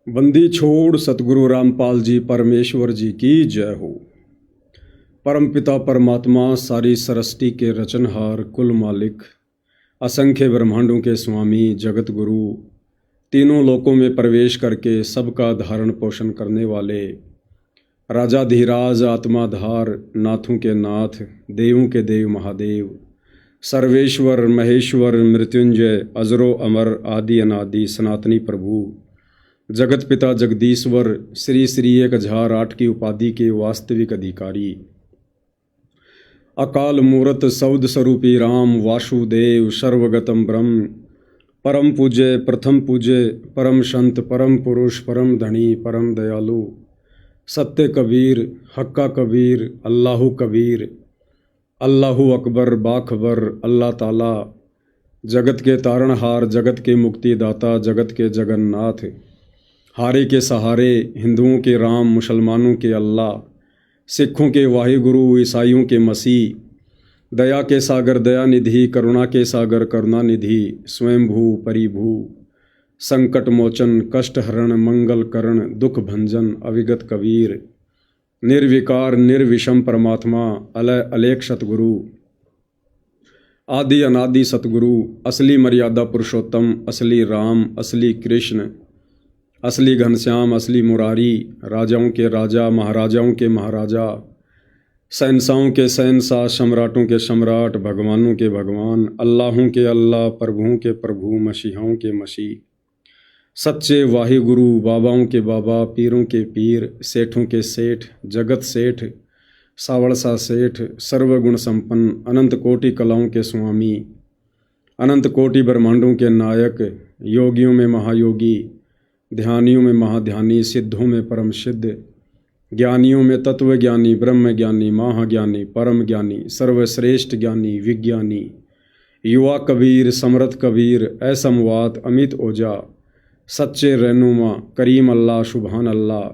बंदी छोड़ सतगुरु रामपाल जी परमेश्वर जी की जय हो। परमपिता परमात्मा सारी सृष्टि के रचनहार कुल मालिक असंख्य ब्रह्मांडों के स्वामी जगत गुरु तीनों लोकों में प्रवेश करके सबका धारण पोषण करने वाले राजाधिराज आत्माधार नाथों के नाथ देवों के देव महादेव सर्वेश्वर महेश्वर मृत्युंजय अजरो अमर आदि अनादि सनातनी प्रभु जगत पिता जगदीश्वर श्री श्री 1008 की उपाधि के वास्तविक अधिकारी अकाल मूर्त सौद स्वरूपी राम वासुदेव सर्वगतम ब्रह्म परम पूज्य प्रथम पूज्य परम संत परम पुरुष परम धनी परम दयालु सत्य कबीर हक्का कबीर अल्लाहु कबीर अल्लाहु अकबर बाखबर अल्लाह ताला जगत के तारणहार जगत के मुक्तिदाता जगत के जगन्नाथ हारे के सहारे हिंदुओं के राम मुसलमानों के अल्लाह सिखों के वाहिगुरु ईसाइयों के मसीह दया के सागर दया निधि करुणा के सागर करुणा निधि स्वयंभू परिभू संकट मोचन कष्ट हरण मंगल करण दुख भंजन अविगत कबीर निर्विकार निर्विषम परमात्मा अलय अलेख सतगुरु आदि अनादि सतगुरु असली मर्यादा पुरुषोत्तम असली राम असली कृष्ण असली घनश्याम असली मुरारी राजाओं के राजा महाराजाओं के महाराजा शहंशाहों के शहंशाह सम्राटों के सम्राट भगवानों के भगवान अल्लाहों के अल्लाह प्रभुओं के प्रभु मसीहाओं के मसीह सच्चे वाहि गुरु बाबाओं के बाबा पीरों के पीर सेठों के सेठ जगत सेठ सावड़सा सेठ सर्वगुण संपन्न अनंत कोटि कलाओं के स्वामी अनंत कोटि ब्रह्मांडों के नायक योगियों में महायोगी ध्यानियों में महाध्यानी सिद्धों में परम सिद्ध ज्ञानियों में तत्व ज्ञानी ब्रह्म ज्ञानी महाज्ञानी परम ज्ञानी सर्वश्रेष्ठ ज्ञानी विज्ञानी युवा कबीर समर्थ कबीर असमवात अमित ओजा सच्चे रहनुमा करीम अल्लाह सुबहान अल्लाह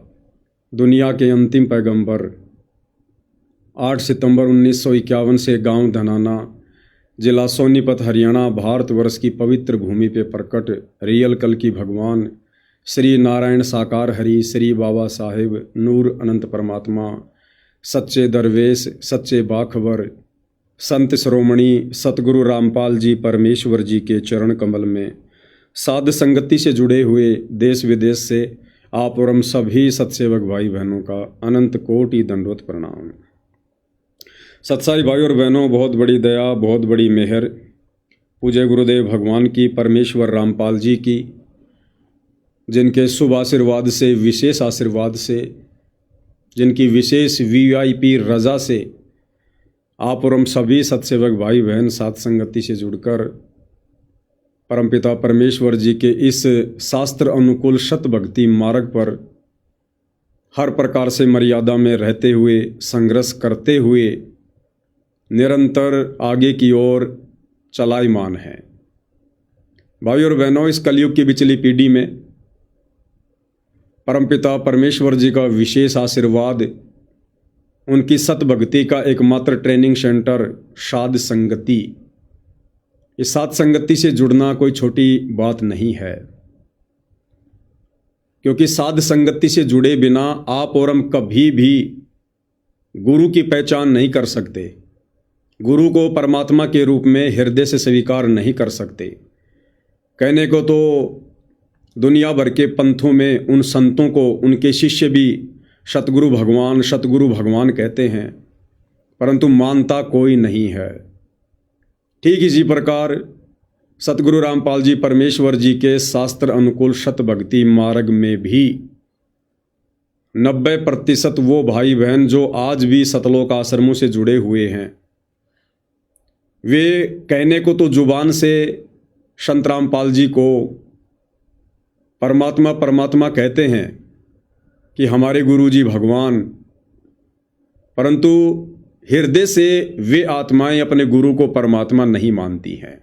दुनिया के अंतिम पैगंबर 8 सितंबर 1951 से गांव धनाना जिला सोनीपत हरियाणा भारतवर्ष की पवित्र भूमि पे प्रकट रियल कल की भगवान श्री नारायण साकार हरि श्री बाबा साहेब नूर अनंत परमात्मा सच्चे दरवेश सच्चे बाखबर संत श्रोमणी सतगुरु रामपाल जी परमेश्वर जी के चरण कमल में साध संगति से जुड़े हुए देश विदेश से आप और हम सभी सत्सेवक भाई बहनों का अनंत कोटि दंडवत प्रणाम। सत्साई भाई और बहनों, बहुत बड़ी दया बहुत बड़ी मेहर पूज्य गुरुदेव भगवान की परमेश्वर रामपाल जी की, जिनके शुभ आशीर्वाद से विशेष आशीर्वाद से जिनकी विशेष वीआईपी रजा से आप और हम सभी सत्सेवक भाई बहन साथ संगति से जुड़कर परमपिता परमेश्वर जी के इस शास्त्र अनुकूल शत भक्ति मार्ग पर हर प्रकार से मर्यादा में रहते हुए संघर्ष करते हुए निरंतर आगे की ओर चलायमान है। भाई और बहनों, इस कलयुग की बिचली पीढ़ी में परमपिता परमेश्वर जी का विशेष आशीर्वाद उनकी सतभक्ति का एकमात्र ट्रेनिंग सेंटर साध संगति। इस साध संगति से जुड़ना कोई छोटी बात नहीं है, क्योंकि साध संगति से जुड़े बिना आप और हम कभी भी गुरु की पहचान नहीं कर सकते, गुरु को परमात्मा के रूप में हृदय से स्वीकार नहीं कर सकते। कहने को तो दुनिया भर के पंथों में उन संतों को उनके शिष्य भी सतगुरु भगवान कहते हैं, परंतु मानता कोई नहीं है। ठीक इसी प्रकार सतगुरु रामपाल जी परमेश्वर जी के शास्त्र अनुकूल शत भक्ति मार्ग में भी 90% वो भाई बहन जो आज भी सतलोक आश्रमों से जुड़े हुए हैं, वे कहने को तो जुबान से संत रामपाल जी को परमात्मा परमात्मा कहते हैं कि हमारे गुरु जी भगवान, परंतु हृदय से वे आत्माएं अपने गुरु को परमात्मा नहीं मानती हैं।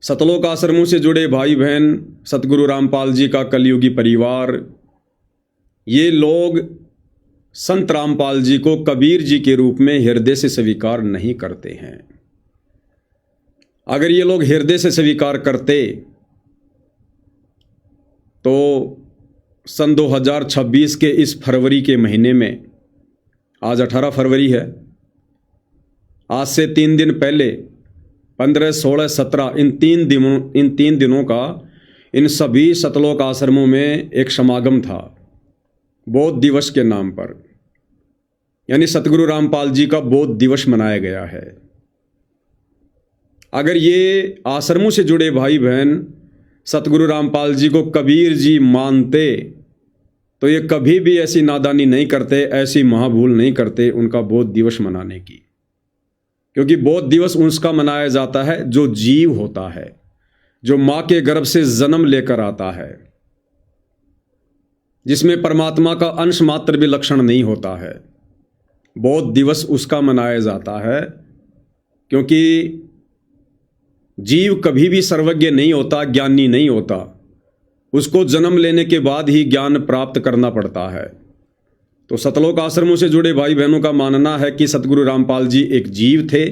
सतलोक आश्रमों से जुड़े भाई बहन सतगुरु रामपाल जी का कलयुगी परिवार, ये लोग संत रामपाल जी को कबीर जी के रूप में हृदय से स्वीकार नहीं करते हैं। अगर ये लोग हृदय से स्वीकार करते तो सन 2026 के इस फरवरी के महीने में, आज 18 फरवरी है, आज से 3 दिन पहले 15, 16, 17 इन तीन दिनों का इन सभी सतलोक आश्रमों में एक समागम था बौद्ध दिवस के नाम पर। यानी सतगुरु रामपाल जी का बौद्ध दिवस मनाया गया है। अगर ये आश्रमों से जुड़े भाई बहन सतगुरु रामपाल जी को कबीर जी मानते तो ये कभी भी ऐसी नादानी नहीं करते, ऐसी महाभूल नहीं करते उनका बौद्ध दिवस मनाने की। क्योंकि बौद्ध दिवस उसका मनाया जाता है जो जीव होता है, जो माँ के गर्भ से जन्म लेकर आता है, जिसमें परमात्मा का अंश मात्र भी लक्षण नहीं होता है। बौद्ध दिवस उसका मनाया जाता है क्योंकि जीव कभी भी सर्वज्ञ नहीं होता, ज्ञानी नहीं होता। उसको जन्म लेने के बाद ही ज्ञान प्राप्त करना पड़ता है। तो सतलोक आश्रमों से जुड़े भाई बहनों का मानना है कि सतगुरु रामपाल जी एक जीव थे।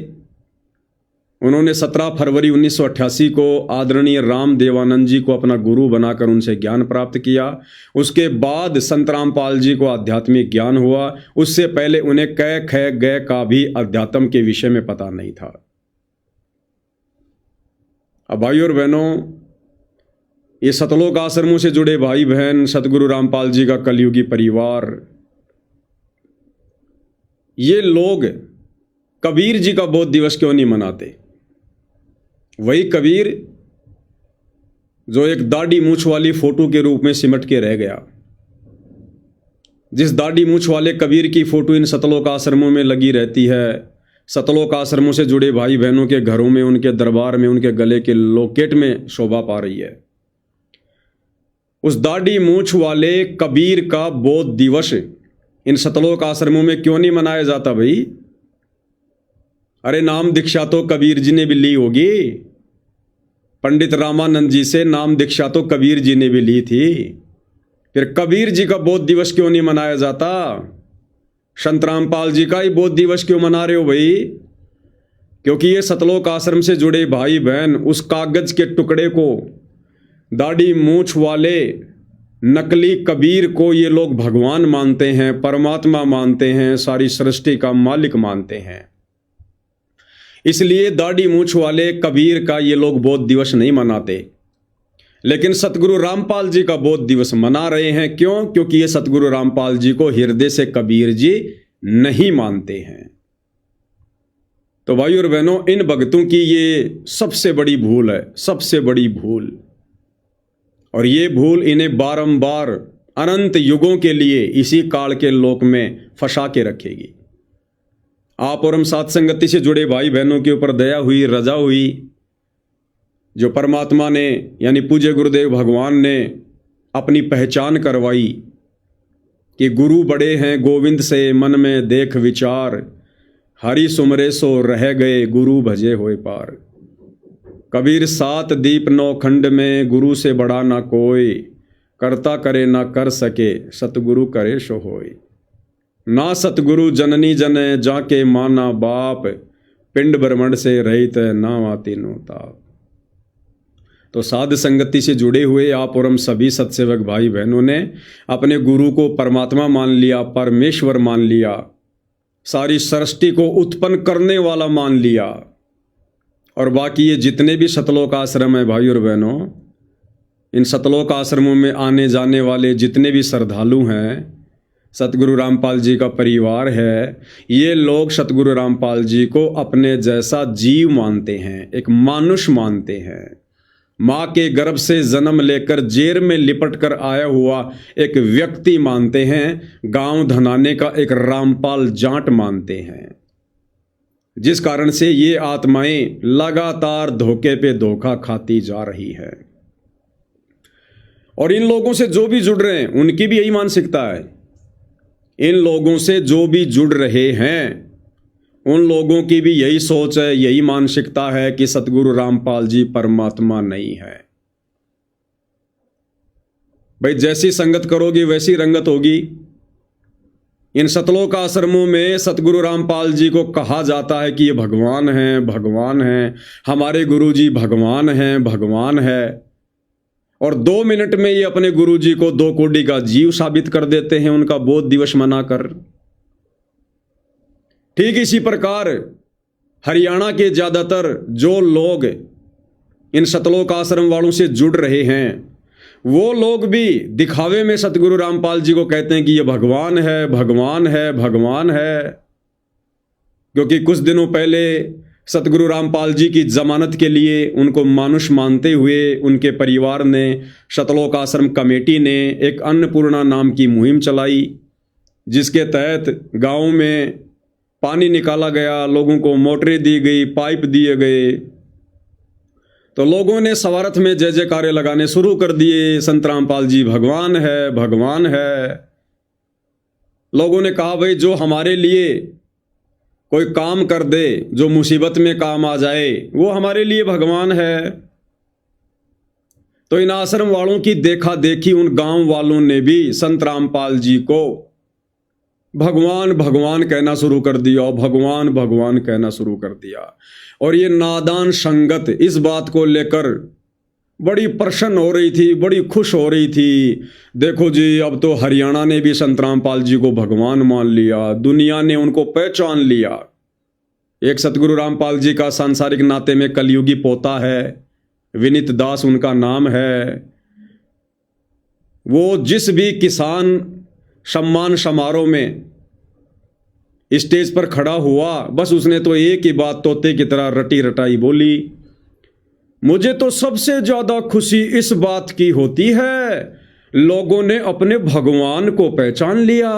उन्होंने 17 फरवरी 1988 को आदरणीय राम देवानंद जी को अपना गुरु बनाकर उनसे ज्ञान प्राप्त किया। उसके बाद संत रामपाल जी को आध्यात्मिक ज्ञान हुआ। उससे पहले उन्हें कै ख गय का भी अध्यात्म के विषय में पता नहीं था। अब भाई और बहनों, ये सतलोक आश्रमों से जुड़े भाई बहन, सतगुरु रामपाल जी का कलयुगी परिवार, ये लोग कबीर जी का बौद्ध दिवस क्यों नहीं मनाते? वही कबीर जो एक दाढ़ी मूछ वाली फोटो के रूप में सिमट के रह गया। जिस दाढ़ी मूछ वाले कबीर की फोटो इन सतलोक आश्रमों में लगी रहती है, सतलोक आश्रमों से जुड़े भाई बहनों के घरों में, उनके दरबार में, उनके गले के लॉकेट में शोभा पा रही है। उस दाढ़ी मूछ वाले कबीर का बौद्ध दिवस इन सतलोक आश्रमों में क्यों नहीं मनाया जाता भाई? अरे नाम दीक्षा तो कबीर जी ने भी ली होगी। पंडित रामानंद जी से नाम दीक्षा तो कबीर जी ने भी ली थी। फिर कबीर जी का बौद्ध दिवस क्यों नहीं मनाया जाता? संत रामपाल जी का ही बौद्ध दिवस क्यों मना रहे हो भाई? क्योंकि ये सतलोक आश्रम से जुड़े भाई बहन उस कागज के टुकड़े को, दाढ़ी मूछ वाले नकली कबीर को ये लोग भगवान मानते हैं, परमात्मा मानते हैं, सारी सृष्टि का मालिक मानते हैं। इसलिए दाढ़ी मूछ वाले कबीर का ये लोग बौद्ध दिवस नहीं मनाते। लेकिन सतगुरु रामपाल जी का बौद्ध दिवस मना रहे हैं। क्यों? क्योंकि ये सतगुरु रामपाल जी को हृदय से कबीर जी नहीं मानते हैं। तो भाई और बहनों, इन भक्तों की ये सबसे बड़ी भूल है, सबसे बड़ी भूल। और ये भूल इन्हें बारंबार अनंत युगों के लिए इसी काल के लोक में फंसा के रखेगी। आप और हम साथ संगति से जुड़े भाई बहनों के ऊपर दया हुई, रजा हुई, जो परमात्मा ने यानी पूज्य गुरुदेव भगवान ने अपनी पहचान करवाई कि गुरु बड़े हैं गोविंद से मन में देख विचार, हरि सुमरे सो रह गए गुरु भजे होए पार। कबीर 7 दीप 9 खंड में, गुरु से बड़ा ना कोई, करता करे ना कर सके, सतगुरु करे सो होय। ना सतगुरु जननी जने, जाके माना बाप, पिंड ब्रह्मंड से रहित ना वाती नो ताप। तो साध संगति से जुड़े हुए आप और हम सभी सत्सेवक भाई बहनों ने अपने गुरु को परमात्मा मान लिया, परमेश्वर मान लिया, सारी सृष्टि को उत्पन्न करने वाला मान लिया। और बाकी ये जितने भी सतलोक आश्रम है भाई और बहनों, इन सतलोक आश्रमों में आने जाने वाले जितने भी श्रद्धालु हैं, सतगुरु रामपाल जी का परिवार है, ये लोग सतगुरु रामपाल जी को अपने जैसा जीव मानते हैं, एक मानुष मानते हैं। माँ के गर्भ से जन्म लेकर जेर में लिपट कर आया हुआ एक व्यक्ति मानते हैं, गांव धनाने का एक रामपाल जाट मानते हैं। जिस कारण से ये आत्माएं लगातार धोखे पे धोखा खाती जा रही है। और इन लोगों से जो भी जुड़ रहे हैं उनकी भी यही मानसिकता है। इन लोगों से जो भी जुड़ रहे हैं उन लोगों की भी यही सोच है, यही मानसिकता है कि सतगुरु रामपाल जी परमात्मा नहीं है। भाई जैसी संगत करोगे वैसी रंगत होगी। इन सतलोक आश्रमों में सतगुरु रामपाल जी को कहा जाता है कि ये भगवान हैं, भगवान हैं, हमारे गुरु जी भगवान हैं, भगवान है। और 2 मिनट में ये अपने गुरुजी को 2 कोड़ी का जीव साबित कर देते हैं उनका बोध दिवस मनाकर। ठीक इसी प्रकार हरियाणा के ज्यादातर जो लोग इन सतलोक आश्रम वालों से जुड़ रहे हैं वो लोग भी दिखावे में सतगुरु रामपाल जी को कहते हैं कि ये भगवान है, भगवान है, भगवान है। क्योंकि कुछ दिनों पहले सतगुरु रामपाल जी की जमानत के लिए उनको मानुष मानते हुए उनके परिवार ने, सतलोक आश्रम कमेटी ने एक अन्नपूर्णा नाम की मुहिम चलाई, जिसके तहत गांव में पानी निकाला गया, लोगों को मोटरें दी गई, पाइप दिए गए। तो लोगों ने सवारथ में जय जयकारे लगाने शुरू कर दिए, संत रामपाल जी भगवान है, भगवान है। लोगों ने कहा भाई जो हमारे लिए कोई काम कर दे, जो मुसीबत में काम आ जाए, वो हमारे लिए भगवान है। तो इन आश्रम वालों की देखा देखी उन गांव वालों ने भी संत रामपाल जी को भगवान भगवान कहना शुरू कर दिया, भगवान भगवान कहना शुरू कर दिया। और ये नादान संगत इस बात को लेकर बड़ी प्रसन्न हो रही थी, बड़ी खुश हो रही थी। देखो जी, अब तो हरियाणा ने भी संत रामपाल जी को भगवान मान लिया, दुनिया ने उनको पहचान लिया। एक सतगुरु रामपाल जी का सांसारिक नाते में कलयुगी पोता है, विनीत दास उनका नाम है। वो जिस भी किसान सम्मान समारोह में स्टेज पर खड़ा हुआ, बस उसने तो एक ही बात तोते की तरह रटी रटाई बोली, मुझे तो सबसे ज्यादा खुशी इस बात की होती है लोगों ने अपने भगवान को पहचान लिया,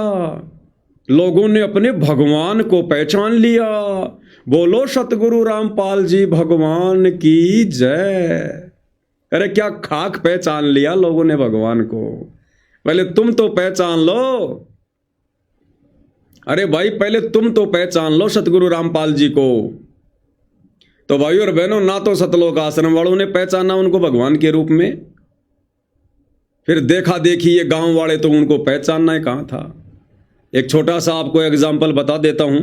लोगों ने अपने भगवान को पहचान लिया। बोलो सतगुरु रामपाल जी भगवान की जय। अरे क्या खाक पहचान लिया लोगों ने भगवान को, पहले तुम तो पहचान लो। अरे भाई पहले तुम तो पहचान लो सतगुरु रामपाल जी को। तो भाई और बहनों, ना तो सतलोक आश्रम वालों ने पहचाना उनको भगवान के रूप में, फिर देखा देखी ये गांव वाले तो उनको पहचानना ही कहां था। एक छोटा सा आपको एग्जाम्पल बता देता हूं।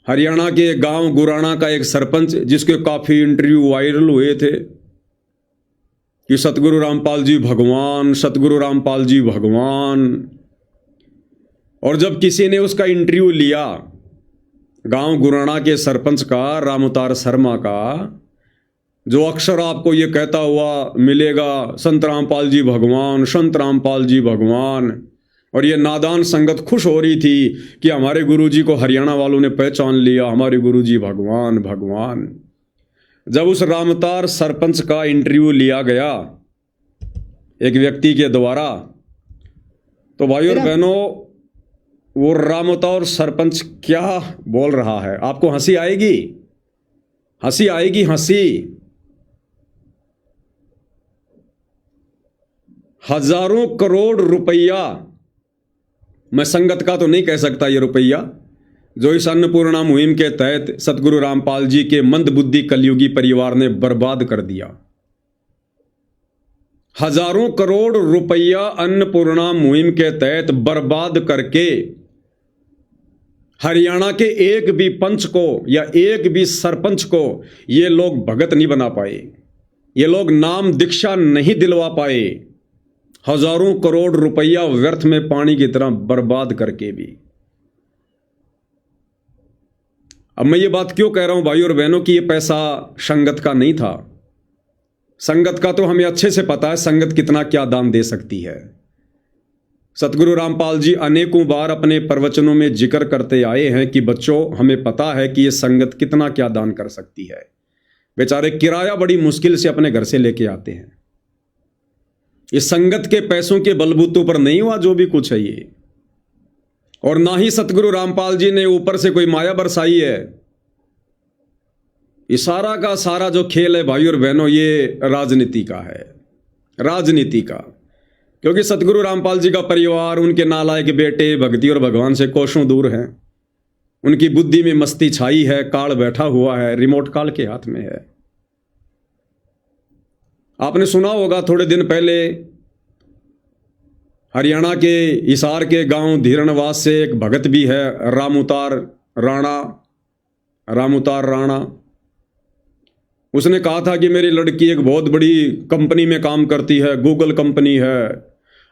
हरियाणा के गांव गुराना का एक सरपंच, जिसके काफी इंटरव्यू वायरल हुए थे कि सतगुरु रामपाल जी भगवान, सतगुरु रामपाल जी भगवान। और जब किसी ने उसका इंटरव्यू लिया, गांव गुराना के सरपंच का, राम अवतार शर्मा का, जो अक्सर आपको ये कहता हुआ मिलेगा संत रामपाल जी भगवान, संत रामपाल जी भगवान। और ये नादान संगत खुश हो रही थी कि हमारे गुरुजी को हरियाणा वालों ने पहचान लिया, हमारे गुरुजी भगवान भगवान। जब उस राम अवतार सरपंच का इंटरव्यू लिया गया एक व्यक्ति के द्वारा, तो भाई और बहनों, वो राम अवतार सरपंच क्या बोल रहा है, आपको हंसी आएगी, हंसी आएगी, हंसी। हजारों करोड़ रुपया, मैं संगत का तो नहीं कह सकता ये रुपया, जो इस अन्नपूर्णा मुहिम के तहत सतगुरु रामपाल जी के मंदबुद्धि कलयुगी परिवार ने बर्बाद कर दिया। हजारों करोड़ रुपया अन्नपूर्णा मुहिम के तहत बर्बाद करके हरियाणा के एक भी पंच को या एक भी सरपंच को ये लोग भगत नहीं बना पाए, ये लोग नाम दीक्षा नहीं दिलवा पाए। हजारों करोड़ रुपया व्यर्थ में पानी की तरह बर्बाद करके भी। अब मैं ये बात क्यों कह रहा हूं भाई और बहनों कि ये पैसा संगत का नहीं था। संगत का तो हमें अच्छे से पता है संगत कितना क्या दान दे सकती है। सतगुरु रामपाल जी अनेकों बार अपने प्रवचनों में जिक्र करते आए हैं कि बच्चों, हमें पता है कि ये संगत कितना क्या दान कर सकती है। बेचारे किराया बड़ी मुश्किल से अपने घर से लेके आते हैं। इस संगत के पैसों के बलबूतों पर नहीं हुआ जो भी कुछ है ये, और ना ही सतगुरु रामपाल जी ने ऊपर से कोई माया बरसाई है। ये सारा का सारा जो खेल है भाई और बहनों, ये राजनीति का है, राजनीति का। क्योंकि सतगुरु रामपाल जी का परिवार, उनके नालायक बेटे भक्ति और भगवान से कोसों दूर हैं। उनकी बुद्धि में मस्ती छाई है, काल बैठा हुआ है, रिमोट काल के हाथ में है। आपने सुना होगा थोड़े दिन पहले हरियाणा के हिसार के गांव धीरणवास से एक भगत भी है, राम अवतार राणा। उसने कहा था कि मेरी लड़की एक बहुत बड़ी कंपनी में काम करती है, गूगल कंपनी है,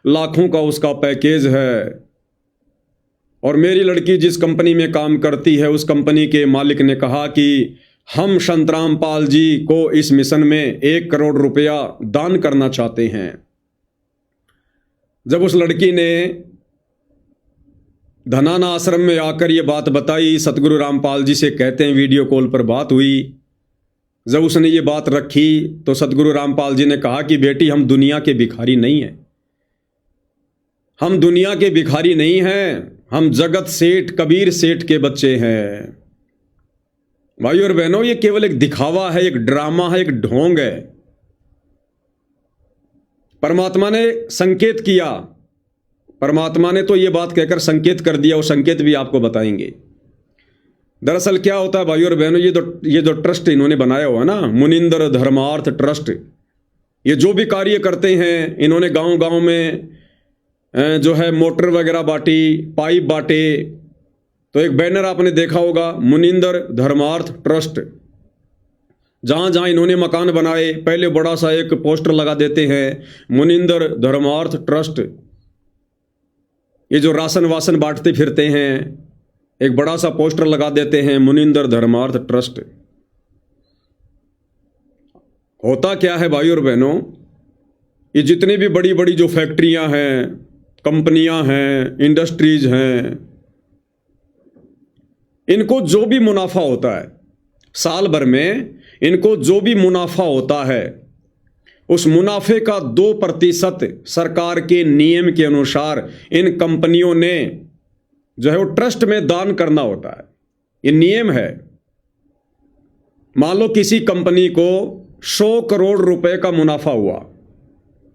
लाखों का उसका पैकेज है, और मेरी लड़की जिस कंपनी में काम करती है उस कंपनी के मालिक ने कहा कि हम संतराम पाल जी को इस मिशन में 1 करोड़ रुपया दान करना चाहते हैं। जब उस लड़की ने धनाना आश्रम में आकर ये बात बताई, सतगुरु रामपाल जी से कहते हैं वीडियो कॉल पर बात हुई, जब उसने ये बात रखी तो सतगुरु रामपाल जी ने कहा कि बेटी हम दुनिया के भिखारी नहीं हैं, हम दुनिया के भिखारी नहीं हैं, हम जगत सेठ कबीर सेठ के बच्चे हैं। भाई और बहनों, ये केवल एक दिखावा है, एक ड्रामा है, एक ढोंग है। परमात्मा ने संकेत किया, परमात्मा ने तो ये बात कहकर संकेत कर दिया, वो संकेत भी आपको बताएंगे। दरअसल क्या होता है भाई और बहनों, ये जो ट्रस्ट इन्होंने बनाया हुआ ना, मुनिंदर धर्मार्थ ट्रस्ट, ये जो भी कार्य करते हैं, इन्होंने गांव गांव में जो है मोटर वगैरह बांटी, पाइप बांटे, तो एक बैनर आपने देखा होगा, मुनिंदर धर्मार्थ ट्रस्ट। जहां जहां इन्होंने मकान बनाए, पहले बड़ा सा एक पोस्टर लगा देते हैं, मुनिंदर धर्मार्थ ट्रस्ट। ये जो राशन वासन बांटते फिरते हैं, एक बड़ा सा पोस्टर लगा देते हैं, मुनिंदर धर्मार्थ ट्रस्ट। होता क्या है भाई और बहनों, ये जितनी भी बड़ी बड़ी जो फैक्ट्रियां हैं, कंपनियां हैं, इंडस्ट्रीज हैं, इनको जो भी मुनाफा होता है साल भर में, इनको जो भी मुनाफा होता है, उस मुनाफे का 2% सरकार के नियम के अनुसार इन कंपनियों ने जो है वो ट्रस्ट में दान करना होता है। ये नियम है। मान लो किसी कंपनी को 100 करोड़ रुपए का मुनाफा हुआ,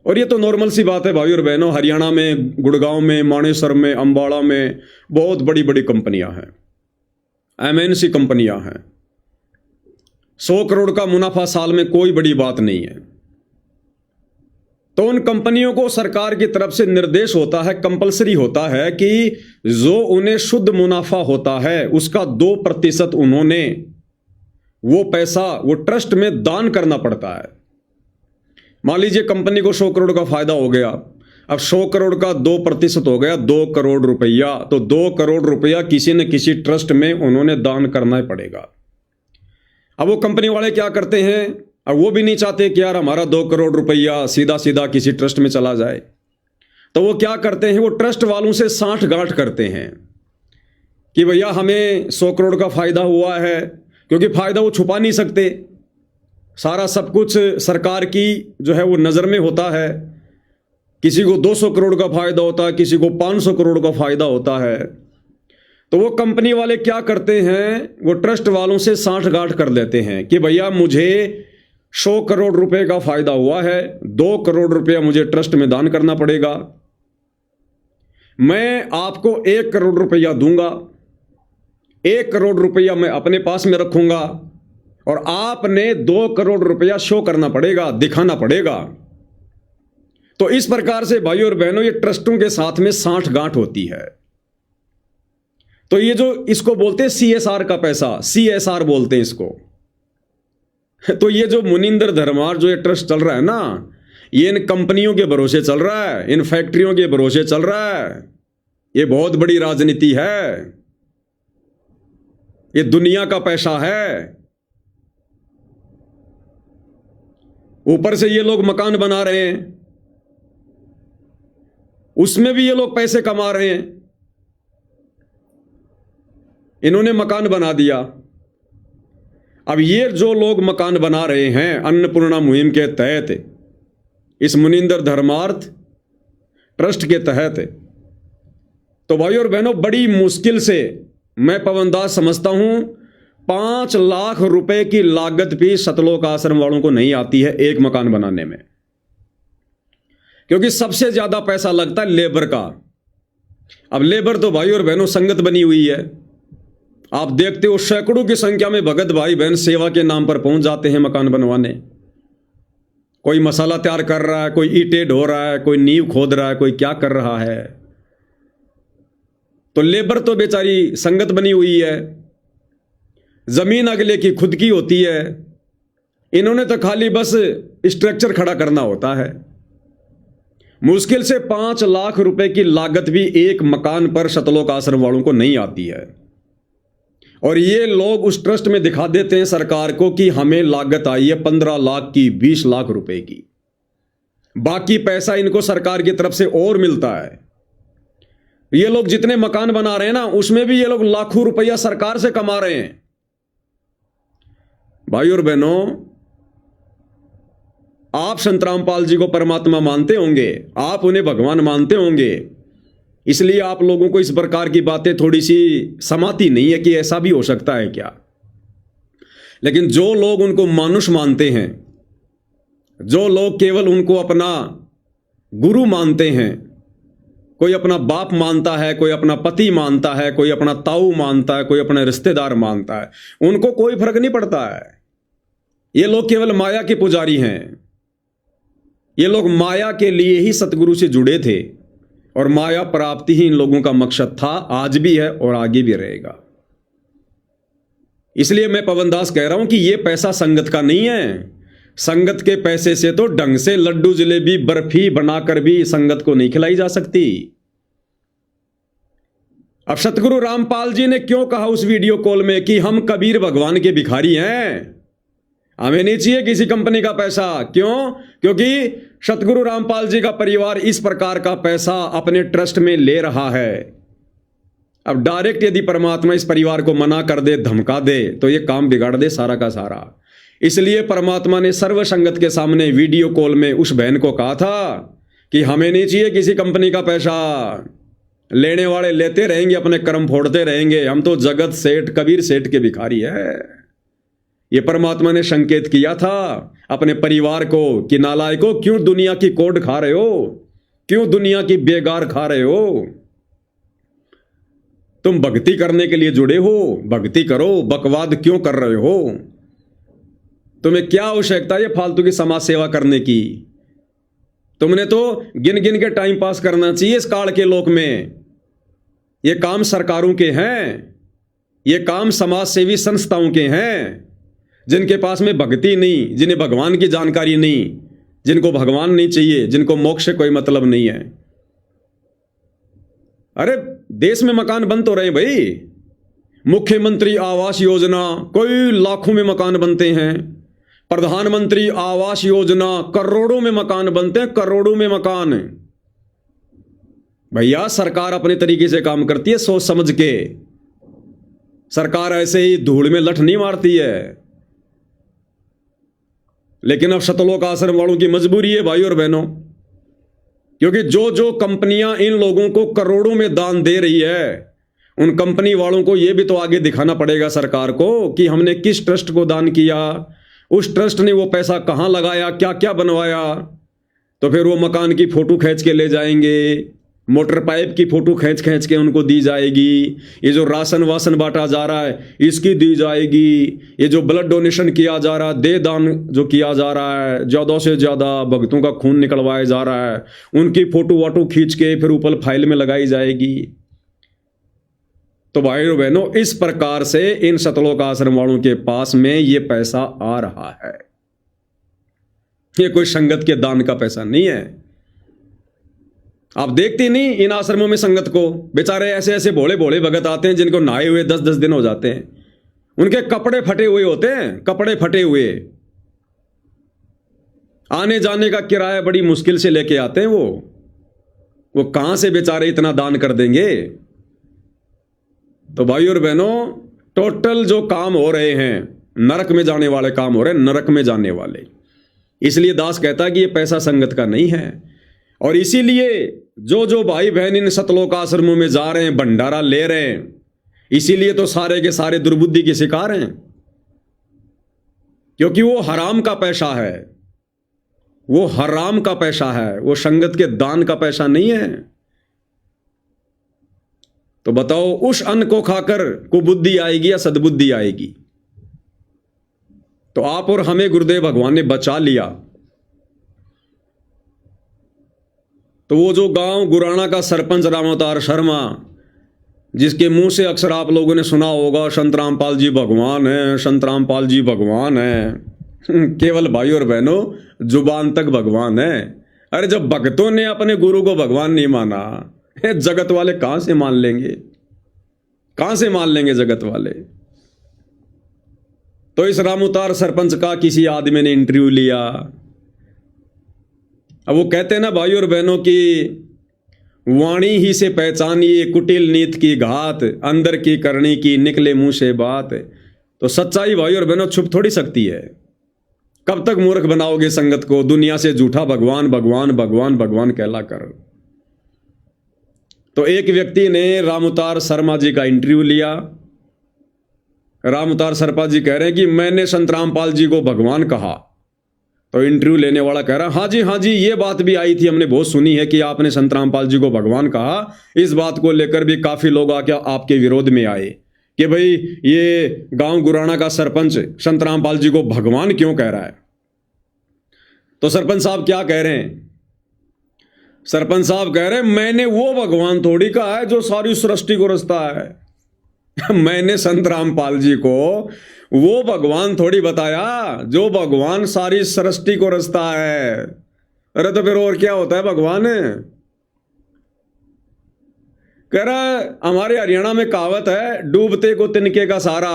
और ये तो नॉर्मल सी बात है भाई और बहनों, हरियाणा में, गुड़गांव में, मानेसर में, अंबाला में बहुत बड़ी बड़ी कंपनियां हैं, MNC कंपनियां हैं। 100 करोड़ का मुनाफा साल में कोई बड़ी बात नहीं है। तो उन कंपनियों को सरकार की तरफ से निर्देश होता है, कंपलसरी होता है कि जो उन्हें शुद्ध मुनाफा होता है उसका 2% उन्होंने वो पैसा वो ट्रस्ट में दान करना पड़ता है। मान लीजिए कंपनी को 100 करोड़ का फायदा हो गया, अब 100 करोड़ का 2% हो गया 2 करोड़ रुपया, तो 2 करोड़ रुपया किसी न किसी ट्रस्ट में उन्होंने दान करना ही पड़ेगा। अब वो कंपनी वाले क्या करते हैं, अब वो भी नहीं चाहते कि यार हमारा 2 करोड़ रुपया सीधा सीधा किसी ट्रस्ट में चला जाए, तो वो क्या करते हैं, वो ट्रस्ट वालों से साठ गांठ करते हैं कि भैया हमें 100 करोड़ का फायदा हुआ है, क्योंकि फायदा वो छुपा नहीं सकते, सारा सब कुछ सरकार की जो है वो नज़र में होता है। किसी को 200 करोड़ का फायदा होता है, किसी को 500 करोड़ का फायदा होता है। तो वो कंपनी वाले क्या करते हैं, वो ट्रस्ट वालों से साठ गांठ कर लेते हैं कि भैया मुझे 100 करोड़ रुपए का फायदा हुआ है, 2 करोड़ रुपया मुझे ट्रस्ट में दान करना पड़ेगा, मैं आपको 1 करोड़ रुपया दूंगा, 1 करोड़ रुपया मैं अपने पास में रखूंगा, और आपने 2 करोड़ रुपया शो करना पड़ेगा, दिखाना पड़ेगा। तो इस प्रकार से भाई और बहनों, ये ट्रस्टों के साथ में साठ गांठ होती है। तो ये जो इसको बोलते हैं CSR का पैसा, CSR बोलते हैं इसको। तो ये जो मुनिंदर धर्मार जो ये ट्रस्ट चल रहा है ना, ये इन कंपनियों के भरोसे चल रहा है, इन फैक्ट्रियों के भरोसे चल रहा है। ये बहुत बड़ी राजनीति है, ये दुनिया का पैसा है। ऊपर से ये लोग मकान बना रहे हैं, उसमें भी ये लोग पैसे कमा रहे हैं। इन्होंने मकान बना दिया, अब ये जो लोग मकान बना रहे हैं अन्नपूर्णा मुहिम के तहत, इस मुनिंदर धर्मार्थ ट्रस्ट के तहत, तो भाई और बहनों बड़ी मुश्किल से मैं पवनदास समझता हूं 5 लाख रुपए की लागत भी सतलोक आश्रम वालों को नहीं आती है एक मकान बनाने में, क्योंकि सबसे ज्यादा पैसा लगता है लेबर का। अब लेबर तो भाई और बहनों संगत बनी हुई है, आप देखते हो सैकड़ों की संख्या में भगत भाई बहन सेवा के नाम पर पहुंच जाते हैं मकान बनवाने। कोई मसाला तैयार कर रहा है, कोई ईंटें ढो रहा है, कोई नींव खोद रहा है, कोई क्या कर रहा है। तो लेबर तो बेचारी संगत बनी हुई है, जमीन अगले की खुद की होती है, इन्होंने तो खाली बस स्ट्रक्चर खड़ा करना होता है। मुश्किल से 5 लाख रुपए की लागत भी एक मकान पर सतलोक आश्रम वालों को नहीं आती है, और ये लोग उस ट्रस्ट में दिखा देते हैं सरकार को कि हमें लागत आई है 15 लाख की, 20 लाख रुपए की। बाकी पैसा इनको सरकार की तरफ से और मिलता है। ये लोग जितने मकान बना रहे हैं ना, उसमें भी ये लोग लाखों रुपया सरकार से कमा रहे हैं। भाई और बहनों, आप संत रामपाल जी को परमात्मा मानते होंगे, आप उन्हें भगवान मानते होंगे, इसलिए आप लोगों को इस प्रकार की बातें थोड़ी सी समाती नहीं है कि ऐसा भी हो सकता है क्या। लेकिन जो लोग उनको मानुष मानते हैं, जो लोग केवल उनको अपना गुरु मानते हैं, कोई अपना बाप मानता है, कोई अपना पति मानता है, कोई अपना ताऊ मानता है, कोई अपना रिश्तेदार मानता है, उनको कोई फर्क नहीं पड़ता है। ये लोग केवल माया के पुजारी हैं। ये लोग माया के लिए ही सतगुरु से जुड़े थे, और माया प्राप्ति ही इन लोगों का मकसद था, आज भी है और आगे भी रहेगा। इसलिए मैं पवनदास कह रहा हूं कि यह पैसा संगत का नहीं है। संगत के पैसे से तो ढंग से लड्डू जलेबी बर्फी बनाकर भी संगत को नहीं खिलाई जा सकती। अब सतगुरु रामपाल जी ने क्यों कहा उस वीडियो कॉल में कि हम कबीर भगवान के भिखारी हैं, हमें नहीं चाहिए किसी कंपनी का पैसा। क्यों? क्योंकि सतगुरु रामपाल जी का परिवार इस प्रकार का पैसा अपने ट्रस्ट में ले रहा है। अब डायरेक्ट यदि परमात्मा इस परिवार को मना कर दे, धमका दे, तो ये काम बिगाड़ दे सारा का सारा। इसलिए परमात्मा ने सर्व संगत के सामने वीडियो कॉल में उस बहन को कहा था कि हमें नहीं चाहिए किसी कंपनी का पैसा, लेने वाले लेते रहेंगे, अपने कर्म फोड़ते रहेंगे, हम तो जगत सेठ कबीर सेठ के भिखारी है। ये परमात्मा ने संकेत किया था अपने परिवार को कि नालायकों, क्यों दुनिया की कोड खा रहे हो, क्यों दुनिया की बेगार खा रहे हो। तुम भक्ति करने के लिए जुड़े हो, भक्ति करो, बकवाद क्यों कर रहे हो। तुम्हें क्या आवश्यकता है फालतू की समाज सेवा करने की। तुमने तो गिन गिन के टाइम पास करना चाहिए इस काल के लोक में। ये काम सरकारों के हैं, ये काम समाज सेवी संस्थाओं के हैं, जिनके पास में भक्ति नहीं, जिन्हें भगवान की जानकारी नहीं, जिनको भगवान नहीं चाहिए, जिनको मोक्ष से कोई मतलब नहीं है। अरे देश में मकान बन तो रहे भाई, मुख्यमंत्री आवास योजना कोई लाखों में मकान बनते हैं, प्रधानमंत्री आवास योजना करोड़ों में मकान बनते हैं, करोड़ों में मकान। भैया सरकार अपने तरीके से काम करती है, सोच समझ के। सरकार ऐसे ही धूल में लठ नहीं मारती है। लेकिन अब सतलोक आश्रम वालों की मजबूरी है भाई और बहनों, क्योंकि जो जो कंपनियां इन लोगों को करोड़ों में दान दे रही है, उन कंपनी वालों को यह भी तो आगे दिखाना पड़ेगा सरकार को कि हमने किस ट्रस्ट को दान किया, उस ट्रस्ट ने वो पैसा कहां लगाया, क्या क्या बनवाया। तो फिर वो मकान की फोटो खींच के ले जाएंगे, मोटर पाइप की फोटो खींच खींच के उनको दी जाएगी, ये जो राशन वासन बांटा जा रहा है इसकी दी जाएगी, ये जो ब्लड डोनेशन किया जा रहा है, दे दान जो किया जा रहा है, ज़्यादा से ज़्यादा भक्तों का खून निकलवाया जा रहा है, उनकी फोटो वाटो खींच के फिर ऊपर फाइल में लगाई जाएगी। तो भाई और बहनों, इस प्रकार से इन सतलोक आश्रम वालों के पास में ये पैसा आ रहा है। ये कोई संगत के दान का पैसा नहीं है। आप देखते नहीं इन आश्रमों में संगत को, बेचारे ऐसे ऐसे भोले भोले भगत आते हैं जिनको नहाए हुए 10-10 दिन हो जाते हैं, उनके कपड़े फटे हुए होते हैं, कपड़े फटे हुए, आने जाने का किराया बड़ी मुश्किल से लेके आते हैं। वो कहां से बेचारे इतना दान कर देंगे। तो भाई और बहनों, टोटल जो काम हो रहे हैं नरक में जाने वाले काम हो रहे हैं, नरक में जाने वाले। इसलिए दास कहता है कि ये पैसा संगत का नहीं है। और इसीलिए जो जो भाई बहन इन सतलोक आश्रमों में जा रहे हैं, भंडारा ले रहे हैं, इसीलिए तो सारे के सारे दुर्बुद्धि के शिकार हैं, क्योंकि वो हराम का पैसा है, वो हराम का पैसा है, वो संगत के दान का पैसा नहीं है। तो बताओ उस अन्न को खाकर कुबुद्धि आएगी या सद्बुद्धि आएगी। तो आप और हमें गुरुदेव भगवान ने बचा लिया। तो वो जो गांव गुराना का सरपंच रामावतार शर्मा, जिसके मुंह से अक्सर आप लोगों ने सुना होगा संत रामपाल जी भगवान है, संत रामपाल जी भगवान है, केवल भाई और बहनों जुबान तक भगवान है। अरे जब भक्तों ने अपने गुरु को भगवान नहीं माना, जगत वाले कहां से मान लेंगे? कहां से मान लेंगे जगत वाले? तो इस रामउतार सरपंच का किसी आदमी ने इंटरव्यू लिया। अब वो कहते हैं ना भाई और बहनों की वाणी ही से पहचानिए कुटिल नीत की घात, अंदर की करनी की निकले मुंह से बात। तो सच्चाई भाई और बहनों छुप थोड़ी सकती है। कब तक मूर्ख बनाओगे संगत को, दुनिया से झूठा भगवान भगवान भगवान भगवान कहला कर। तो एक व्यक्ति ने रामउतार शर्मा जी का इंटरव्यू लिया। रामउतार शर्मा जी कह रहे हैं कि मैंने संत रामपाल जी को भगवान कहा। तो इंटरव्यू लेने वाला कह रहा है हाँ जी ये बात भी आई थी, हमने बहुत सुनी है कि आपने संत रामपाल जी को भगवान कहा। इस बात को लेकर भी काफी लोग आके आपके विरोध में आए कि भाई ये गांव गुराना का सरपंच संत रामपाल जी को भगवान क्यों कह रहा है। तो सरपंच साहब क्या कह रहे हैं? सरपंच साहब कह रहे हैं मैंने वो भगवान थोड़ी कहा है जो सारी सृष्टि को रचता है। मैंने संत रामपाल जी को वो भगवान थोड़ी बताया जो भगवान सारी सृष्टि को रचता है। अरे तो फिर और क्या होता है भगवान? कह रहा है हमारे हरियाणा में कहावत है डूबते को तिनके का सहारा।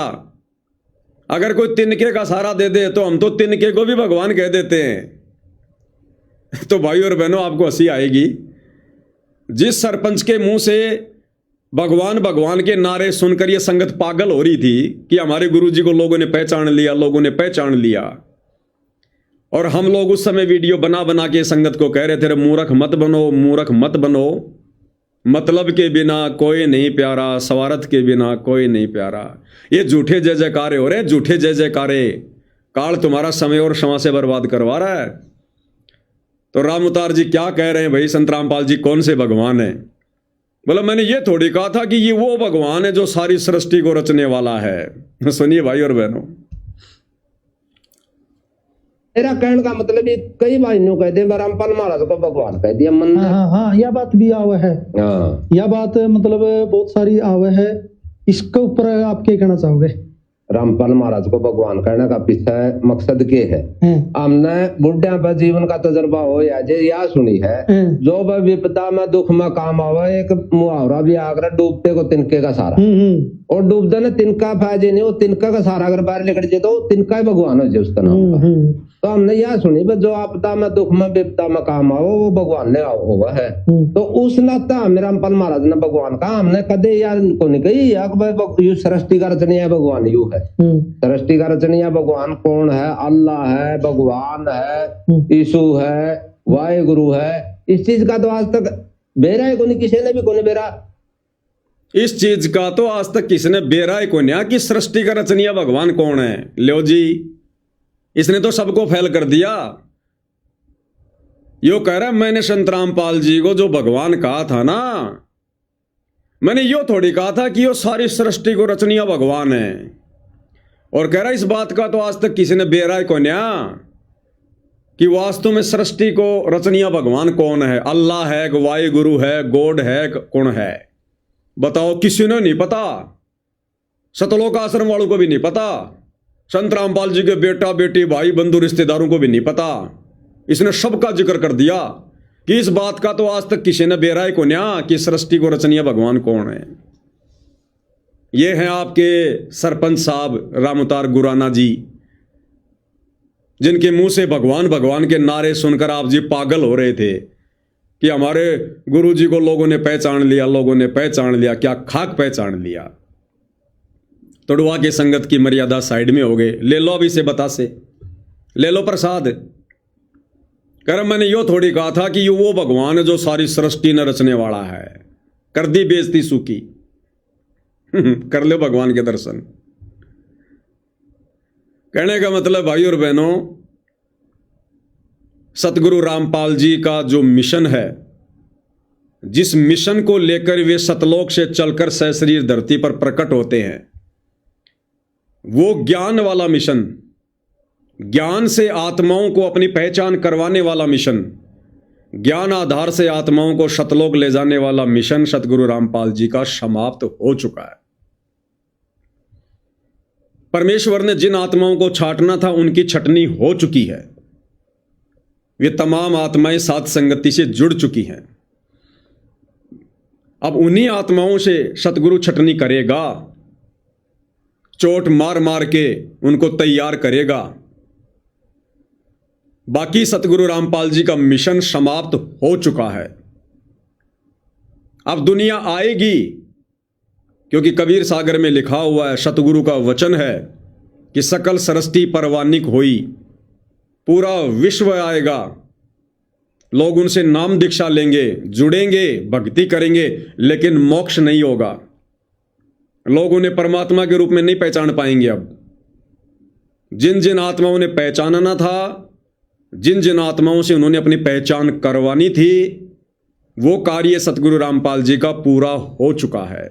अगर कोई तिनके का सहारा दे दे तो हम तो तिनके को भी भगवान कह देते हैं। तो भाई और बहनों आपको हंसी आएगी, जिस सरपंच के मुंह से भगवान भगवान के नारे सुनकर यह संगत पागल हो रही थी कि हमारे गुरुजी को लोगों ने पहचान लिया, लोगों ने पहचान लिया, और हम लोग उस समय वीडियो बना बना के संगत को कह रहे थे मूर्ख मत बनो, मूर्ख मत बनो, मतलब के बिना कोई नहीं प्यारा, स्वार्थ के बिना कोई नहीं प्यारा। ये झूठे जय जयकारे हो रहे हैं, झूठे जय जयकारे। काल तुम्हारा समय और क्षमा से बर्बाद करवा रहा है। तो रामउतार जी क्या कह रहे हैं भाई, संत रामपाल जी कौन से भगवान है? बोला मैंने ये थोड़ी कहा था कि ये वो भगवान है जो सारी सृष्टि को रचने वाला है। सुनिए भाई और बहनों, मेरा कहने का मतलब ये कई बार यूं कहते हैं रामपाल महाराज को भगवान कह दिया मन। हाँ यह बात भी आवे है। यह बात मतलब बहुत सारी आवे है। इसके ऊपर आप क्या कहना चाहोगे? रामपाल महाराज को भगवान कहने का पीछे मकसद के है? हमने बुढ़िया पर जीवन का तजर्बा हो या जे या सुनी है, जो वह विपदा में दुख में काम आवे। एक मुहावरा भी आकर डूबते को तिनके का सहारा, और डूबते ने तिनका फायदे नहीं, वो तिनका का सहारा अगर बाहर निकल जाए तो तिनका ही भगवान हो जाए उसका नाम। तो हमने यह सुनी जो आपदा में दुख में विपदा में काम आओ वो भगवान ने हुआ है। तो उस नाता हमें रामपाल महाराज ने भगवान कहा। हमने कदे यार को नहीं कही सृष्टि का रचनीय भगवान यू है। सृष्टि का रचनीय भगवान कौन है? अल्लाह है, भगवान है, यीशु है, वाहेगुरु है। इस चीज का तो आज तक बेरा है कोई, किसी ने भी कोई बेरा। इस चीज का तो आज तक किसने बेरा ही कोई कि सृष्टि का रचनीय भगवान कौन है। लो जी, इसने तो सबको फैल कर दिया। यो कह रहा है मैंने संत रामपाल जी को जो भगवान कहा था ना, मैंने यो थोड़ी कहा था कि यो सारी सृष्टि को रचनीय भगवान है। और कह रहा इस बात का तो आज तक किसी ने बेराय को न्या कि वास्तव में सृष्टि को रचनीय भगवान कौन है। अल्लाह है, वाहेगुरु है, गॉड है, कौन है बताओ? किसी ने नहीं पता। सतलोक आश्रम वालों को भी नहीं पता, संत रामपाल जी के बेटा बेटी भाई बंधु रिश्तेदारों को भी नहीं पता। इसने सबका जिक्र कर दिया कि इस बात का तो आज तक किसी ने बेराय को न्या कि सृष्टि को रचनीय भगवान कौन है। ये हैं आपके सरपंच साहब रामउतार गुराना जी, जिनके मुंह से भगवान भगवान के नारे सुनकर आप जी पागल हो रहे थे कि हमारे गुरुजी को लोगों ने पहचान लिया, लोगों ने पहचान लिया। क्या खाक पहचान लिया? तोड़वा के संगत की मर्यादा साइड में हो गए। ले लो अभी से बतासे, ले लो प्रसाद। कर मैंने यो थोड़ी कहा था कि ये वो भगवान है जो सारी सृष्टि न रचने वाला है। कर दी बेइज्जती सूखी। कर लो भगवान के दर्शन। कहने का मतलब भाई और बहनों, सतगुरु रामपाल जी का जो मिशन है, जिस मिशन को लेकर वे सतलोक से चलकर सशरीर धरती पर प्रकट होते हैं, वो ज्ञान वाला मिशन, ज्ञान से आत्माओं को अपनी पहचान करवाने वाला मिशन, ज्ञान आधार से आत्माओं को सतलोक ले जाने वाला मिशन सतगुरु रामपाल जी का समाप्त हो चुका है। परमेश्वर ने जिन आत्माओं को छांटना था उनकी छटनी हो चुकी है। वे तमाम आत्माएं साथ संगति से जुड़ चुकी हैं। अब उन्हीं आत्माओं से सतगुरु छटनी करेगा, चोट मार मार के उनको तैयार करेगा। बाकी सतगुरु रामपाल जी का मिशन समाप्त हो चुका है। अब दुनिया आएगी, क्योंकि कबीर सागर में लिखा हुआ है, सतगुरु का वचन है कि सकल सृष्टि परवानिक होई, पूरा विश्व आएगा, लोग उनसे नाम दीक्षा लेंगे, जुड़ेंगे, भक्ति करेंगे, लेकिन मोक्ष नहीं होगा। लोग उन्हें परमात्मा के रूप में नहीं पहचान पाएंगे। अब जिन जिन आत्माओं ने पहचानना था, जिन जिन आत्माओं से उन्होंने अपनी पहचान करवानी थी, वो कार्य सतगुरु रामपाल जी का पूरा हो चुका है।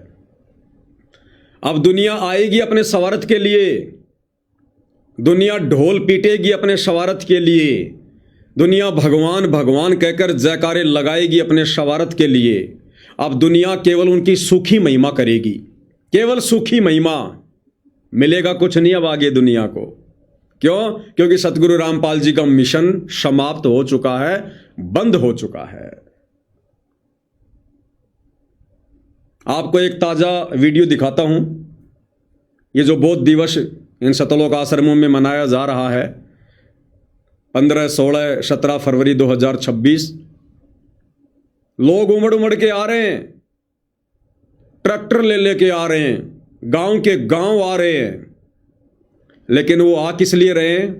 अब दुनिया आएगी अपने स्वार्थ के लिए, दुनिया ढोल पीटेगी अपने स्वार्थ के लिए, दुनिया भगवान भगवान कहकर जयकारे लगाएगी अपने स्वार्थ के लिए। अब दुनिया केवल उनकी सूखी महिमा करेगी, केवल सूखी महिमा, मिलेगा कुछ नहीं अब आगे दुनिया को। क्यों? क्योंकि सतगुरु रामपाल जी का मिशन समाप्त हो चुका है, बंद हो चुका है। आपको एक ताजा वीडियो दिखाता हूं। ये जो बौद्ध दिवस इन सतलोक आश्रमों में मनाया जा रहा है, 15, 16, 17 फरवरी 2026, लोग उमड़ उमड़ के आ रहे हैं, ट्रैक्टर ले लेके आ रहे हैं, गांव के गांव आ रहे हैं। लेकिन वो आ किस लिए रहे हैं?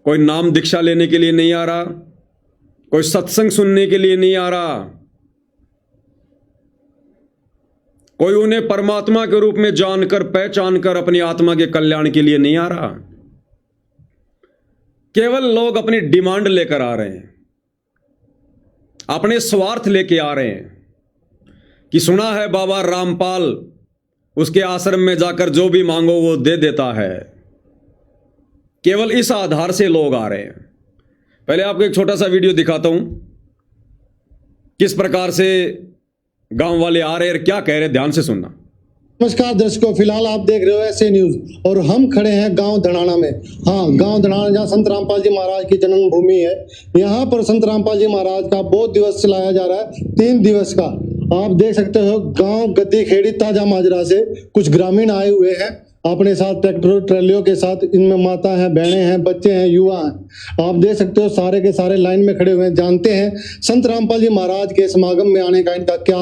कोई नाम दीक्षा लेने के लिए नहीं आ रहा, कोई सत्संग सुनने के लिए नहीं आ रहा, कोई उन्हें परमात्मा के रूप में जानकर पहचानकर अपनी आत्मा के कल्याण के लिए नहीं आ रहा। केवल लोग अपनी डिमांड लेकर आ रहे हैं, अपने स्वार्थ लेके आ रहे हैं कि सुना है बाबा रामपाल, उसके आश्रम में जाकर जो भी मांगो वो दे देता है। केवल इस आधार से लोग आ रहे हैं। पहले आपको एक छोटा सा वीडियो दिखाता हूं, किस प्रकार से गांव वाले आ रहे हैं, क्या कह रहे हैं, ध्यान से सुनना। नमस्कार दर्शकों, फिलहाल आप देख रहे हो ऐसे न्यूज और हम खड़े हैं गांव धड़ाना में। हाँ, गांव धड़ाना जहां संत रामपाल जी महाराज की जन्मभूमि है। यहाँ पर संत रामपाल जी महाराज का बौद्ध दिवस चलाया जा रहा है, 3 दिवस का। आप देख सकते हो गांव गद्दी खेड़ी ताजा माजरा से कुछ ग्रामीण आए हुए हैं अपने साथ ट्रैक्टर ट्रैलियों के साथ। इनमें माता हैं, बहनें हैं, बच्चे हैं, युवा हैं। आप देख सकते हो सारे के सारे लाइन में खड़े हुए हैं। जानते हैं संत रामपाल जी महाराज के समागम में आने का इनका क्या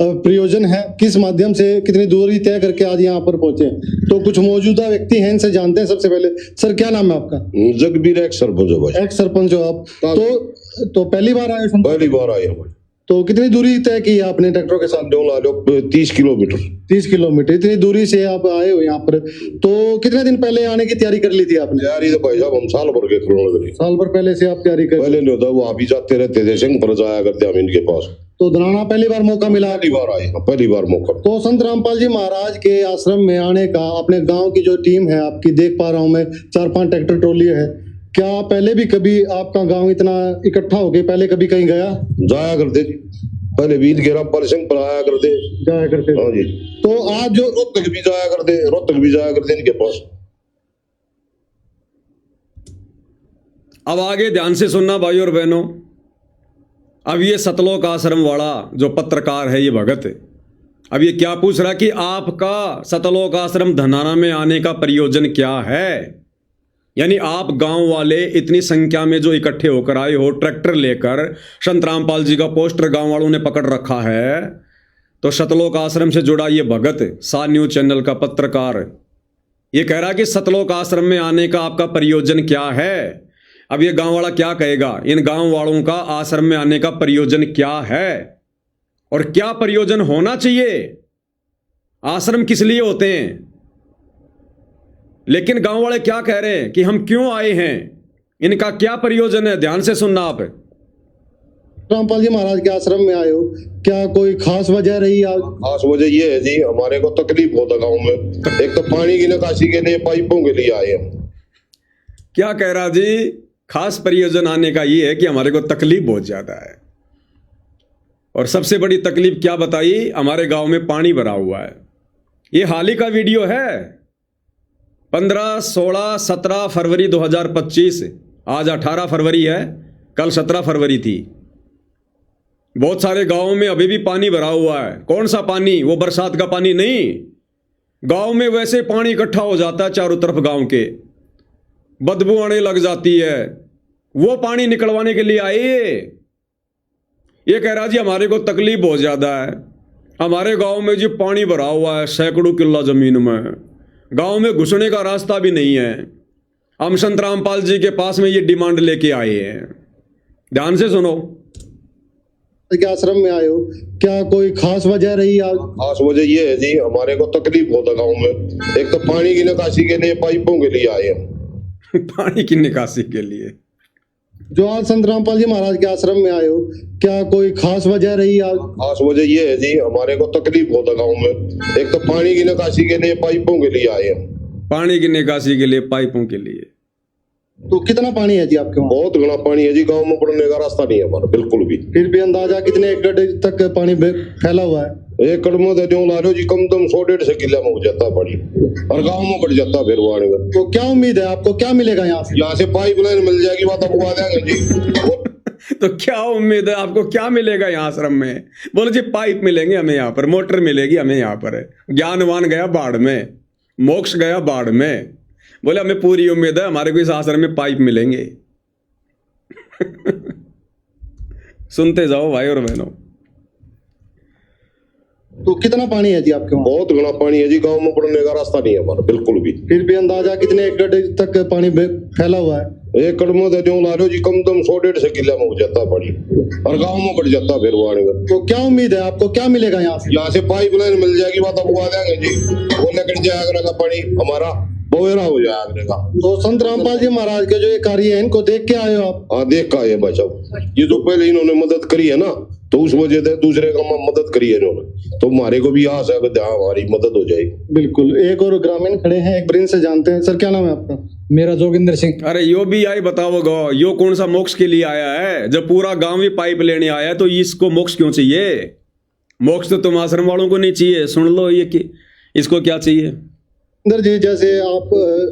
प्रयोजन है, किस माध्यम से कितनी दूरी तय करके आज यहाँ पर पहुंचे। तो कुछ मौजूदा व्यक्ति हैं, इनसे जानते हैं। सबसे पहले सर, क्या नाम है आपका? जगबीर, एक्स सरपंच हो भाई। एक्स सरपंच हो आप? तो पहली बार आए? पहली बार आए भाई। तो कितनी दूरी तय की है आपने ट्रैक्टरों के साथ? 30 किलोमीटर। 30 किलोमीटर, इतनी दूरी से आप आए हो यहाँ पर। तो कितने दिन पहले आने की तैयारी कर ली थी आपने? तैयारी तो भाई साहब हम साल भर के करोड़, साल भर पहले से आप तैयारी कर? पहले नहीं होता, वो आप ही जाते रहते थे, सिंह पर जाया करते हम इनके पास। तो धराना पहली बार मौका मिला? पहली बार आए, पहली बार मौका। तो संत रामपाल जी महाराज के आश्रम में आने का अपने गाँव की जो टीम है आपकी, देख पा रहा हूँ मैं, 4-5 ट्रैक्टर ट्रॉली है। क्या पहले भी कभी आपका गाँव इतना इकट्ठा होके पहले कभी कहीं गया? जाया करते थे पहले, बीत के रामपाल सिंह पर आया करते, जाया करते। हाँ जी। तो आज जो रोहतक भी जाया करते इनके पास। अब आगे ध्यान से सुनना भाई और बहनों। अब ये सतलोक आश्रम वाला जो पत्रकार है, ये भगत, अब ये क्या पूछ रहा कि आपका सतलोक आश्रम धनाना में आने का प्रयोजन क्या है। यानी आप गांव वाले इतनी संख्या में जो इकट्ठे होकर आए हो ट्रैक्टर लेकर, संत रामपाल जी का पोस्टर गांव वालों ने पकड़ रखा है। तो सतलोक आश्रम से जुड़ा ये भगत, सा न्यूज चैनल का पत्रकार, ये कह रहा कि सतलोक आश्रम में आने का आपका प्रयोजन क्या है। अब ये गांव वाला क्या कहेगा, इन गांव वालों का आश्रम में आने का प्रयोजन क्या है और क्या प्रयोजन होना चाहिए। आश्रम किस लिए होते हैं, लेकिन गांव वाले क्या कह रहे हैं कि हम क्यों आए हैं, इनका क्या प्रयोजन है। ध्यान से सुनना आप। रामपाल जी महाराज के आश्रम में आए हो, क्या कोई खास वजह रही? खास वजह ये है जी, हमारे को तकलीफ होता गांव में। एक तो पानी की निकासी के लिए, पाइपों के लिए आए हम। क्या कह रहा जी? खास प्रयोजन आने का ये है कि हमारे को तकलीफ बहुत ज्यादा है। और सबसे बड़ी तकलीफ क्या बताई? हमारे गांव में पानी भरा हुआ है। ये हाल ही का वीडियो है, 15, 16, 17 फरवरी 2025, आज 18 फरवरी है, कल 17 फरवरी थी। बहुत सारे गांवों में अभी भी पानी भरा हुआ है। कौन सा पानी? वो बरसात का पानी नहीं। गांव में वैसे पानी इकट्ठा हो जाता है चारों तरफ गांव के, बदबू आने लग जाती है। वो पानी निकलवाने के लिए आए। ये कह रहा जी हमारे को तकलीफ बहुत ज़्यादा है, हमारे गांव में जी पानी भरा हुआ है सैकड़ों किल्ला ज़मीन में, गांव में घुसने का रास्ता भी नहीं है। हम संत रामपाल जी के पास में ये डिमांड लेके आए हैं। ध्यान से सुनो। के आश्रम में आए हो, क्या कोई खास वजह रही आज? खास वजह ये है जी, हमारे को तकलीफ होता गांव में। एक तो पानी की निकासी के लिए पाइपों के लिए आए हैं। पानी की निकासी के लिए जो आज संत रामपाल जी महाराज के आश्रम में आए हो, क्या कोई खास वजह रही आज? खास वजह ये है जी, हमारे को तकलीफ होता गांव में। एक तो पानी की निकासी के लिए पाइपों के लिए आए हैं। पानी की निकासी के लिए पाइपों के लिए। तो कितना पानी है जी आपके वहाँ? बहुत घना पानी है जी, गांव में बढ़ने का रास्ता नहीं है हमारा बिल्कुल भी। फिर भी अंदाजा कितने एकड़ तक पानी फैला हुआ है? एकड़ में तो जो ला रहे हो जी, कम से 100-150 किला में हो जाता है पानी, और गाँव में बढ़ जाता है फिर वो आने में। तो क्या उम्मीद है आपको, क्या मिलेगा यहाँ से? यहाँ से पाइपलाइन मिल जाएगी, बात आपको आ जाएंगे जी। तो क्या उम्मीद है आपको, क्या मिलेगा यहाँ आश्रम में? बोले जी पाइप मिलेंगे हमें यहाँ पर, मोटर मिलेगी हमें यहाँ पर। ज्ञानवान गया बाढ़ में, मोक्ष गया बाढ़ में। बोले हमें पूरी उम्मीद है हमारे को इस आश्रम में पाइप मिलेंगे। सुनते जाओ भाई और बहनों। तो कितना पानी है जी आपके वहाँ? बहुत घना पानी है जी, गाँव में बढ़ने का रास्ता नहीं है हमारा बिल्कुल भी। फिर भी अंदाजा कितने एकड़ तक पानी फैला हुआ है? एकड़ में तो जो ला रहे हो जी, कम से कम 100-150 किला में हो जाता है पानी, और गाँव में बढ़ जाता है फिर वो आने में। तो क्या उम्मीद है आपको, क्या मिलेगा यहाँ से? यहाँ से पाइपलाइन मिल जाएगी, बात आपको आ जाएंगे जी। वो लेकर जाएगा का पानी हमारा बोरा हो जाएगा। तो संत रामपाल जी महाराज के जो ये कार्य है, इनको देख के आए हो आप? हाँ, देख का आए भाई साहब। ये जो पहले इन्होंने मदद करी है ना, तो उस वजह से दूसरे का मदद करी है इन्होंने, तो हमारे को भी आस है कि हमारी मदद हो जाएगी। बिल्कुल। एक और ग्रामीण खड़े हैं, एक ब्रिंज से जानते हैं। सर क्या नाम है आपका? मेरा जोगिंदर सिंह। अरे यो भी आई बताओ गो, यो कौन सा मोक्ष के लिए आया है? जब पूरा गांव ही पाइप लेने आया है तो इसको मोक्ष क्यों चाहिए? मोक्ष तो तुम आश्रम वालों को नहीं चाहिए। सुन लो ये कि इसको क्या चाहिए। अंदर जी, जैसे आप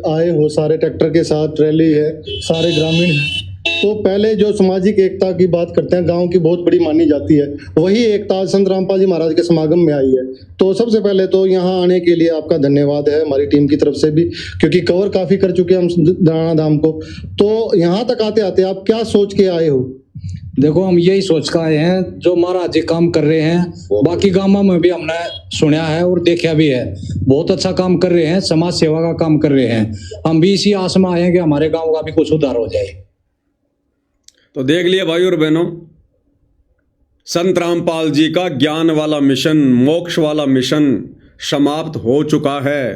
आए हो, सारे ट्रैक्टर के साथ रैली है, सारे ग्रामीण हैं, तो पहले जो सामाजिक एकता की बात करते हैं, गांव की बहुत बड़ी मानी जाती है, वही एकता संत रामपाल जी महाराज के समागम में आई है। तो सबसे पहले तो यहाँ आने के लिए आपका धन्यवाद है हमारी टीम की तरफ से भी, क्योंकि कवर काफी कर चुके हैं हम धनाना धाम को। तो यहाँ तक आते आते आप क्या सोच के आए हो? देखो, हम यही सोच कर आए हैं, जो महाराज जी काम कर रहे हैं, बाकी गांवों में भी हमने सुना है और देखा भी है, बहुत अच्छा काम कर रहे हैं, समाज सेवा का काम कर रहे हैं। हम भी इसी आस में आए हैं कि हमारे गांव का भी कुछ उद्धार हो जाए। तो देख लिया भाई और बहनों, संत रामपाल जी का ज्ञान वाला मिशन, मोक्ष वाला मिशन समाप्त हो चुका है।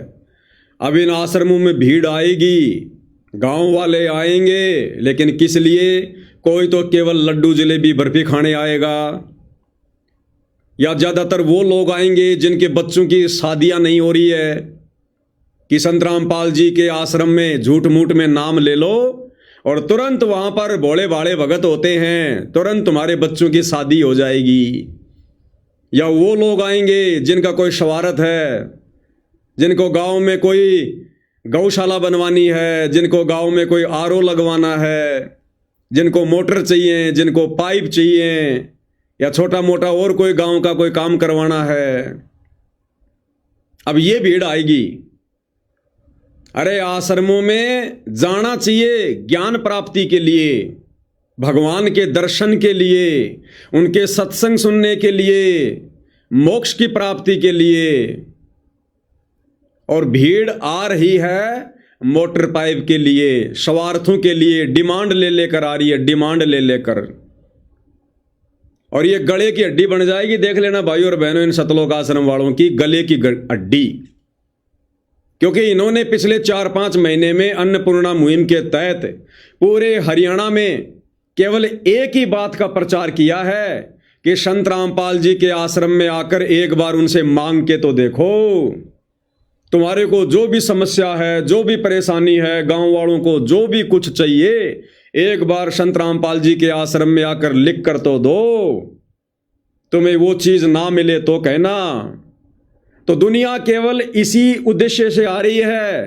अब इन आश्रमों में भीड़ आएगी, गांव वाले आएंगे, लेकिन किस लिए? कोई तो केवल लड्डू जलेबी बर्फी खाने आएगा, या ज़्यादातर वो लोग आएंगे जिनके बच्चों की शादियां नहीं हो रही है कि संत रामपाल जी के आश्रम में झूठ मूठ में नाम ले लो और तुरंत वहाँ पर भोले भाले भगत होते हैं, तुरंत तुम्हारे बच्चों की शादी हो जाएगी। या वो लोग आएंगे जिनका कोई शवारत है, जिनको गांव में कोई गौशाला बनवानी है, जिनको गांव में कोई आरओ लगवाना है, जिनको मोटर चाहिए, जिनको पाइप चाहिए, या छोटा मोटा और कोई गांव का कोई काम करवाना है। अब ये भीड़ आएगी। अरे आश्रमों में जाना चाहिए ज्ञान प्राप्ति के लिए, भगवान के दर्शन के लिए, उनके सत्संग सुनने के लिए, मोक्ष की प्राप्ति के लिए। और भीड़ आ रही है मोटर पाइप के लिए, स्वार्थों के लिए, डिमांड ले लेकर आ रही है, डिमांड ले लेकर। और ये गले की हड्डी बन जाएगी। देख लेना भाई और बहनों, इन सतलोक आश्रम वालों की गले की हड्डी। क्योंकि इन्होंने पिछले 4-5 महीने में अन्नपूर्णा मुहिम के तहत पूरे हरियाणा में केवल एक ही बात का प्रचार किया है कि संत रामपाल जी के आश्रम में आकर एक बार उनसे मांग के तो देखो, तुम्हारे को जो भी समस्या है, जो भी परेशानी है, गांव वालों को जो भी कुछ चाहिए, एक बार संत रामपाल जी के आश्रम में आकर लिख कर तो दो। तुम्हें वो चीज ना मिले तो कहना। तो दुनिया केवल इसी उद्देश्य से आ रही है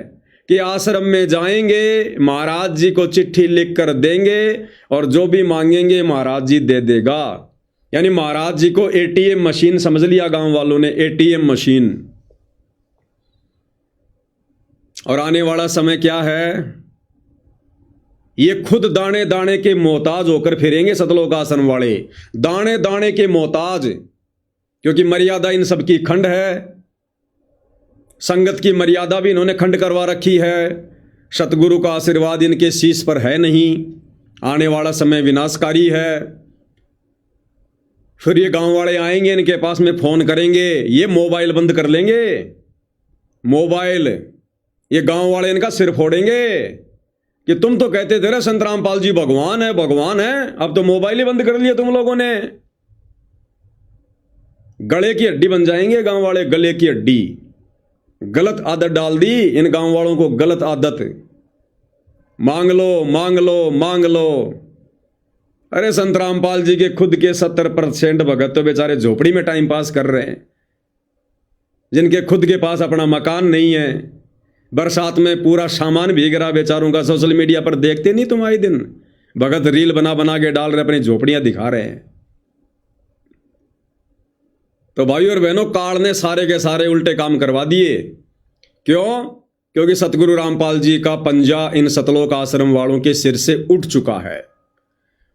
कि आश्रम में जाएंगे, महाराज जी को चिट्ठी लिख कर देंगे और जो भी मांगेंगे महाराज जी दे देगा। यानी महाराज जी को एटीएम मशीन समझ लिया गांव वालों ने, एटीएम मशीन। और आने वाला समय क्या है, ये खुद दाने दाने के मोहताज होकर फिरेंगे सतलोक आश्रम वाले, दाने दाने के मोहताज, क्योंकि मर्यादा इन सबकी खंड है। संगत की मर्यादा भी इन्होंने खंड करवा रखी है। सतगुरु का आशीर्वाद इनके शीश पर है नहीं। आने वाला समय विनाशकारी है। फिर ये गांव वाले आएंगे, इनके पास में फोन करेंगे, ये मोबाइल बंद कर लेंगे, मोबाइल। ये गांव वाले इनका सिर फोड़ेंगे कि तुम तो कहते थे ना संत रामपाल जी भगवान है, भगवान है, अब तो मोबाइल ही बंद कर लिया तुम लोगों ने। गले की हड्डी बन जाएंगे गांव वाले, गले की हड्डी। गलत आदत डाल दी इन गांव वालों को, गलत आदत। मांग लो मांग लो मांग लो। अरे संत रामपाल जी के खुद के 70% भगत तो बेचारे झोपड़ी में टाइम पास कर रहे हैं, जिनके खुद के पास अपना मकान नहीं है। बरसात में पूरा सामान भीग रहा बेचारों का। सोशल मीडिया पर देखते नहीं तुम आए दिन, भगत रील बना बना के डाल रहे, अपनी झोपड़ियां दिखा रहे हैं। तो भाइयों और बहनों, काल ने सारे के सारे उल्टे काम करवा दिए। क्यों? क्योंकि सतगुरु रामपाल जी का पंजा इन सतलोक आश्रम वालों के सिर से उठ चुका है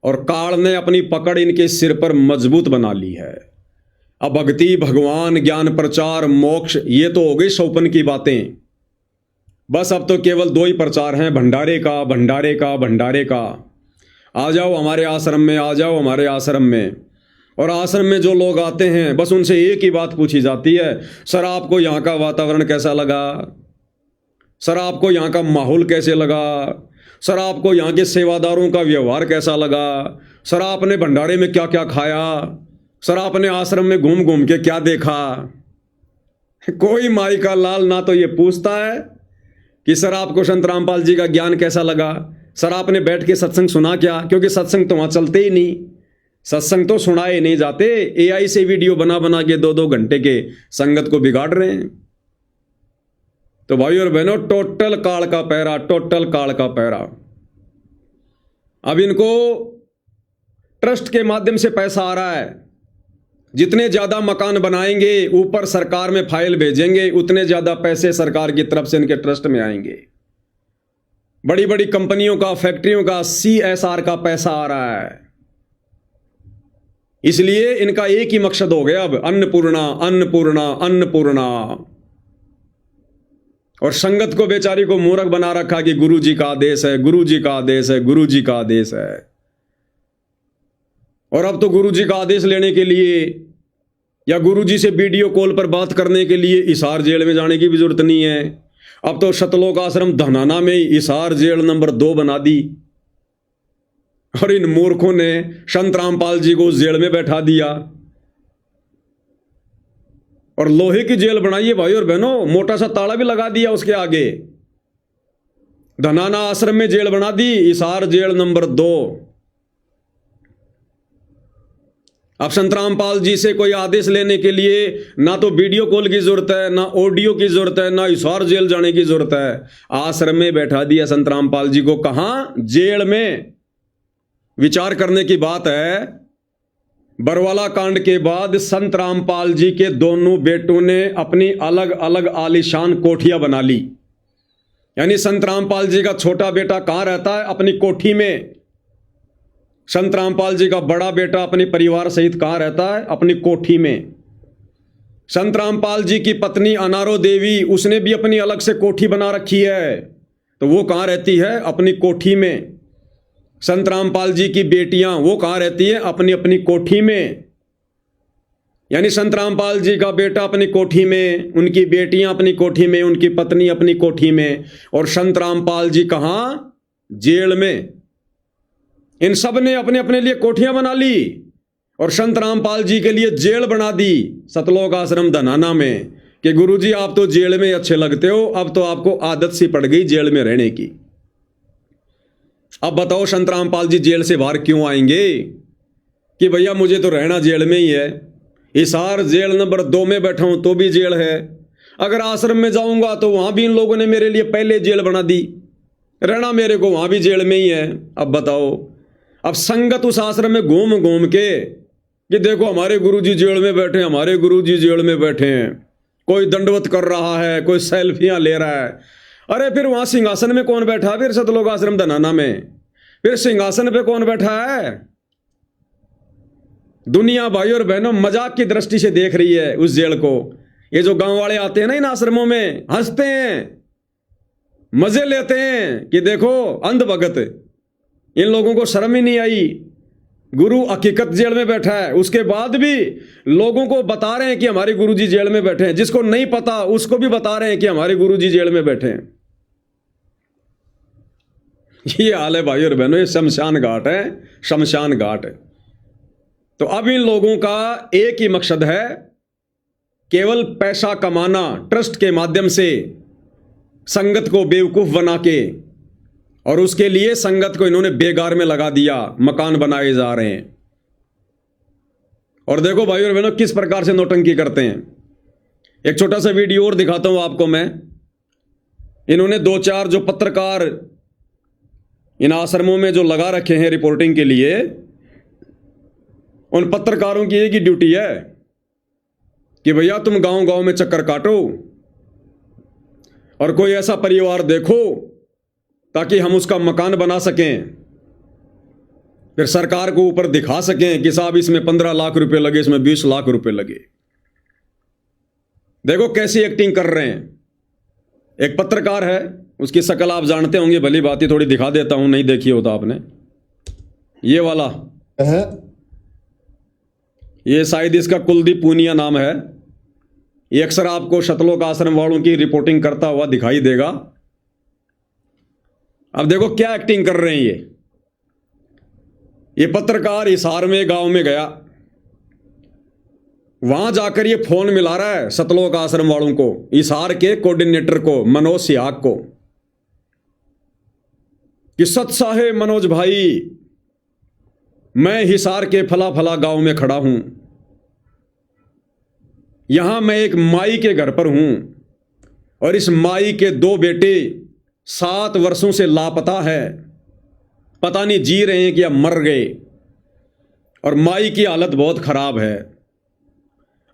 और काल ने अपनी पकड़ इनके सिर पर मजबूत बना ली है। अब भक्ति, भगवान, ज्ञान, प्रचार, मोक्ष, ये तो हो गई सौपन की बातें। बस अब तो केवल 2 ही प्रचार हैं, भंडारे का, भंडारे का, भंडारे का। आ जाओ हमारे आश्रम में, आ जाओ हमारे आश्रम में। और आश्रम में जो लोग आते हैं बस उनसे एक ही बात पूछी जाती है, सर आपको यहाँ का वातावरण कैसा लगा, सर आपको यहाँ का माहौल कैसे लगा, सर आपको यहाँ के सेवादारों का व्यवहार कैसा लगा, सर आपने भंडारे में क्या क्या खाया, सर आपने आश्रम में घूम घूम के क्या देखा। कोई माई का लाल ना तो ये पूछता है कि सर आपको संत रामपाल जी का ज्ञान कैसा लगा, सर आपने बैठ के सत्संग सुना क्या, क्योंकि सत्संग तो वहाँ चलते ही नहीं, सत्संग तो सुनाए नहीं जाते। एआई से वीडियो बना बना के 2-2 घंटे के संगत को बिगाड़ रहे हैं। तो भाइयों और बहनों, टोटल काल का पैरा, टोटल काल का पैरा। अब इनको ट्रस्ट के माध्यम से पैसा आ रहा है। जितने ज्यादा मकान बनाएंगे, ऊपर सरकार में फाइल भेजेंगे, उतने ज्यादा पैसे सरकार की तरफ से इनके ट्रस्ट में आएंगे। बड़ी बड़ी कंपनियों का, फैक्ट्रियों का CSR का पैसा आ रहा है। इसलिए इनका एक ही मकसद हो गया अब, अन्नपूर्णा अन्नपूर्णा अन्नपूर्णा। और संगत को बेचारी को मूर्ख बना रखा कि गुरु जी का आदेश है, गुरु जी का आदेश है, गुरु जी का आदेश है। और अब तो गुरु जी का आदेश लेने के लिए या गुरु जी से वीडियो कॉल पर बात करने के लिए हिसार जेल में जाने की भी जरूरत नहीं है। अब तो सतलोक आश्रम धनाना में ही हिसार जेल नंबर 2 बना दी और इन मूर्खों ने संत रामपाल जी को उस जेल में बैठा दिया और लोहे की जेल बनाई है भाई और बहनों, मोटा सा ताला भी लगा दिया उसके आगे। धनाना आश्रम में जेल बना दी, हिसार जेल नंबर 2। अब संत रामपाल जी से कोई आदेश लेने के लिए ना तो वीडियो कॉल की जरूरत है, ना ऑडियो की जरूरत है, ना हिसार जेल जाने की जरूरत है। आश्रम में बैठा दिया संत रामपाल जी को। कहां? जेल में। विचार करने की बात है, बरवाला कांड के बाद संत रामपाल जी के दोनों बेटों ने अपनी अलग अलग आलीशान कोठियां बना ली। यानी संत रामपाल जी का छोटा बेटा कहां रहता है? अपनी कोठी में। संत रामपाल जी का बड़ा बेटा अपने परिवार सहित कहां रहता है? अपनी कोठी में। संत रामपाल जी की पत्नी अनारो देवी, उसने भी अपनी अलग से कोठी बना रखी है, तो वो कहां रहती है? अपनी कोठी में। संत रामपाल जी की बेटियां, वो कहां रहती है? अपनी अपनी कोठी में। यानी संत रामपाल जी का बेटा अपनी कोठी में, उनकी बेटियां अपनी कोठी में, उनकी पत्नी अपनी कोठी में, और संत रामपाल जी कहां? जेल में। इन सब ने अपने अपने लिए कोठियां बना ली और संत रामपाल जी के लिए जेल बना दी सतलोक आश्रम धनाना में कि गुरुजी आप तो जेल में अच्छे लगते हो, अब तो आपको आदत सी पड़ गई जेल में रहने की। अब बताओ संत रामपाल जी जेल से बाहर क्यों आएंगे कि भैया मुझे तो रहना जेल में ही है। हिसार जेल नंबर 2 में बैठा हूं तो भी जेल है, अगर आश्रम में जाऊंगा तो वहां भी इन लोगों ने मेरे लिए पहले जेल बना दी, रहना मेरे को वहां भी जेल में ही है। अब बताओ, अब संगत उस आश्रम में घूम घूम के कि देखो हमारे गुरुजी जेल में बैठे हैं, हमारे गुरुजी जेल में बैठे हैं, कोई दंडवत कर रहा है, कोई सेल्फियां ले रहा है। अरे फिर वहां सिंहासन में कौन बैठा? फिर सतलोक आश्रम धनाना में फिर सिंहासन पे कौन बैठा है? दुनिया भाई और बहनों मजाक की दृष्टि से देख रही है उस जेल को। ये जो गांव वाले आते हैं ना इन आश्रमों में, हंसते हैं, मजे लेते हैं कि देखो अंध भगत, इन लोगों को शर्म ही नहीं आई, गुरु हकीकत जेल में बैठा है। उसके बाद भी लोगों को बता रहे हैं कि हमारे गुरुजी जेल में बैठे हैं। जिसको नहीं पता उसको भी बता रहे हैं कि हमारे गुरुजी जेल में बैठे हैं। ये हाल है भाई और बहनों, ये शमशान घाट है, शमशान घाट है। तो अब इन लोगों का एक ही मकसद है, केवल पैसा कमाना, ट्रस्ट के माध्यम से संगत को बेवकूफ बना के, और उसके लिए संगत को इन्होंने बेगार में लगा दिया, मकान बनाए जा रहे हैं। और देखो भाई और बहनों किस प्रकार से नौटंकी करते हैं। एक छोटा सा वीडियो और दिखाता हूं आपको मैं। इन्होंने 2-4 जो पत्रकार इन आश्रमों में जो लगा रखे हैं रिपोर्टिंग के लिए, उन पत्रकारों की एक ही ड्यूटी है कि भैया तुम गांव गांव में चक्कर काटो और कोई ऐसा परिवार देखो ताकि हम उसका मकान बना सकें, फिर सरकार को ऊपर दिखा सकें कि साहब इसमें 15 लाख रुपए लगे, इसमें 20 लाख रुपए लगे। देखो कैसी एक्टिंग कर रहे हैं। एक पत्रकार है, उसकी शक्ल आप जानते होंगे, भली बात ही थोड़ी दिखा देता हूं, नहीं देखी होता आपने। ये वाला है, ये शायद इसका कुलदीप पूनिया नाम है। ये अक्सर आपको सतलोक आश्रम वालों की रिपोर्टिंग करता हुआ दिखाई देगा। अब देखो क्या एक्टिंग कर रहे हैं ये पत्रकार हिसार में गांव में गया, वहां जाकर ये फोन मिला रहा है सतलोक आश्रम वालों को, हिसार के कोऑर्डिनेटर को, मनोज सियाग को, कि सत साहेब मनोज भाई, मैं हिसार के फला फला गांव में खड़ा हूं, यहां मैं एक माई के घर पर हूं और इस माई के 2 बेटे 7 वर्षों से लापता है, पता नहीं जी रहे हैं कि अब मर गए, और माई की हालत बहुत खराब है।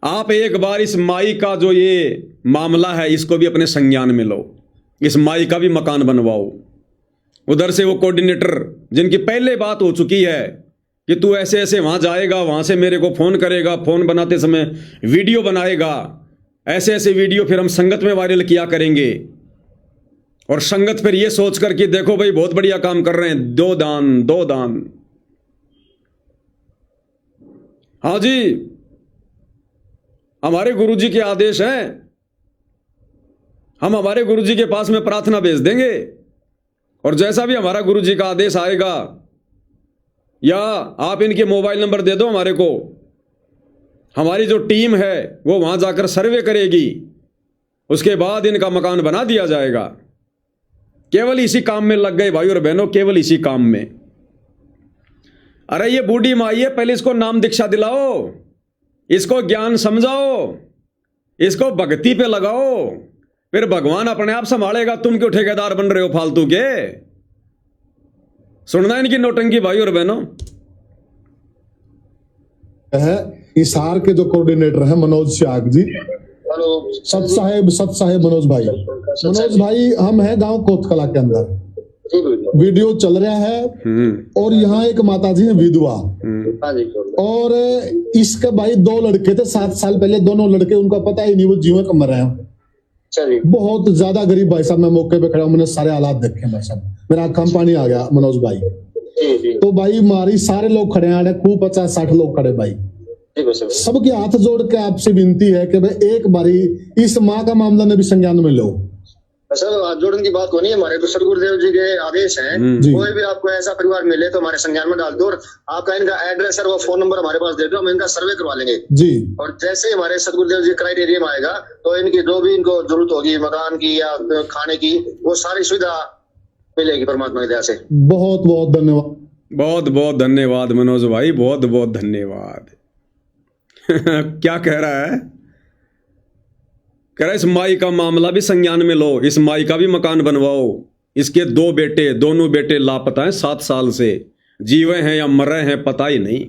आप एक बार इस माई का जो ये मामला है इसको भी अपने संज्ञान में लो, इस माई का भी मकान बनवाओ। उधर से वो कोऑर्डिनेटर जिनकी पहले बात हो चुकी है कि तू ऐसे ऐसे वहां जाएगा, वहां से मेरे को फोन करेगा, फोन बनाते समय वीडियो बनाएगा, ऐसे ऐसे वीडियो फिर हम संगत में वायरल किया करेंगे, और संगत फिर ये सोच कर कि देखो भाई बहुत बढ़िया काम कर रहे हैं, 2 दान 2 दान। हाँ जी, हमारे गुरुजी के आदेश हैं, हम हमारे गुरुजी के पास में प्रार्थना भेज देंगे, और जैसा भी हमारा गुरुजी का आदेश आएगा, या आप इनके मोबाइल नंबर दे दो हमारे को, हमारी जो टीम है वो वहां जाकर सर्वे करेगी, उसके बाद इनका मकान बना दिया जाएगा। केवल इसी काम में लग गए भाई और बहनों, केवल इसी काम में। अरे ये बूढ़ी माई है, पहले इसको नाम दीक्षा दिलाओ, इसको ज्ञान समझाओ, इसको भक्ति पे लगाओ, फिर भगवान अपने आप संभालेगा। तुम क्यों ठेकेदार बन रहे हो फालतू के? सुनना इनकी नौटंकी भाई और बहनों। है हिसार के जो कोऑर्डिनेटर है मनोज सियाग जी। सत साहेब मनोज भाई, हम हैं गांव कोतकला के अंदर, वीडियो चल रहा है, और यहाँ एक माता जी है विधवा, और इसके भाई 2 लड़के थे 7 साल पहले, दोनों लड़के उनका पता ही नहीं वो जीवन कम रहे हैं। बहुत ज्यादा गरीब भाई साहब, मैं मौके पे खड़ा हूं, मैंने सारे हालात देखे भाई साहब, मेरा आंखों में पानी आ गया मनोज भाई। तो भाई मारी सारे लोग खड़े हैं, खूब 50-60 लोग खड़े भाई, सबके हाथ जोड़ के आपसे विनती है कि भाई एक बारी इस माँ का मामला ने भी संज्ञान में लो। सर हाथ जोड़ने की बात को नहीं है, हमारे तो सदगुरुदेव जी के आदेश हैं, कोई भी आपको ऐसा परिवार मिले तो हमारे संज्ञान में डाल दो, और आपका इनका एड्रेस और वो फोन नंबर हमारे पास दे दो, हम इनका सर्वे करवा लेंगे जी। और जैसे ही हमारे सदगुरुदेव जी क्राइटेरिया में आएगा तो इनकी जो भी इनको जरूरत होगी मकान की या खाने की, वो सारी सुविधा मिलेगी परमात्मा की दया से। बहुत बहुत धन्यवाद, बहुत बहुत धन्यवाद मनोज भाई, बहुत बहुत धन्यवाद। क्या कह रहा है? कह रहा इस माई का मामला भी संज्ञान में लो, इस माई का भी मकान बनवाओ। इसके 2 बेटे, दोनों बेटे लापता हैं 7 साल से, जीवे हैं या मर रहे हैं पता ही नहीं।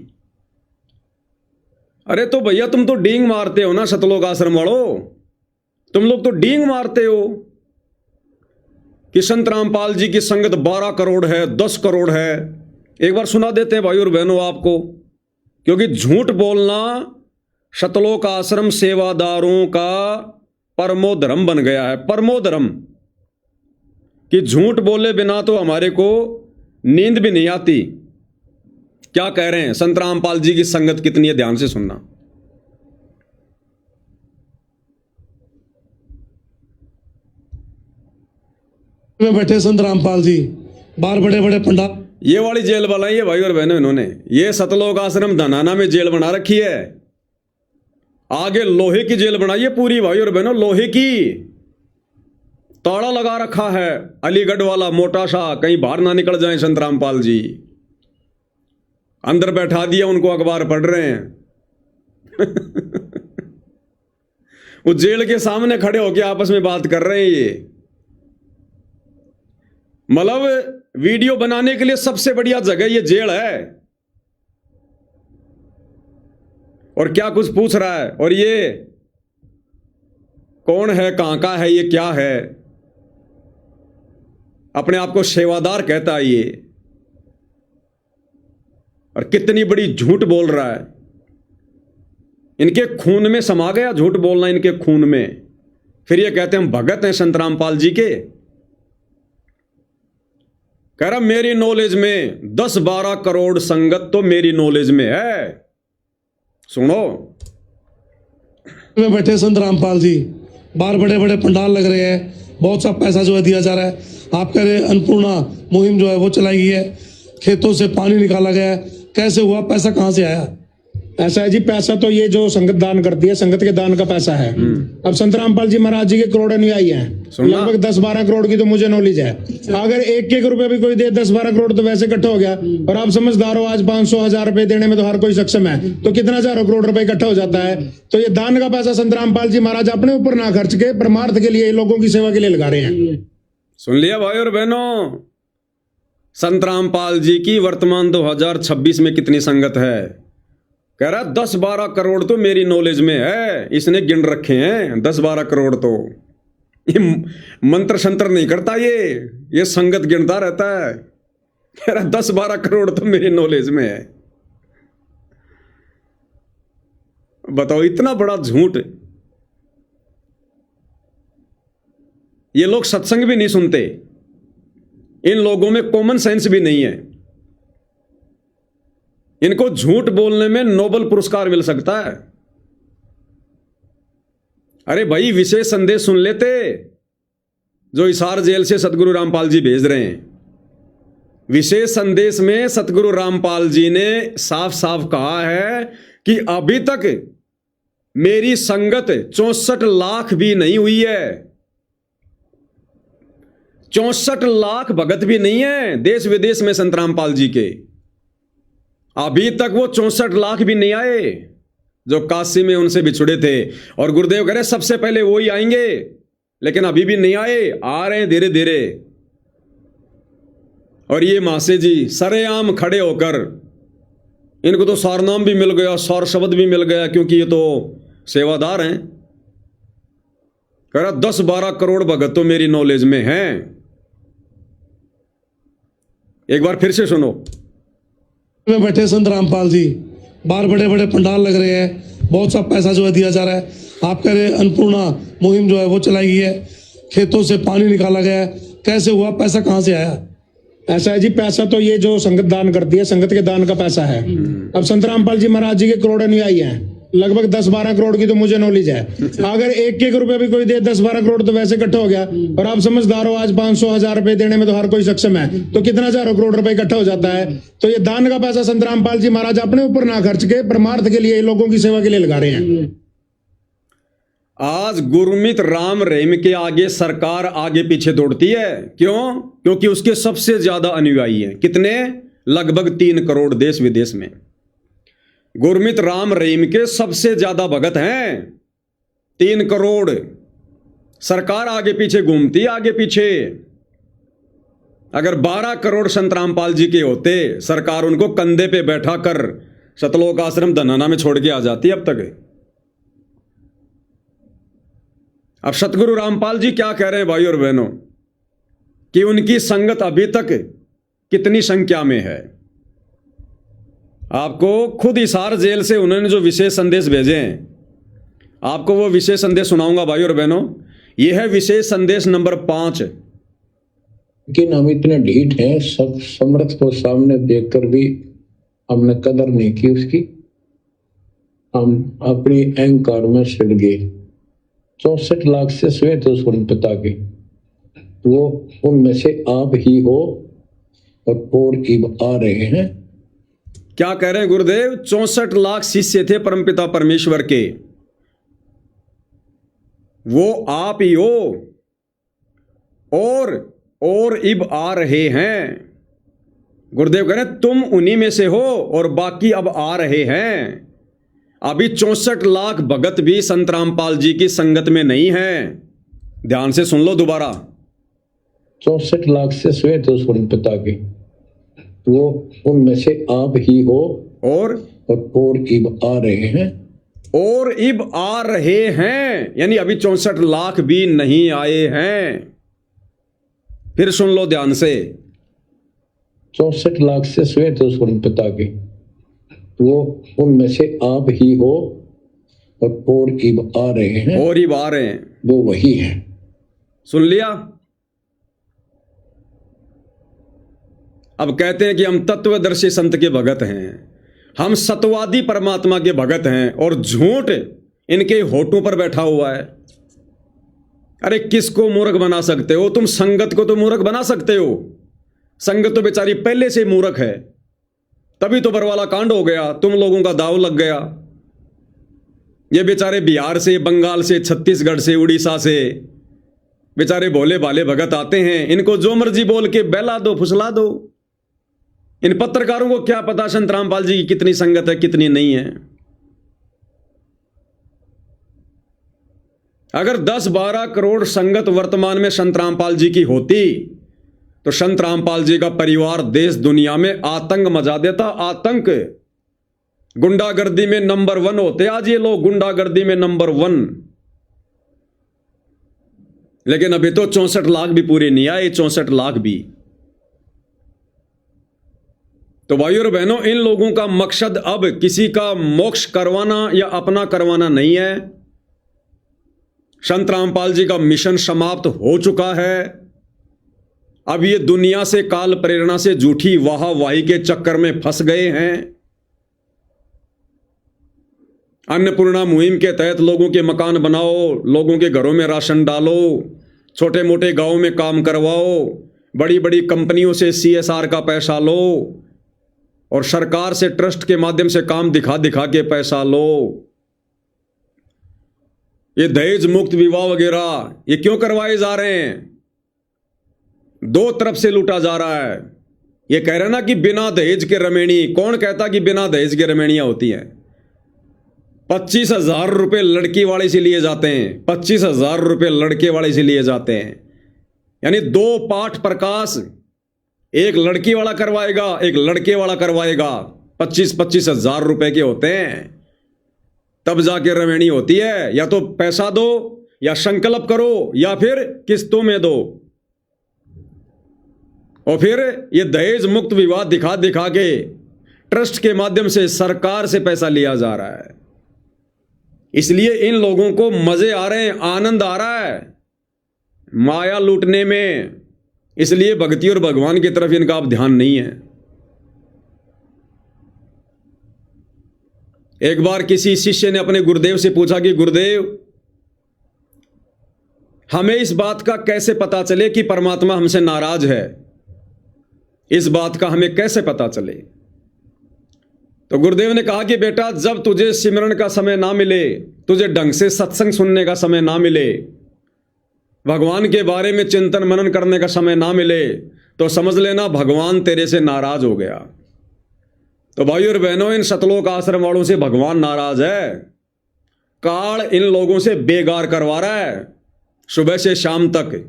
अरे तो भैया तुम तो डींग मारते हो ना सतलोक आश्रम वालों, तुम लोग तो डींग मारते हो कि संत रामपाल जी की संगत 12 करोड़ है, 10 करोड़ है। एक बार सुना देते हैं भाई और बहनों आपको, क्योंकि झूठ बोलना सतलोक आश्रम सेवादारों का परमो धर्म बन गया है, परमो धर्म, कि झूठ बोले बिना तो हमारे को नींद भी नहीं आती। क्या कह रहे हैं? संत रामपाल जी की संगत कितनी है, ध्यान से सुनना। में बैठे संत रामपाल जी, बाहर बड़े बड़े पंडाल। ये वाली जेल बनाई है भाई और बहनों इन्होंने, ये सतलोक आश्रम धनाना में जेल बना रखी है। आगे लोहे की जेल बनाई है पूरी भाई और बहनों, लोहे की, ताला लगा रखा है अलीगढ़ वाला मोटा सा, कहीं बाहर ना निकल जाए संत रामपाल जी। अंदर बैठा दिया उनको, अखबार पढ़ रहे हैं वो जेल के सामने खड़े होकर आपस में बात कर रहे हैं। ये मतलब वीडियो बनाने के लिए सबसे बढ़िया जगह ये जेल है। और क्या कुछ पूछ रहा है, और ये कौन है, कहां का है, ये क्या है, अपने आप को सेवादार कहता है ये, और कितनी बड़ी झूठ बोल रहा है। इनके खून में समा गया झूठ बोलना, इनके खून में। फिर ये कहते हैं हम भगत हैं संत रामपाल जी के। कह रहा मेरी नॉलेज में 10-12 करोड़ संगत तो मेरी नॉलेज में है। सुनो, में बैठे संत रामपाल जी, बाहर बड़े बड़े पंडाल लग रहे हैं, बहुत सा पैसा जो है दिया जा रहा है। आप कह रहे अन्नपूर्णा मुहिम जो है वो चलाई गई है, खेतों से पानी निकाला गया है, कैसे हुआ, पैसा कहां से आया? ऐसा है जी, पैसा तो ये जो संगत दान करती है, संगत के दान का पैसा है। अब संत रामपाल जी महाराज जी के करोड़ अनुयायी हैं, लगभग 10-12 करोड़ की तो मुझे नॉलेज है। अगर 1-1 रुपए भी कोई दे 10-12 करोड़ तो वैसे इकट्ठा हो गया। और आप समझदार हो, आज 500-1000 रुपए देने में तो हर कोई सक्षम है, तो कितना हजारों करोड़ रुपए इकट्ठा हो जाता है। तो ये दान का पैसा संत रामपाल जी महाराज अपने ऊपर ना खर्च के परमार्थ के लिए, लोगों की सेवा के लिए लगा रहे हैं। सुन लिया भाई और बहनों, संत रामपाल जी की वर्तमान 2026 में कितनी संगत है? कह रहा 10-12 करोड़ तो मेरी नॉलेज में है। इसने गिन रखे हैं 10-12 करोड़। तो ये मंत्र शंत्र नहीं करता, ये संगत गिनता रहता है। कह रहा 10-12 करोड़ तो मेरी नॉलेज में है। बताओ, इतना बड़ा झूठ। ये लोग सत्संग भी नहीं सुनते, इन लोगों में कॉमन सेंस भी नहीं है। इनको झूठ बोलने में नोबेल पुरस्कार मिल सकता है। अरे भाई, विशेष संदेश सुन लेते जो हिसार जेल से सतगुरु रामपाल जी भेज रहे हैं। विशेष संदेश में सतगुरु रामपाल जी ने साफ साफ कहा है कि अभी तक मेरी संगत 64 लाख भी नहीं हुई है। 64 लाख भगत भी नहीं है देश विदेश में संत रामपाल जी के। अभी तक वो 64 लाख भी नहीं आए जो काशी में उनसे बिछुड़े थे। और गुरुदेव कह रहे सबसे पहले वो ही आएंगे, लेकिन अभी भी नहीं आए, आ रहे हैं धीरे धीरे। और ये मासे जी सरेआम खड़े होकर, इनको तो सारनाम भी मिल गया, सार शब्द भी मिल गया, क्योंकि ये तो सेवादार हैं। कह रहा 10-12 करोड़ भगत तो मेरी नॉलेज में हैं। एक बार फिर से सुनो। में बैठे संत रामपाल जी, बाहर बड़े बड़े पंडाल लग रहे हैं, बहुत सा पैसा जो है दिया जा रहा है। आप कह रहे अन्नपूर्णा मुहिम जो है वो चलाई गई है, खेतों से पानी निकाला गया है, कैसे हुआ, पैसा कहां से आया? ऐसा है जी, पैसा तो ये जो संगत दान करती है, संगत के दान का पैसा है। अब संत रामपाल जी महाराज जी के करोड़ अनुयायी हैं, लगभग 10-12 करोड़ की तो मुझे नॉलेज है। अगर 1-1 रुपए भी कोई दे 10-12 करोड़ तो वैसे इकट्ठा हो गया। और आप समझदार हो, आज 500-1000 रुपए देने में तो हर कोई सक्षम है, तो कितना हजारों करोड़ रुपए इकट्ठा हो जाता है। तो ये दान का पैसा संत रामपाल जी महाराज अपने ऊपर ना खर्च के परमार्थ के लिए, लोगों की सेवा के लिए लगा रहे हैं। आज गुरमीत राम रहीम के आगे सरकार आगे पीछे दौड़ती है। क्यों? क्योंकि उसके सबसे ज्यादा अनुयायी हैं। कितने? लगभग 3 करोड़ देश विदेश में। गुरमीत राम रहीम के सबसे ज्यादा भगत हैं 3 करोड़। सरकार आगे पीछे घूमती, आगे पीछे। अगर 12 करोड़ संत रामपाल जी के होते, सरकार उनको कंधे पे बैठा कर सतलोक आश्रम धनाना में छोड़ के आ जाती अब तक। अब सतगुरु रामपाल जी क्या कह रहे हैं भाई और बहनों, कि उनकी संगत अभी तक कितनी संख्या में है। आपको खुद हिसार जेल से उन्होंने जो विशेष संदेश भेजे हैं, आपको वो विशेष संदेश सुनाऊंगा भाई और बहनों। यह है विशेष संदेश नंबर 5। लेकिन हम इतने ढीठ हैं, सब समर्थ को सामने देखकर भी हमने कदर नहीं की उसकी। हम अपनी अहंकार में सिड़ गए। 64 लाख से श्वेत उन पिता के, वो उनमें से आप ही हो और इब आ रहे हैं। क्या कह रहे हैं गुरुदेव? 64 लाख शिष्य थे परमपिता परमेश्वर के, वो आप ही हो और इब आ रहे हैं। गुरुदेव कह रहे हैं तुम उन्हीं में से हो और बाकी अब आ रहे हैं। अभी 64 लाख भगत भी संत रामपाल जी की संगत में नहीं है। ध्यान से सुन लो दोबारा। 64 लाख से श्वेत उन पिता के, वो उनमें से आप ही हो और इब आ रहे हैं। और इब आ रहे हैं यानी अभी 64 लाख भी नहीं आए हैं। फिर सुन लो ध्यान से। 64 लाख से श्वेत उन पिता के, वो उनमें से आप ही हो और इब आ रहे हैं। और इब आ रहे हैं, वो वही है। सुन लिया। अब कहते हैं कि हम तत्वदर्शी संत के भगत हैं, हम सत्वादी परमात्मा के भगत हैं, और झूठ इनके होठों पर बैठा हुआ है। अरे किसको मूर्ख बना सकते हो तुम? संगत को तो मूर्ख बना सकते हो। संगत तो बेचारी पहले से मूर्ख है, तभी तो बरवाला कांड हो गया, तुम लोगों का दाव लग गया। ये बेचारे बिहार से, बंगाल से, छत्तीसगढ़ से, उड़ीसा से बेचारे भोले भाले भगत आते हैं, इनको जो मर्जी बोल के बहला दो, फुसला दो। इन पत्रकारों को क्या पता संत रामपाल जी की कितनी संगत है, कितनी नहीं है। अगर 10-12 करोड़ संगत वर्तमान में संत रामपाल जी की होती तो संत रामपाल जी का परिवार देश दुनिया में आतंक मचा देता। आतंक, गुंडागर्दी में नंबर 1 होते आज ये लोग, गुंडागर्दी में नंबर 1। लेकिन अभी तो 64 लाख भी पूरे नहीं आए, 64 लाख भी। तो भाइयों और बहनों, इन लोगों का मकसद अब किसी का मोक्ष करवाना या अपना करवाना नहीं है। संत रामपाल जी का मिशन समाप्त हो चुका है। अब ये दुनिया से, काल प्रेरणा से झूठी वाहवाही के चक्कर में फंस गए हैं। अन्नपूर्णा मुहिम के तहत लोगों के मकान बनाओ, लोगों के घरों में राशन डालो, छोटे मोटे गांवों में काम करवाओ, बड़ी बड़ी कंपनियों से CSR का पैसा लो, और सरकार से ट्रस्ट के माध्यम से काम दिखा दिखा के पैसा लो। ये दहेज मुक्त विवाह वगैरह ये क्यों करवाए जा रहे हैं? दो तरफ से लूटा जा रहा है। ये कह रहे ना कि बिना दहेज के रमेणी, कौन कहता कि बिना दहेज के रमेणियां होती हैं? 25,000 रुपये लड़की वाले से लिए जाते हैं, 25,000 रुपये लड़के वाले से लिए जाते हैं। यानी 2 पाठ प्रकाश, एक लड़की वाला करवाएगा, एक लड़के वाला करवाएगा। 25,000 रुपए के होते हैं, तब जाके रमेणी होती है। या तो पैसा दो, या संकल्प करो, या फिर किस्तों में दो। और फिर ये दहेज मुक्त विवाह दिखा दिखा के ट्रस्ट के माध्यम से सरकार से पैसा लिया जा रहा है। इसलिए इन लोगों को मजे आ रहे हैं, आनंद आ रहा है माया लूटने में। इसलिए भक्ति और भगवान की तरफ इनका अब ध्यान नहीं है। एक बार किसी शिष्य ने अपने गुरुदेव से पूछा कि गुरुदेव, हमें इस बात का कैसे पता चले कि परमात्मा हमसे नाराज है? इस बात का हमें कैसे पता चले? तो गुरुदेव ने कहा कि बेटा, जब तुझे सिमरन का समय ना मिले, तुझे ढंग से सत्संग सुनने का समय ना मिले, भगवान के बारे में चिंतन मनन करने का समय ना मिले, तो समझ लेना भगवान तेरे से नाराज हो गया। तो भाइयों और बहनों, इन सतलोक आश्रम वालों से भगवान नाराज है। काल इन लोगों से बेगार करवा रहा है। सुबह से शाम तक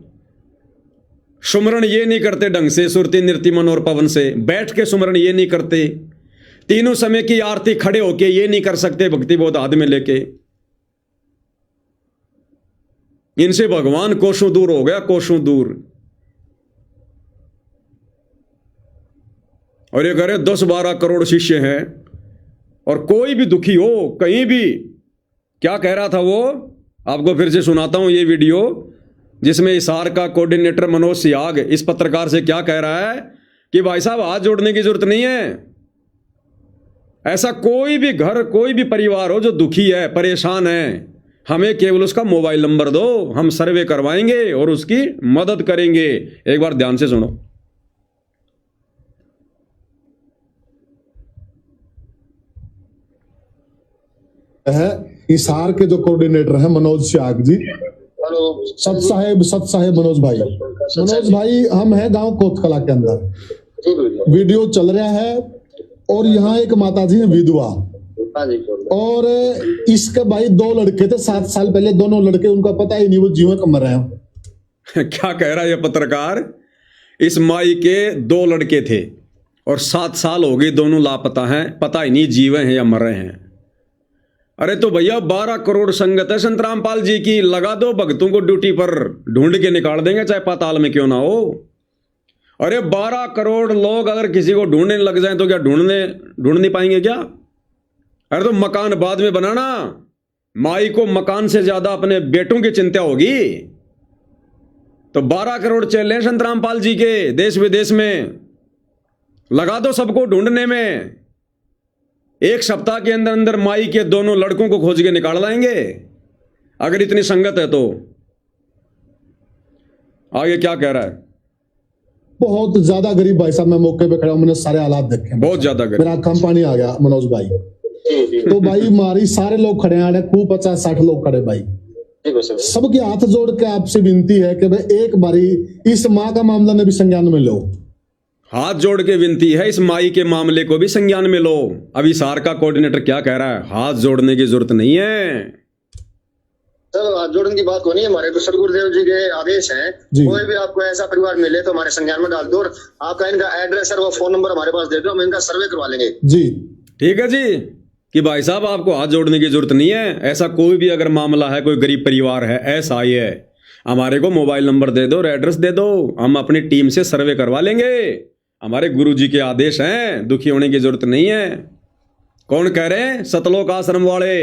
सुमरण ये नहीं करते ढंग से, सुरती नृत्य मन और पवन से। बैठ के सुमरण ये नहीं करते, तीनों समय की आरती खड़े होके ये नहीं कर सकते, भक्ति बोध हाथ में लेके। इनसे भगवान कोसों दूर हो गया, कोसों दूर। और ये करे 10-12 करोड़ शिष्य हैं, और कोई भी दुखी हो कहीं भी, क्या कह रहा था वो, आपको फिर से सुनाता हूं ये वीडियो, जिसमें हिसार का कोऑर्डिनेटर मनोज सियाग इस पत्रकार से क्या कह रहा है कि भाई साहब हाथ जोड़ने की जरूरत नहीं है। ऐसा कोई भी घर, कोई भी परिवार हो जो दुखी है, परेशान है, हमें केवल उसका मोबाइल नंबर दो, हम सर्वे करवाएंगे और उसकी मदद करेंगे। एक बार ध्यान से सुनो। है हिसार के जो कोऑर्डिनेटर है मनोज सियाग जी, सत साहेब मनोज भाई, हम हैं गांव कोतकला के अंदर। वीडियो चल रहा है और यहाँ एक माता जी है विधवा, और इसके भाई 2 लड़के थे 7 साल पहले, दोनों लड़के, उनका पता ही नहीं वो जीवन कम रहे हैं। क्या कह रहा है ये पत्रकार? इस माई के 2 लड़के थे और 7 साल हो गए, दोनों लापता हैं, पता ही नहीं जीवे हैं या मर रहे हैं। अरे तो भैया 12 करोड़ संगत है संत रामपाल जी की, लगा दो भक्तों को ड्यूटी पर, ढूंढ के निकाल देंगे चाहे पाताल में क्यों ना हो। अरे 12 करोड़ लोग अगर किसी को ढूंढने लग जाए तो क्या ढूंढ नहीं पाएंगे क्या? अरे तो मकान बाद में बनाना, माई को मकान से ज्यादा अपने बेटों की चिंता होगी। तो 12 करोड़ चले संत रामपाल जी के देश विदेश में, लगा दो सबको ढूंढने में। 1 सप्ताह के अंदर अंदर माई के दोनों लड़कों को खोज के निकाल लाएंगे, अगर इतनी संगत है तो। आगे क्या कह रहा है? बहुत ज्यादा गरीब भाई साहब, मैं मौके पे खड़ा हूं, मैंने सारे हालात देखे, बहुत ज्यादा गरीब, मेरा आंखों में पानी आ गया मनोज भाई। तो भाई मारी सारे लोग खड़े हैं, खूब 50-60 लोग खड़े भाई, सबके हाथ जोड़ के आपसे विनती है कि भाई एक बारी इस माँ का मामला ने भी संज्ञान में लो। हाथ जोड़ के विनती है, इस माई के मामले को भी संज्ञान में लो। अभी हिसार का कोऑर्डिनेटर क्या कह रहा है? हाथ जोड़ने की जरूरत नहीं है सर, हाथ जोड़ने की बात को नहीं है, हमारे तो सदगुरुदेव जी के आदेश हैं, कोई भी आपको ऐसा परिवार मिले तो हमारे संज्ञान में डाल दो, और आपका इनका एड्रेस और वो फोन नंबर हमारे पास दे दो, हम इनका सर्वे करवा लेंगे जी। ठीक है जी, कि भाई साहब आपको हाथ जोड़ने की जरूरत नहीं है। ऐसा कोई भी अगर मामला है, कोई गरीब परिवार है, ऐसा ही है, हमारे को मोबाइल नंबर दे दो और एड्रेस दे दो, हम अपनी टीम से सर्वे करवा लेंगे। हमारे गुरु जी के आदेश हैं, दुखी होने की जरूरत नहीं है। कौन कह रहे हैं? सतलोक आश्रम वाले,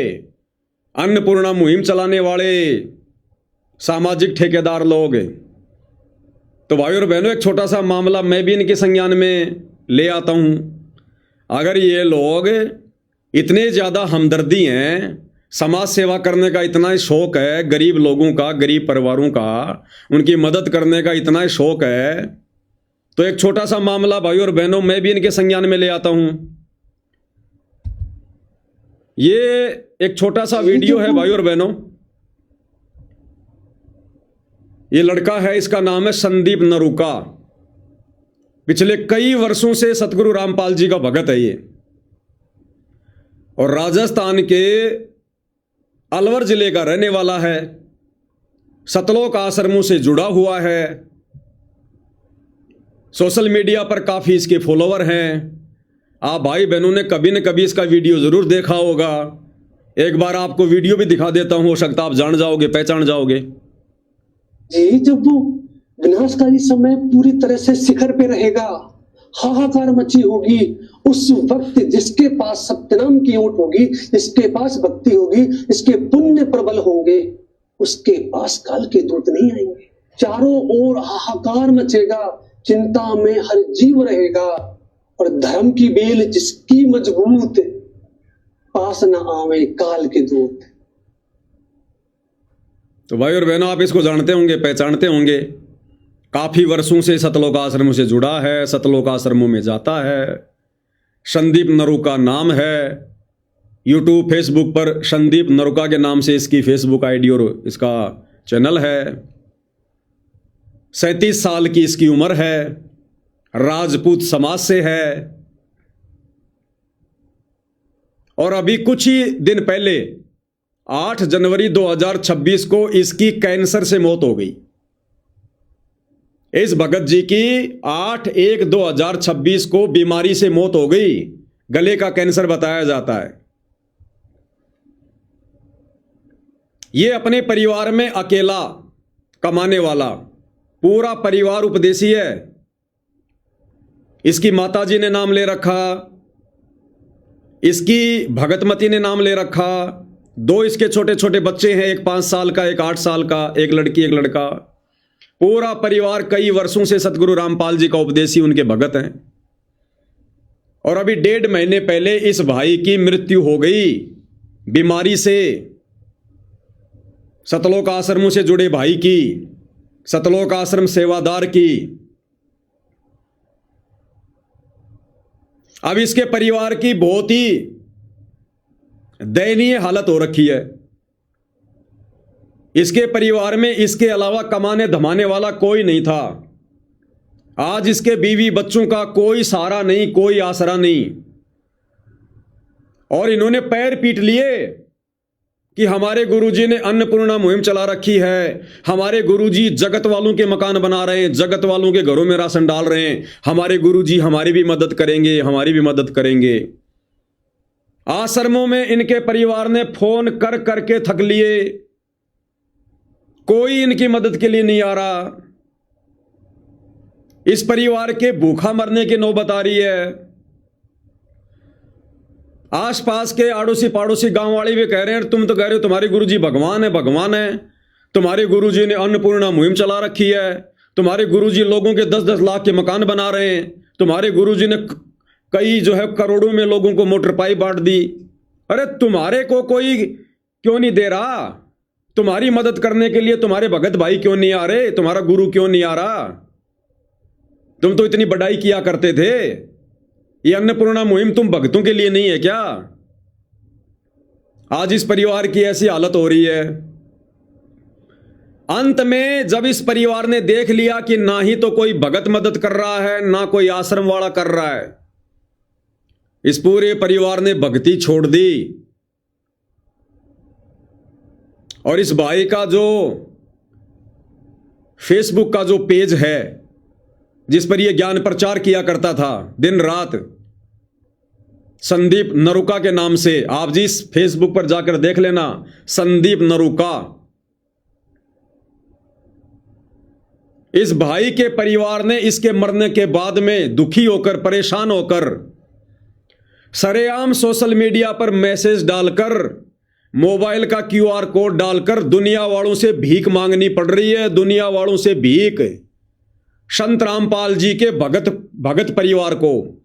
अन्नपूर्णा मुहिम चलाने वाले सामाजिक ठेकेदार लोग। तो भाई और बहनों, एक छोटा सा मामला मैं भी इनके संज्ञान में ले आता हूं। अगर ये लोग इतने ज्यादा हमदर्दी हैं, समाज सेवा करने का इतना शौक है, गरीब लोगों का, गरीब परिवारों का, उनकी मदद करने का इतना शौक है, तो एक छोटा सा मामला भाई और बहनों मैं भी इनके संज्ञान में ले आता हूं। ये एक छोटा सा वीडियो है भाई और बहनों। ये लड़का है, इसका नाम है संदीप नरूका। पिछले कई वर्षों से सतगुरु रामपाल जी का भगत है ये, और राजस्थान के अलवर जिले का रहने वाला है। सतलोक आश्रमों से जुड़ा हुआ है, सोशल मीडिया पर काफ़ी इसके फॉलोवर हैं। आप भाई बहनों ने कभी न कभी इसका वीडियो ज़रूर देखा होगा। एक बार आपको वीडियो भी दिखा देता हूं, हो सकता आप जान जाओगे, पहचान जाओगे। जी, जब वो विनाशकारी समय पूरी तरह से शिखर पे रहेगा, हाहाकार मची होगी, उस वक्त जिसके पास सत्यनाम की ओट होगी, जिसके पास भक्ति होगी, जिसके पुण्य प्रबल होंगे, उसके पास काल के दूत नहीं आएंगे। चारों ओर हाहाकार मचेगा, चिंता में हर जीव रहेगा, और धर्म की बेल जिसकी मजबूत, पास न आवे काल के दूत। तो भाई और बहनों, आप इसको जानते होंगे, पहचानते होंगे। काफी वर्षों से सतलोक आश्रमों से जुड़ा है, सतलोक आश्रमों में जाता है। संदीप नरूका नाम है। यूट्यूब, फेसबुक पर संदीप नरूका के नाम से इसकी फेसबुक आईडी और इसका चैनल है। 37 साल की इसकी उम्र है, राजपूत समाज से है। और अभी कुछ ही दिन पहले 8 जनवरी 2026 को इसकी कैंसर से मौत हो गई। इस भगत जी की 8/1/2026 को बीमारी से मौत हो गई। गले का कैंसर बताया जाता है। ये अपने परिवार में अकेला कमाने वाला, पूरा परिवार उपदेशी है। इसकी माताजी ने नाम ले रखा, इसकी भगतमती ने नाम ले रखा। 2 इसके छोटे छोटे बच्चे हैं, एक 5 साल का, एक 8 साल का, एक लड़की एक लड़का। पूरा परिवार कई वर्षों से सतगुरु रामपाल जी का उपदेशी, उनके भगत हैं। और अभी 1.5 महीने पहले इस भाई की मृत्यु हो गई बीमारी से। सतलोक आश्रमों से जुड़े भाई की, सतलोक आश्रम सेवादार की। अब इसके परिवार की बहुत ही दयनीय हालत हो रखी है। इसके परिवार में इसके अलावा कमाने धमाने वाला कोई नहीं था। आज इसके बीवी बच्चों का कोई सहारा नहीं, कोई आसरा नहीं। और इन्होंने पैर पीट लिए कि हमारे गुरुजी ने अन्नपूर्णा मुहिम चला रखी है, हमारे गुरुजी जगत वालों के मकान बना रहे हैं, जगत वालों के घरों में राशन डाल रहे हैं, हमारे गुरुजी हमारी भी मदद करेंगे, हमारी भी मदद करेंगे। आश्रमों में इनके परिवार ने फोन कर करके थक लिए, कोई इनकी मदद के लिए नहीं आ रहा। इस परिवार के भूखा मरने की नौबत आ रही है। आसपास के आड़ोसी पाड़ोसी गांव वाले भी कह रहे हैं, तुम तो कह रहे हो तुम्हारे गुरुजी भगवान है, भगवान है। तुम्हारे गुरुजी ने अन्नपूर्णा मुहिम चला रखी है, तुम्हारे गुरुजी लोगों के 10-10 लाख के मकान बना रहे हैं, तुम्हारे गुरुजी ने कई जो है करोड़ों में लोगों को मोटर पाइप बांट दी। अरे तुम्हारे को कोई क्यों नहीं दे रहा? तुम्हारी मदद करने के लिए तुम्हारे भगत भाई क्यों नहीं आ रहे? तुम्हारा गुरु क्यों नहीं आ रहा? तुम तो इतनी बड़ाई किया करते थे। ये अन्नपूर्णा मुहिम तुम भक्तों के लिए नहीं है क्या? आज इस परिवार की ऐसी हालत हो रही है। अंत में जब इस परिवार ने देख लिया कि ना ही तो कोई भगत मदद कर रहा है, ना कोई आश्रम वाला कर रहा है, इस पूरे परिवार ने भक्ति छोड़ दी। और इस भाई का जो फेसबुक का जो पेज है, जिस पर यह ज्ञान प्रचार किया करता था दिन रात, संदीप नरुका के नाम से, आप जिस फेसबुक पर जाकर देख लेना, संदीप नरुका। इस भाई के परिवार ने इसके मरने के बाद में दुखी होकर, परेशान होकर, सरेआम सोशल मीडिया पर मैसेज डालकर, मोबाइल का QR कोड डालकर दुनिया वालों से भीख मांगनी पड़ रही है। दुनिया वालों से भीख। संत रामपाल जी के भगत परिवार को,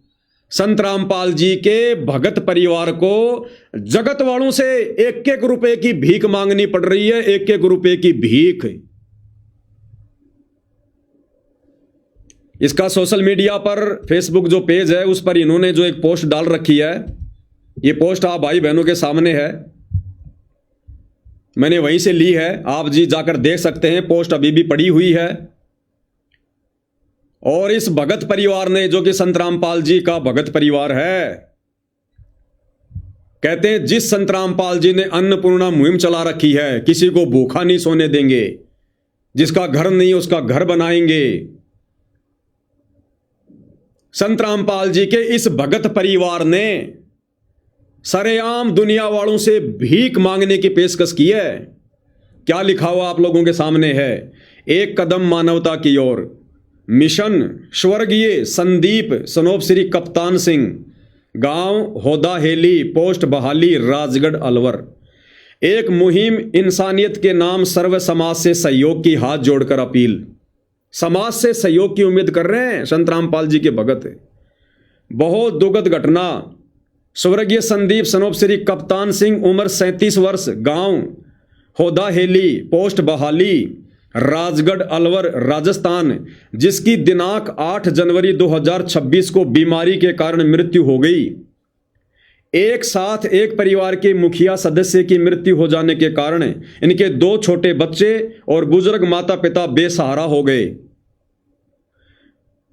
संत रामपाल जी के भगत परिवार को जगत वालों से 1-1 रुपए की भीख मांगनी पड़ रही है। 1-1 रुपए की भीख। इसका सोशल मीडिया पर फेसबुक जो पेज है, उस पर इन्होंने जो एक पोस्ट डाल रखी है, ये पोस्ट आप भाई बहनों के सामने है, मैंने वहीं से ली है। आप जी जाकर देख सकते हैं, पोस्ट अभी भी पड़ी हुई है। और इस भगत परिवार ने, जो कि संत रामपाल जी का भगत परिवार है, कहते हैं जिस संत रामपाल जी ने अन्नपूर्णा मुहिम चला रखी है, किसी को भूखा नहीं सोने देंगे, जिसका घर नहीं उसका घर बनाएंगे। संत रामपाल जी के इस भगत परिवार ने सरेआम दुनिया वालों से भीख मांगने की पेशकश की है। क्या लिखा हुआ आप लोगों के सामने है? 1 कदम मानवता की ओर, मिशन स्वर्गीय संदीप सनोप श्री कप्तान सिंह, गांव होदा हेली, पोस्ट बहाली, राजगढ़ अलवर। एक मुहिम इंसानियत के नाम, सर्व समाज से सहयोग की हाथ जोड़कर अपील। समाज से सहयोग की उम्मीद कर रहे हैं संत रामपाल जी के भगत। बहुत दुखद घटना। स्वर्गीय संदीप सनोप श्री कप्तान सिंह, उम्र 37 वर्ष, गांव होदा हेली, पोस्ट बहाली, राजगढ़ अलवर, राजस्थान, जिसकी दिनांक 8 जनवरी 2026 को बीमारी के कारण मृत्यु हो गई। एक साथ एक परिवार के मुखिया सदस्य की मृत्यु हो जाने के कारण इनके 2 छोटे बच्चे और बुजुर्ग माता पिता बेसहारा हो गए,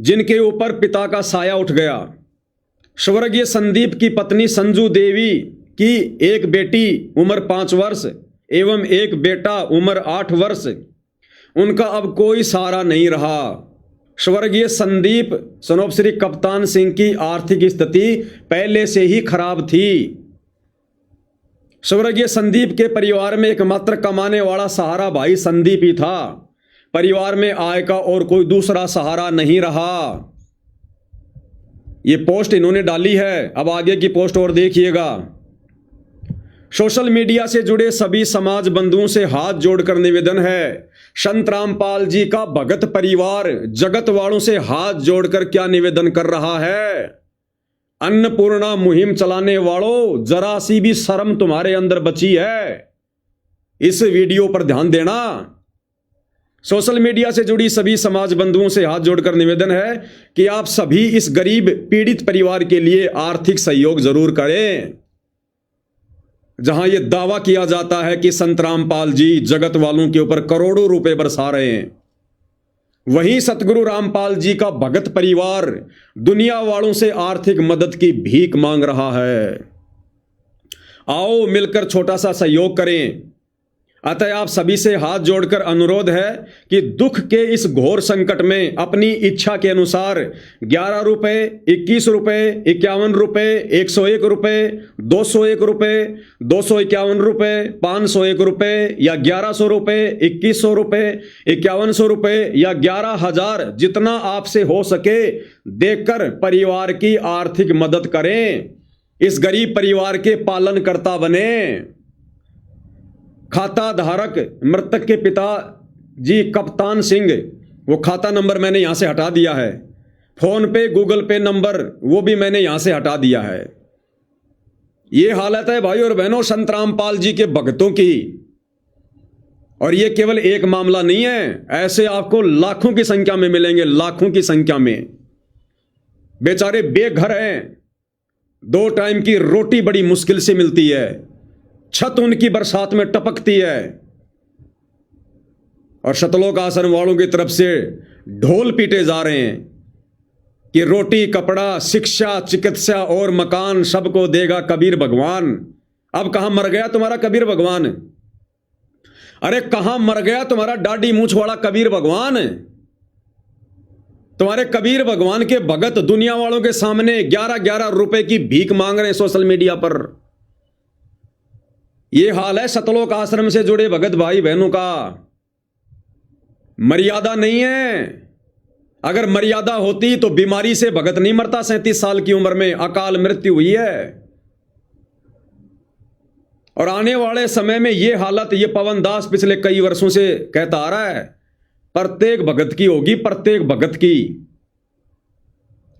जिनके ऊपर पिता का साया उठ गया। स्वर्गीय संदीप की पत्नी संजू देवी कि एक बेटी उम्र 5 वर्ष एवं एक बेटा उम्र 8 वर्ष, उनका अब कोई सहारा नहीं रहा। स्वर्गीय संदीप सनोप श्री कप्तान सिंह की आर्थिक स्थिति पहले से ही खराब थी। स्वर्गीय संदीप के परिवार में एकमात्र कमाने वाला सहारा भाई संदीप ही था। परिवार में आय का और कोई दूसरा सहारा नहीं रहा। ये पोस्ट इन्होंने डाली है, अब आगे की पोस्ट और देखिएगा। सोशल मीडिया से जुड़े सभी समाज बंधुओं से हाथ जोड़कर निवेदन है, संत रामपाल जी का भगत परिवार जगत वालों से हाथ जोड़कर क्या निवेदन कर रहा है। अन्नपूर्णा मुहिम चलाने वालों, जरा सी भी शर्म तुम्हारे अंदर बची है? इस वीडियो पर ध्यान देना। सोशल मीडिया से जुड़ी सभी समाज बंधुओं से हाथ जोड़कर निवेदन है कि आप सभी इस गरीब पीड़ित परिवार के लिए आर्थिक सहयोग जरूर करें। जहां यह दावा किया जाता है कि संत रामपाल जी जगत वालों के ऊपर करोड़ों रुपए बरसा रहे हैं, वहीं सतगुरु रामपाल जी का भगत परिवार दुनिया वालों से आर्थिक मदद की भीख मांग रहा है। आओ मिलकर छोटा सा सहयोग करें। अतः आप सभी से हाथ जोड़कर अनुरोध है कि दुख के इस घोर संकट में अपनी इच्छा के अनुसार 11 रुपए, 21 रुपए, 51 रुपए, 101 रुपए, 201 रुपए, 251 रुपए, 501 रुपए या 1100 रुपए, 2100 रुपए, 5100 रुपए या 11,000, जितना आपसे हो सके देकर परिवार की आर्थिक मदद करें। इस गरीब परिवार के पालनकर्ता बने। खाता धारक मृतक के पिता जी कप्तान सिंह, वो खाता नंबर मैंने यहां से हटा दिया है। फोन पे, गूगल पे नंबर वो भी मैंने यहां से हटा दिया है। ये हालत है भाई और बहनों संत रामपाल जी के भक्तों की। और ये केवल एक मामला नहीं है, ऐसे आपको लाखों की संख्या में मिलेंगे, लाखों की संख्या में। बेचारे बेघर हैं, 2 टाइम की रोटी बड़ी मुश्किल से मिलती है, छत उनकी बरसात में टपकती है, और शतलोक आश्रम वालों की तरफ से ढोल पीटे जा रहे हैं कि रोटी, कपड़ा, शिक्षा, चिकित्सा और मकान सबको देगा कबीर भगवान। अब कहां मर गया तुम्हारा कबीर भगवान? अरे कहां मर गया तुम्हारा दाढ़ी मूंछ वाला कबीर भगवान? तुम्हारे कबीर भगवान के भगत दुनिया वालों के सामने 11-11 रुपए की भीख मांग रहे हैं सोशल मीडिया पर। यह हाल है सतलोक आश्रम से जुड़े भगत भाई बहनों का। मर्यादा नहीं है। अगर मर्यादा होती तो बीमारी से भगत नहीं मरता। 37 साल की उम्र में अकाल मृत्यु हुई है। और आने वाले समय में यह हालत, यह पवन दास पिछले कई वर्षों से कहता आ रहा है, प्रत्येक भगत की होगी, प्रत्येक भगत की।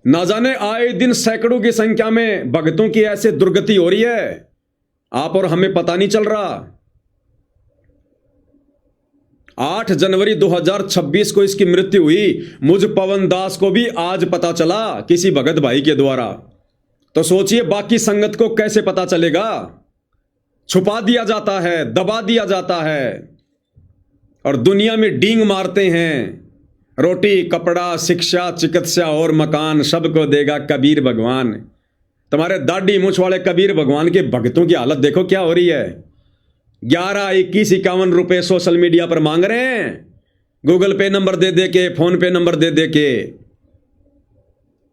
ना जाने आए दिन सैकड़ों की संख्या में भगतों की ऐसे दुर्गति हो रही है, आप और हमें पता नहीं चल रहा। 8 जनवरी 2026 को इसकी मृत्यु हुई। मुझ पवन दास को भी आज पता चला किसी भगत भाई के द्वारा। तो सोचिए बाकी संगत को कैसे पता चलेगा। छुपा दिया जाता है, दबा दिया जाता है, और दुनिया में डींग मारते हैं। रोटी, कपड़ा, शिक्षा, चिकित्सा और मकान सबको देगा कबीर भगवान। तुम्हारे दाढ़ी मूंछ वाले कबीर भगवान के भक्तों की हालत देखो क्या हो रही है। 11, 21, 51 रुपए सोशल मीडिया पर मांग रहे हैं, गूगल पे नंबर दे दे के, फोन पे नंबर दे दे के।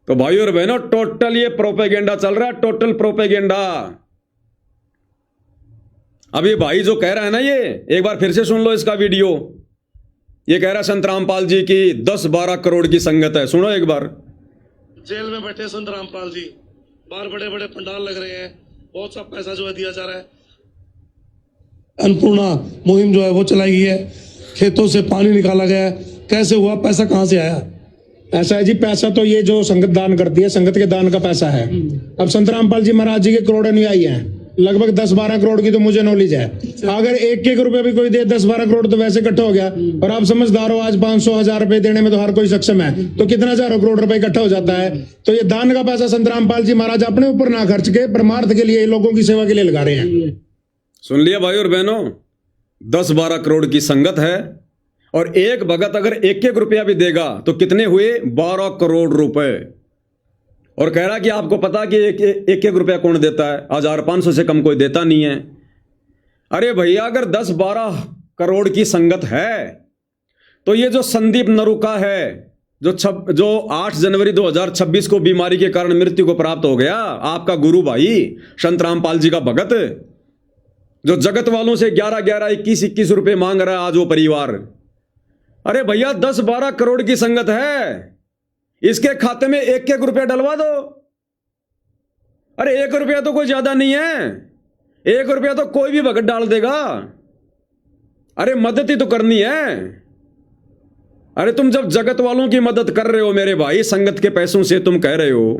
तो भाई और बहनों, टोटल ये प्रोपेगेंडा चल रहा है, टोटल प्रोपेगेंडा। अब ये भाई जो कह रहा है ना, ये एक बार फिर से सुन लो इसका वीडियो। ये कह रहा है संत रामपाल जी की 10-12 करोड़ की संगत है। सुनो एक बार। जेल में बैठे संत रामपाल जी, बाहर बड़े बड़े पंडाल लग रहे हैं, बहुत सा पैसा जो है दिया जा रहा है। अन्नपूर्णा मुहिम जो है वो चलाई गई है, खेतों से पानी निकाला गया है। कैसे हुआ, पैसा कहां से आया? ऐसा है जी, पैसा तो ये जो संगत दान करती है, संगत के दान का पैसा है। अब संत रामपाल जी महाराज जी के करोड़ अनुयायी हैं, लगभग 10-12 करोड़ की तो मुझे नॉलेज है। अगर 1-1 रुपया भी कोई दे, 10-12 करोड़ तो वैसे इकट्ठा हो गया। और आप समझदार हो, आज 500-1000 रुपए देने में तो हर कोई सक्षम है, तो कितना हजारों करोड़ रुपए इकट्ठा हो जाता है। तो ये दान का पैसा संत रामपाल जी महाराज अपने ऊपर ना खर्च के परमार्थ के लिए, लोगों की सेवा के लिए लगा रहे हैं। सुन लिया भाई और बहनों, 10-12 करोड़ की संगत है, और एक भगत अगर 1-1 रुपया भी देगा तो कितने हुए? 12 करोड़ रुपए। और कह रहा कि आपको पता कि एक रुपया कौन देता है, 1500 से कम कोई देता नहीं है। अरे भैया, अगर 10-12 करोड़ की संगत है तो ये जो संदीप नरूका है, जो 8 जनवरी 2026 को बीमारी के कारण मृत्यु को प्राप्त हो गया, आपका गुरु भाई संत रामपाल जी का भगत, जो जगत वालों से 11-11, 21-21 रुपए मांग रहा है आज वो परिवार। अरे भैया, 10-12 करोड़ की संगत है, इसके खाते में 1-1 रुपया डलवा दो। अरे 1 रुपया तो कोई ज्यादा नहीं है, 1 रुपया तो कोई भी भगत डाल देगा। अरे मदद ही तो करनी है। अरे तुम जब जगत वालों की मदद कर रहे हो मेरे भाई, संगत के पैसों से तुम कह रहे हो,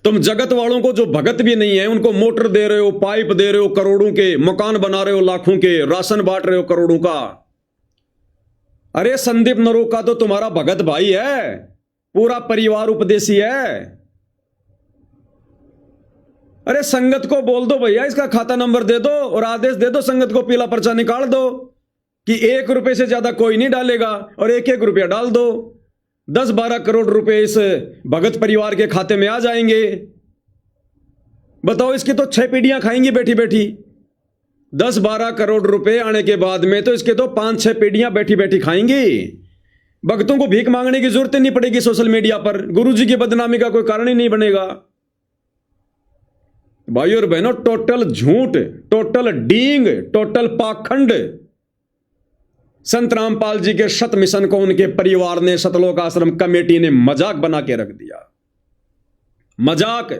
तुम जगत वालों को जो भगत भी नहीं है उनको मोटर दे रहे हो, पाइप दे रहे हो करोड़ों के, मकान बना रहे हो लाखों के, राशन बांट रहे हो करोड़ों का। अरे संदीप नरूका तो तुम्हारा भगत भाई है, पूरा परिवार उपदेशी है। अरे संगत को बोल दो भैया, इसका खाता नंबर दे दो और आदेश दे दो, संगत को पीला पर्चा निकाल दो कि 1 रुपए से ज्यादा कोई नहीं डालेगा, और 1-1 रुपया डाल दो। 10-12 करोड़ रुपए इस भगत परिवार के खाते में आ जाएंगे। बताओ, इसकी तो 6 पीढ़ियां खाएंगी बैठी बैठी। 10-12 करोड़ रुपए आने के बाद में तो इसके तो 5-6 पीढ़ियां बैठी बैठी खाएंगी। भक्तों को भीख मांगने की जरूरत नहीं पड़ेगी सोशल मीडिया पर, गुरुजी की बदनामी का कोई कारण ही नहीं बनेगा। भाइयों और बहनों, टोटल झूठ, टोटल डींग, टोटल पाखंड। संत रामपाल जी के शत मिशन को उनके परिवार ने, सतलोक आश्रम कमेटी ने मजाक बना के रख दिया। मजाक।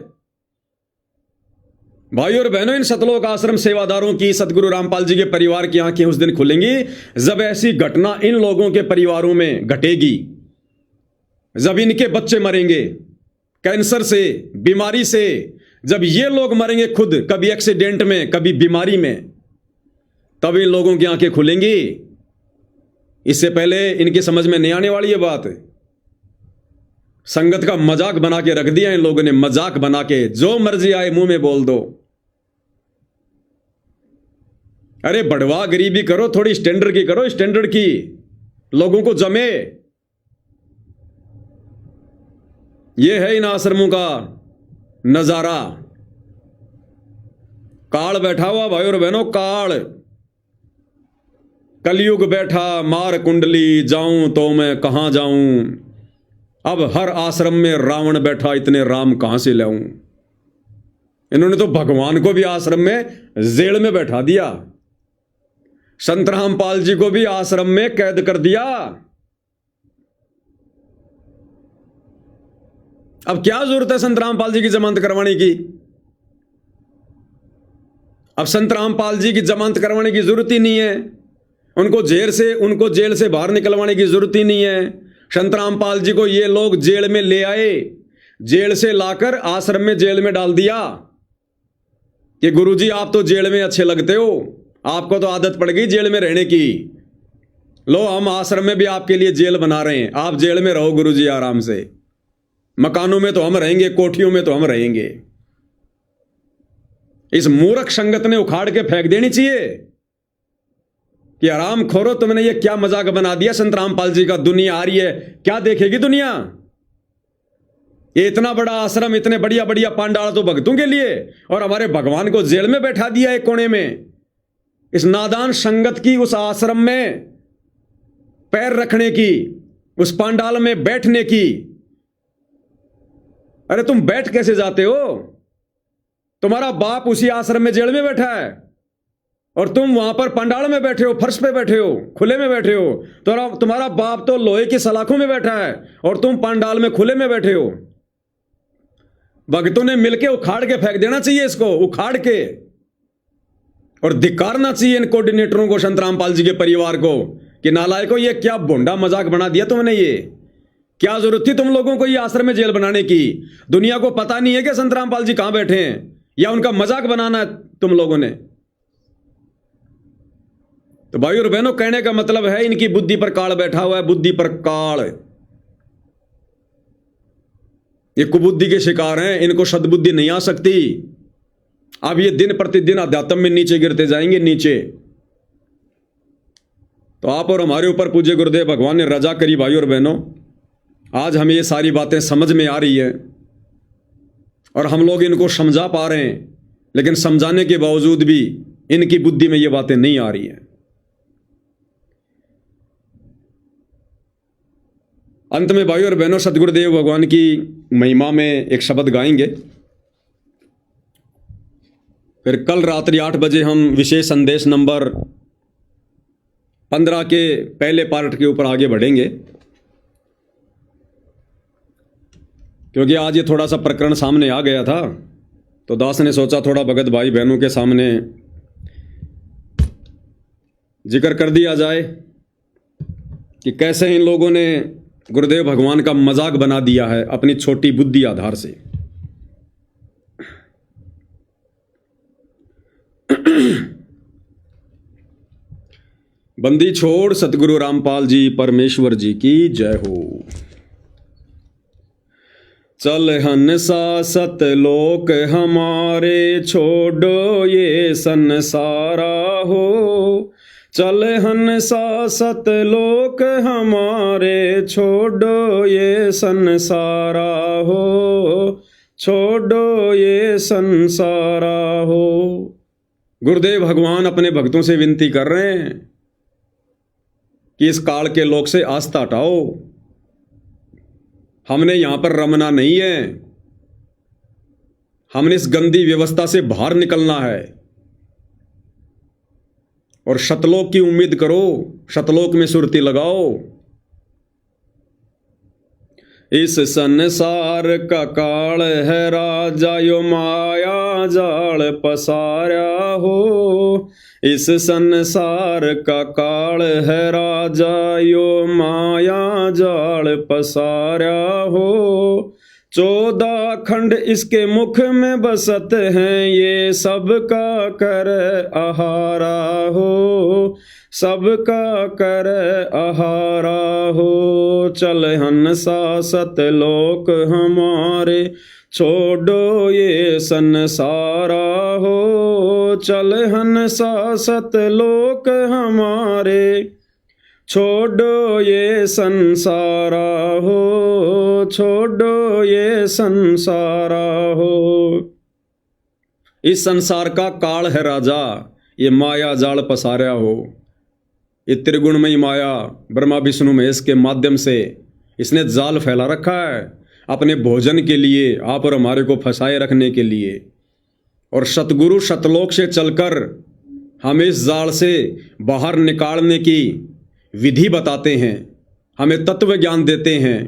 भाइयों और बहनों, इन सतलोक आश्रम सेवादारों की, सतगुरु रामपाल जी के परिवार की आंखें उस दिन खुलेंगी जब ऐसी घटना इन लोगों के परिवारों में घटेगी, जब इनके बच्चे मरेंगे कैंसर से, बीमारी से, जब ये लोग मरेंगे खुद, कभी एक्सीडेंट में, कभी बीमारी में, तब इन लोगों की आंखें खुलेंगी। इससे पहले इनकी समझ में नहीं आने वाली ये बात। संगत का मजाक बना के रख दिया इन लोगों ने, मजाक बना के, जो मर्जी आए मुंह में बोल दो। अरे बढ़वा गरीबी करो, थोड़ी स्टैंडर्ड की करो, स्टैंडर्ड की, लोगों को जमे। ये है इन आश्रमों का नजारा। काल बैठा हुआ भाई और बहनों, काल, कलयुग बैठा, मार कुंडली, जाऊं तो मैं कहां जाऊं। अब हर आश्रम में रावण बैठा, इतने राम कहां से लाऊं। इन्होंने तो भगवान को भी आश्रम में जेल में बैठा दिया, संत रामपाल जी को भी आश्रम में कैद कर दिया। अब क्या जरूरत है संत रामपाल जी की जमानत करवाने की? अब संत रामपाल जी की जमानत करवाने की जरूरत ही नहीं है, उनको जेल से बाहर निकलवाने की जरूरत ही नहीं है। संत रामपाल जी को ये लोग जेल में ले आए, जेल से लाकर आश्रम में, जेल में डाल दिया कि गुरुजी आप तो जेल में अच्छे लगते हो, आपको तो आदत पड़ गई जेल में रहने की, लो हम आश्रम में भी आपके लिए जेल बना रहे हैं, आप जेल में रहो गुरुजी आराम से, मकानों में तो हम रहेंगे, कोठियों में तो हम रहेंगे। इस मूर्ख संगत ने उखाड़ के फेंक देनी चाहिए कि आराम खोरो, तुमने ये क्या मजाक बना दिया संत रामपाल जी का। दुनिया आ रही है, क्या देखेगी दुनिया? ये इतना बड़ा आश्रम, इतने बढ़िया बढ़िया पांडाल तो भक्तों के लिए, और हमारे भगवान को जेल में बैठा दिया एक कोने में। इस नादान संगत की उस आश्रम में पैर रखने की, उस पांडाल में बैठने की। अरे तुम बैठ कैसे जाते हो? तुम्हारा बाप उसी आश्रम में जेल में बैठा है और तुम वहां पर पंडाल में बैठे हो, फर्श पे बैठे हो, खुले में बैठे हो। तो तुम्हारा बाप तो लोहे की सलाखों में बैठा है और तुम पंडाल में खुले में बैठे हो। भक्तों ने मिलके उखाड़ के फेंक देना चाहिए इसको, उखाड़ के, और धिक्कारना चाहिए इन कोऑर्डिनेटरों को, संत रामपाल जी के परिवार को, कि नालायकों ये क्या भोंडा मजाक बना दिया तुमने। ये क्या जरूरत थी तुम लोगों को ये आश्रम में जेल बनाने की? दुनिया को पता नहीं है कि संत रामपाल जी कहां बैठे हैं, या उनका मजाक बनाना है तुम लोगों ने? तो भाई और बहनों, कहने का मतलब है इनकी बुद्धि पर काल बैठा हुआ है, बुद्धि पर काल। ये कुबुद्धि के शिकार हैं, इनको सद्बुद्धि नहीं आ सकती। अब ये दिन प्रतिदिन अध्यात्म में नीचे गिरते जाएंगे, नीचे। तो आप और हमारे ऊपर पूज्य गुरुदेव भगवान ने रजा करी भाई और बहनों। आज हमें ये सारी बातें समझ में आ रही है। और हम लोग इनको समझा पा रहे हैं, लेकिन समझाने के बावजूद भी इनकी बुद्धि में ये बातें नहीं आ रही हैं। अंत में भाइयों और बहनों, सतगुरुदेव भगवान की महिमा में एक शब्द गाएंगे, फिर कल रात्रि 8 बजे हम विशेष संदेश नंबर 15 के पहले पार्ट के ऊपर आगे बढ़ेंगे, क्योंकि आज ये थोड़ा सा प्रकरण सामने आ गया था, तो दास ने सोचा थोड़ा भगत भाई बहनों के सामने जिक्र कर दिया जाए कि कैसे इन लोगों ने गुरुदेव भगवान का मजाक बना दिया है अपनी छोटी बुद्धि आधार से। बंदी छोड़ सतगुरु रामपाल जी परमेश्वर जी की जय हो। चल हंसा सतलोक हमारे, छोड़ो ये संसारा हो। चल हंसा सतलोक हमारे, छोड़ो ये संसारा हो। छोड़ो ये संसारा हो। गुरुदेव भगवान अपने भक्तों से विनती कर रहे हैं कि इस काल के लोक से आस्था हटाओ। हमने यहां पर रमना नहीं है, हमने इस गंदी व्यवस्था से बाहर निकलना है और शतलोक की उम्मीद करो, शतलोक में सुरती लगाओ। इस संसार का काल है राजा, यो माया जाल पसारा हो। इस संसार का काल है राजा, यो माया जाल पसारा हो। 14 खंड इसके मुख में बसत हैं, ये सबका कर आहारा हो। सबका कर आहारा हो। चल हंसा सतलोक हमारे, छोड़ो ये संसारा हो। चल हंसा सतलोक हमारे, छोड़ो ये संसारा हो। छोड़ो ये संसारा हो। इस संसार का काल है राजा, ये माया जाल पसारा हो। ये त्रिगुणमयी माया ब्रह्मा विष्णु महेश के माध्यम से इसने जाल फैला रखा है अपने भोजन के लिए, आप और हमारे को फंसाए रखने के लिए। और सतगुरु सतलोक से चलकर हमें इस जाल से बाहर निकालने की विधि बताते हैं, हमें तत्व ज्ञान देते हैं।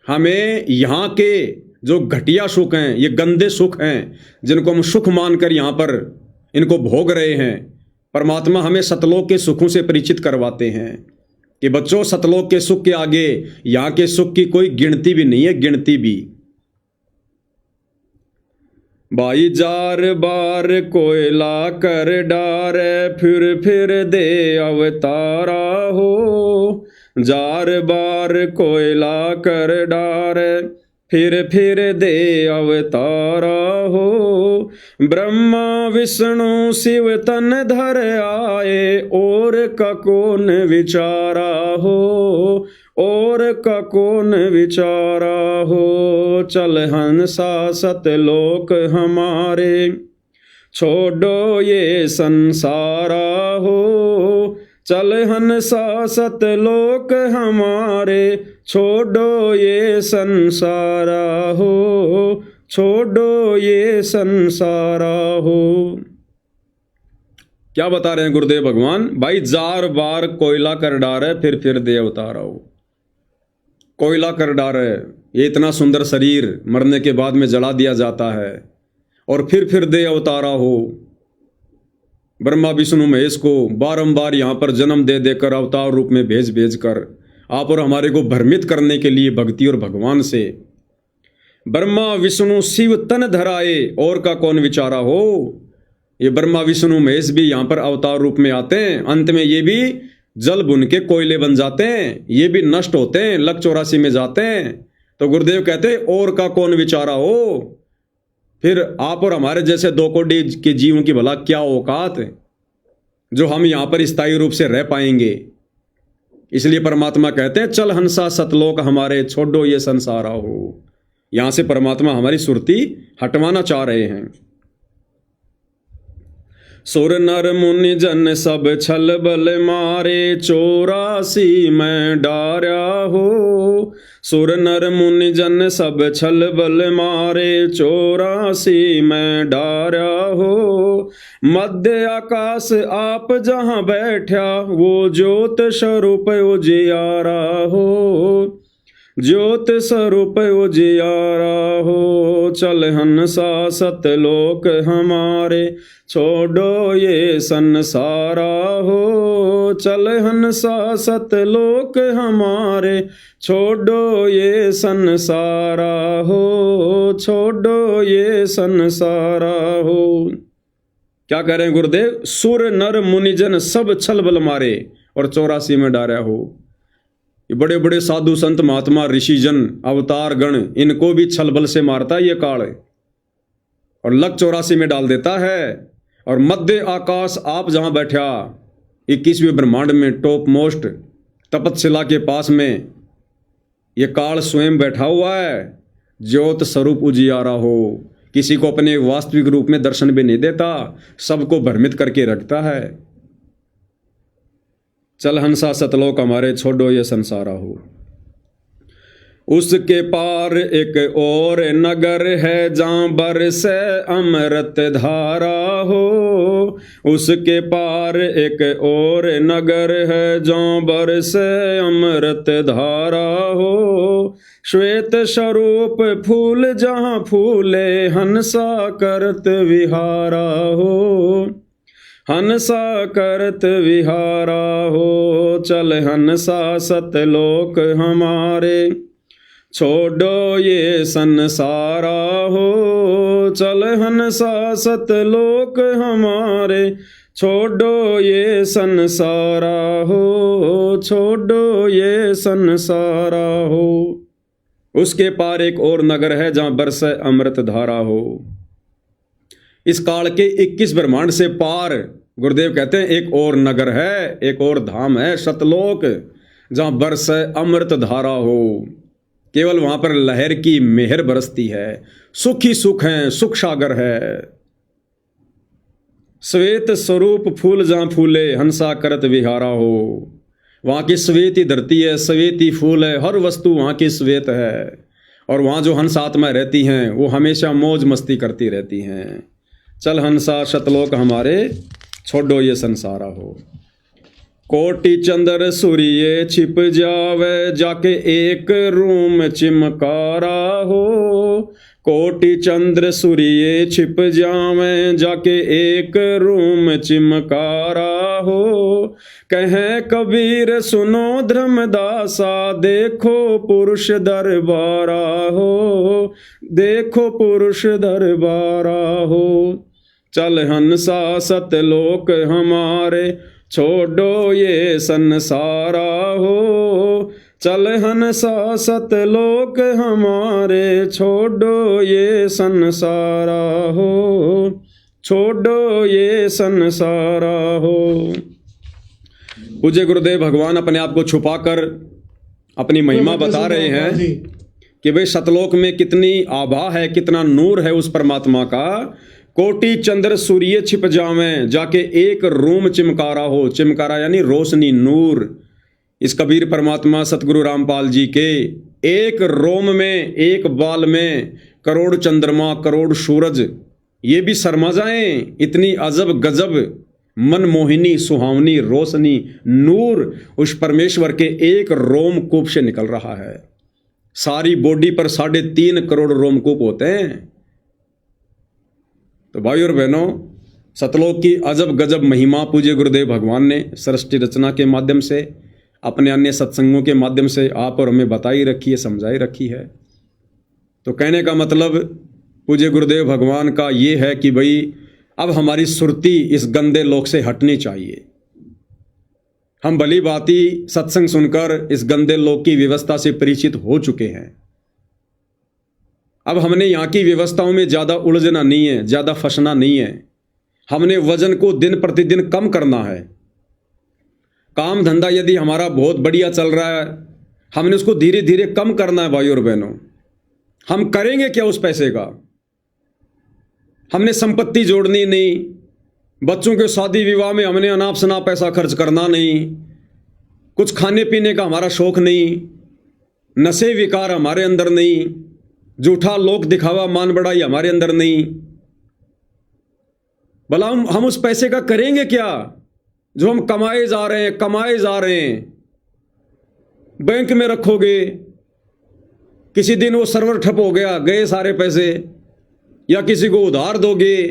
हमें यहाँ के जो घटिया सुख हैं, ये गंदे सुख हैं जिनको हम सुख मानकर यहाँ पर इनको भोग रहे हैं, परमात्मा हमें सतलोक के सुखों से परिचित करवाते हैं कि बच्चों, सतलोक के सुख के आगे यहाँ के सुख की कोई गिनती भी नहीं है, गिनती भी। भाई जार बार कोयला कर डारे, फिर दे अवतारा हो। जार बार कोयला कर डारे, फिर दे अवतारा हो। ब्रह्मा विष्णु शिव तन धर आए, और का कौन विचारा हो। और का कौन विचारा हो। चल हंसा सतलोक हमारे, छोड़ो ये संसारा हो। चल हंसा सतलोक हमारे, छोड़ो ये संसारा हो। छोड़ो ये संसारा हो। क्या बता रहे हैं गुरुदेव भगवान? भाई जार बार कोयला कर डारे, फिर दे अवतारा हो। कोयला कर डारे, ये इतना सुंदर शरीर मरने के बाद में जला दिया जाता है, और फिर दे अवतारा हो। ब्रह्मा विष्णु महेश को बारंबार यहाँ पर जन्म दे देकर अवतार रूप में भेज कर आप और हमारे को भ्रमित करने के लिए भक्ति और भगवान से। ब्रह्मा विष्णु शिव तन धराए, और का कौन विचारा हो। ये ब्रह्मा विष्णु महेश भी यहाँ पर अवतार रूप में आते हैं, अंत में ये भी जल बुन के कोयले बन जाते हैं, ये भी नष्ट होते हैं, लक 84 में जाते हैं। तो गुरुदेव कहते हैं और का कौन विचारा हो। फिर आप और हमारे जैसे 2 कोटि के जीवों की भला क्या औकात है जो हम यहाँ पर स्थायी रूप से रह पाएंगे। इसलिए परमात्मा कहते हैं चल हंसा सतलोक हमारे, छोड़ो ये संसारा हो। यहाँ से परमात्मा हमारी सुरती हटवाना चाह रहे हैं। सुर नर मुनि जन सब छल बल मारे, 84 मैं डार्या हो। सुर नर मुनि जन सब छल बल मारे, 84 मैं डार्या हो। मध्य आकाश आप जहाँ बैठा, वो ज्योत स्वरूप उजियारा हो। ज्योत स्वरूप उजियारा हो। चल हंसा सतलोक हमारे, छोड़ो ये संसारा हो। चल हंसा सतलोक हमारे, छोड़ो ये संसारा हो। छोड़ो ये संसारा हो। क्या कह रहे हैं गुरुदेव? सुर नर मुनिजन सब छल बल मारे और 84 में डारा हो। ये बड़े बड़े साधु संत महात्मा ऋषिजन अवतार गण, इनको भी छल बल से मारता है ये काल और लग 84 में डाल देता है। और मध्य आकाश आप जहां बैठा, 21वें ब्रह्मांड में टॉप मोस्ट तपतशिला के पास में ये काल स्वयं बैठा हुआ है। ज्योत स्वरूप उजियारा हो। किसी को अपने वास्तविक रूप में दर्शन भी नहीं देता, सबको भ्रमित करके रखता है। चल हंसा सतलोक हमारे, छोड़ो ये संसारा हो। उसके पार एक और नगर है, जहाँ बरसे अमृत धारा हो। उसके पार एक और नगर है, जहाँ बरसे अमृत धारा हो। श्वेत स्वरूप फूल जहाँ फूले, हंसा करत विहारा हो। हंसा करत विहारा हो। चल हंसा सतलोक हमारे, छोड़ो ये संसारा हो। चल हंसा सतलोक हमारे, छोड़ो ये संसारा हो। छोड़ो ये संसारा हो। उसके पार एक और नगर है, जहाँ बरसे अमृत धारा हो। इस काल के 21 ब्रह्मांड से पार गुरुदेव कहते हैं एक और नगर है, एक और धाम है, सतलोक, जहां बरसे अमृत धारा हो। केवल वहां पर लहर की मेहर बरसती है, सुख ही सुख है, सुख सागर है। श्वेत स्वरूप फूल जहां फूले, हंसा करत विहारा हो। वहां की श्वेत ही धरती है, श्वेत ही फूल है, हर वस्तु वहां की श्वेत है। और वहां जो हंस आत्मा रहती हैं, वो हमेशा मौज मस्ती करती रहती हैं। चल हंसा सतलोक हमारे, छोड़ो ये संसारा हो। कोटि चंद्र सूर्य छिप जावे, जाके एक रूम चिमकारा हो। कोटि चंद्र सूर्य छिप जावे, जाके एक रूम चिमकारा हो। कहें कबीर सुनो धर्मदासा, देखो पुरुष दरबारा हो। देखो पुरुष दरबारा हो। चल हंसा सतलोक हमारे, छोड़ो ये संसारा हो। चल हंसा सतलोक हमारे, छोड़ो ये संसारा हो। छोड़ो ये संसारा हो। पूज्य गुरुदेव भगवान अपने आप को छुपाकर अपनी महिमा बता रहे हैं कि भाई सतलोक में कितनी आभा है, कितना नूर है उस परमात्मा का। कोटि चंद्र सूर्य छिप जावें, जाके एक रूम चिमकारा हो। चिमकारा यानी रोशनी, नूर। इस कबीर परमात्मा सतगुरु रामपाल जी के एक रोम में, एक बाल में करोड़ चंद्रमा, करोड़ सूरज, ये भी शर्मा जाएं। इतनी अजब गजब मनमोहिनी सुहावनी रोशनी, नूर उस परमेश्वर के एक रोमकूप से निकल रहा है। सारी बॉडी पर 3.5 करोड़ रोमकूप होते हैं। तो भाई और बहनों, सतलोक की अजब गजब महिमा पूज्य गुरुदेव भगवान ने सृष्टि रचना के माध्यम से, अपने अन्य सत्संगों के माध्यम से आप और हमें बताई रखी है, समझाई रखी है। तो कहने का मतलब पूज्य गुरुदेव भगवान का ये है कि भाई अब हमारी सुरती इस गंदे लोक से हटनी चाहिए। हम भली भांति सत्संग सुनकर इस गंदे लोक की व्यवस्था से परिचित हो चुके हैं। अब हमने यहाँ की व्यवस्थाओं में ज़्यादा उलझना नहीं है, ज़्यादा फंसना नहीं है। हमने वजन को दिन प्रतिदिन कम करना है। काम धंधा यदि हमारा बहुत बढ़िया चल रहा है, हमने उसको धीरे धीरे कम करना है भाई और बहनों। हम करेंगे क्या उस पैसे का? हमने संपत्ति जोड़नी नहीं, बच्चों के शादी विवाह में हमने अनाप शनाप पैसा खर्च करना नहीं, कुछ खाने पीने का हमारा शौक नहीं, नशे विकार हमारे अंदर नहीं, झूठा लोक दिखावा मान बढ़ाई हमारे अंदर नहीं। भला हम उस पैसे का करेंगे क्या जो हम कमाए जा रहे हैं? बैंक में रखोगे, किसी दिन वो सर्वर ठप हो गया, गए सारे पैसे, या किसी को उधार दोगे,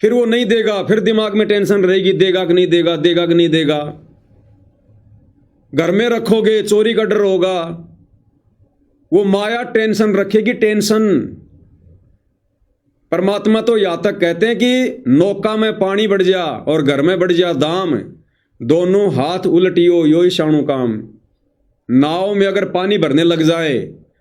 फिर वो नहीं देगा, फिर दिमाग में टेंशन रहेगी, देगा कि नहीं देगा, देगा कि नहीं देगा। घर में रखोगे, चोरी का डर होगा, वो माया टेंशन रखेगी, टेंशन। परमात्मा तो यहां तक कहते हैं कि नौका में पानी बढ़ जा और घर में बढ़ जा दाम, दोनों हाथ उलटियो यो शाणु काम। नाव में अगर पानी भरने लग जाए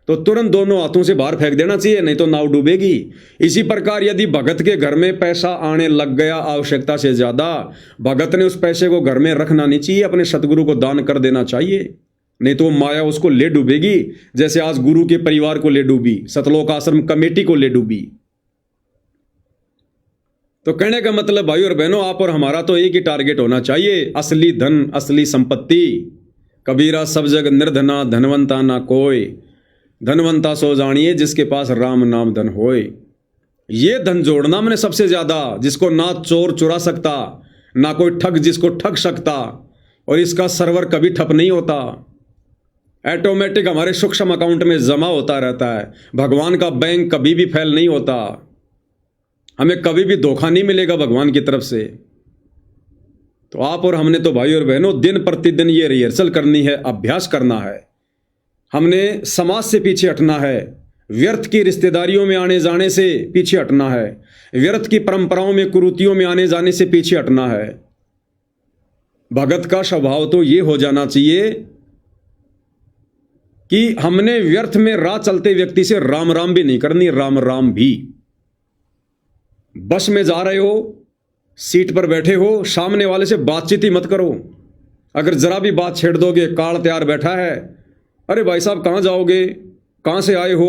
तो तुरंत दोनों हाथों से बाहर फेंक देना चाहिए, नहीं तो नाव डूबेगी। इसी प्रकार यदि भगत के घर में पैसा आने लग गया आवश्यकता से ज्यादा, भगत ने उस पैसे को घर में रखना नहीं चाहिए, अपने सतगुरु को दान कर देना चाहिए, नहीं तो माया उसको ले डूबेगी। जैसे आज गुरु के परिवार को ले डूबी, सतलोक आश्रम कमेटी को ले डूबी। तो कहने का मतलब भाई और बहनों, आप और हमारा तो एक ही टारगेट होना चाहिए, असली धन असली संपत्ति। कबीरा सब जग निर्धना धनवंता ना कोई, धनवंता सो जानिए जिसके पास राम नाम धन होए। ये धन जोड़ना मैंने सबसे ज्यादा, जिसको ना चोर चुरा सकता, ना कोई ठग जिसको ठग सकता, और इसका सर्वर कभी ठप नहीं होता, ऑटोमेटिक हमारे सूक्ष्म अकाउंट में जमा होता रहता है। भगवान का बैंक कभी भी फेल नहीं होता, हमें कभी भी धोखा नहीं मिलेगा भगवान की तरफ से। तो आप और हमने तो भाई और बहनों दिन प्रतिदिन ये रिहर्सल करनी है, अभ्यास करना है। हमने समाज से पीछे हटना है, व्यर्थ की रिश्तेदारियों में आने जाने से पीछे हटना है, व्यर्थ की परंपराओं में कुरीतियों में आने जाने से पीछे हटना है। भगत का स्वभाव तो ये हो जाना चाहिए कि हमने व्यर्थ में राह चलते व्यक्ति से राम राम भी नहीं करनी, राम राम भी। बस में जा रहे हो, सीट पर बैठे हो, सामने वाले से बातचीत ही मत करो। अगर जरा भी बात छेड़ दोगे, काल तैयार बैठा है, अरे भाई साहब कहाँ जाओगे, कहाँ से आए हो,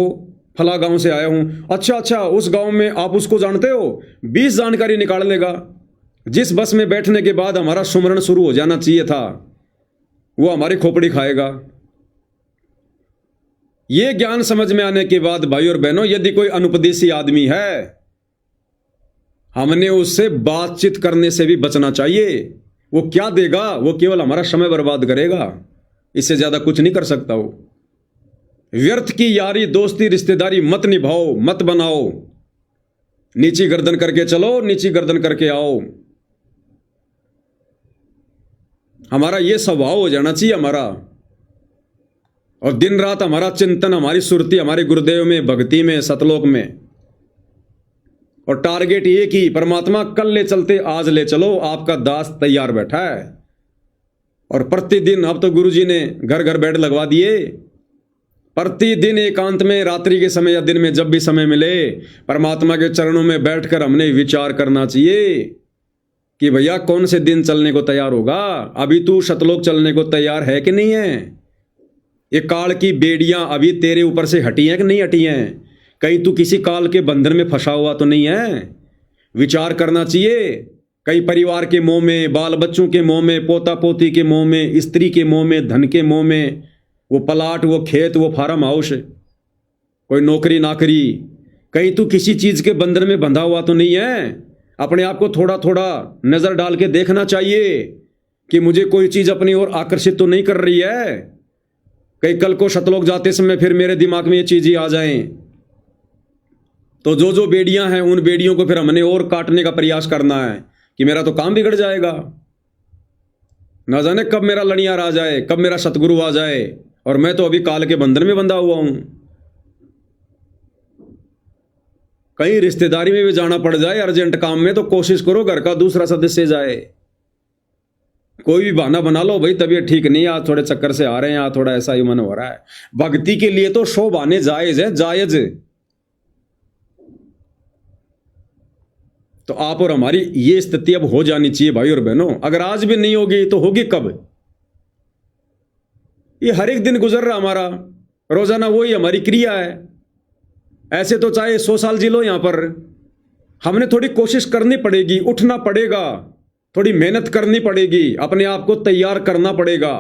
फला गांव से आया हूं। अच्छा, उस गांव में आप उसको जानते हो, 20 जानकारी निकाल लेगा। जिस बस में बैठने के बाद हमारा सुमरण शुरू हो जाना चाहिए था, वो हमारी खोपड़ी खाएगा। ये ज्ञान समझ में आने के बाद भाई और बहनों, यदि कोई अनुपदेशी आदमी है, हमने उससे बातचीत करने से भी बचना चाहिए। वो क्या देगा, वो केवल हमारा समय बर्बाद करेगा, इससे ज्यादा कुछ नहीं कर सकता। वो व्यर्थ की यारी दोस्ती रिश्तेदारी मत निभाओ, मत बनाओ। नीची गर्दन करके चलो, नीची गर्दन करके आओ। हमारा यह स्वभाव हो जाना चाहिए हमारा, और दिन रात हमारा चिंतन, हमारी सुरती हमारे गुरुदेव में, भक्ति में, सतलोक में, और टारगेट एक ही, परमात्मा कल ले चलते आज ले चलो, आपका दास तैयार बैठा है। और प्रतिदिन, अब तो गुरुजी ने घर घर बेड लगवा दिए, प्रतिदिन एकांत में, रात्रि के समय या दिन में, जब भी समय मिले, परमात्मा के चरणों में बैठकर हमने विचार करना चाहिए कि भैया कौन से दिन चलने को तैयार होगा। अभी तू शतलोक चलने को तैयार है कि नहीं है? ये काल की बेड़ियां अभी तेरे ऊपर से हटी हैं कि नहीं हटी हैं? कहीं तू किसी काल के बंधन में फंसा हुआ तो नहीं है? विचार करना चाहिए। कई परिवार के मोह में, बाल बच्चों के मोह में, पोता पोती के मोह में, स्त्री के मोह में, धन के मोह में, वो प्लाट, वो खेत, वो फार्म हाउस, कोई नौकरी नाकरी, कहीं तू किसी चीज के बंधन में बंधा हुआ तो नहीं है? अपने आप को थोड़ा थोड़ा नजर डाल के देखना चाहिए कि मुझे कोई चीज अपनी ओर आकर्षित तो नहीं कर रही है। कई कल को शतलोक जाते समय फिर मेरे दिमाग में ये चीज ही आ जाए, तो जो जो बेड़ियां हैं उन बेड़ियों को फिर हमने और काटने का प्रयास करना है कि मेरा तो काम बिगड़ जाएगा। ना जाने कब मेरा लड़ियार आ जाए, कब मेरा सतगुरु आ जाए, और मैं तो अभी काल के बंधन में बंधा हुआ हूं। कहीं रिश्तेदारी में भी जाना पड़ जाए अर्जेंट काम में, तो कोशिश करो घर का दूसरा सदस्य जाए। कोई भी बहाना बना लो, भाई तबीयत ठीक नहीं, आज थोड़े चक्कर से आ रहे हैं, आज थोड़ा ऐसा ही मन हो रहा है। भक्ति के लिए तो 100 बहाने जायज है, जायज। तो आप और हमारी ये स्थिति अब हो जानी चाहिए भाई और बहनों। अगर आज भी नहीं होगी तो होगी कब? ये हर एक दिन गुजर रहा हमारा, रोजाना वही हमारी क्रिया है। ऐसे तो चाहे 100 साल जी लो यहां पर, हमने थोड़ी कोशिश करनी पड़ेगी, उठना पड़ेगा, थोड़ी मेहनत करनी पड़ेगी, अपने आप को तैयार करना पड़ेगा,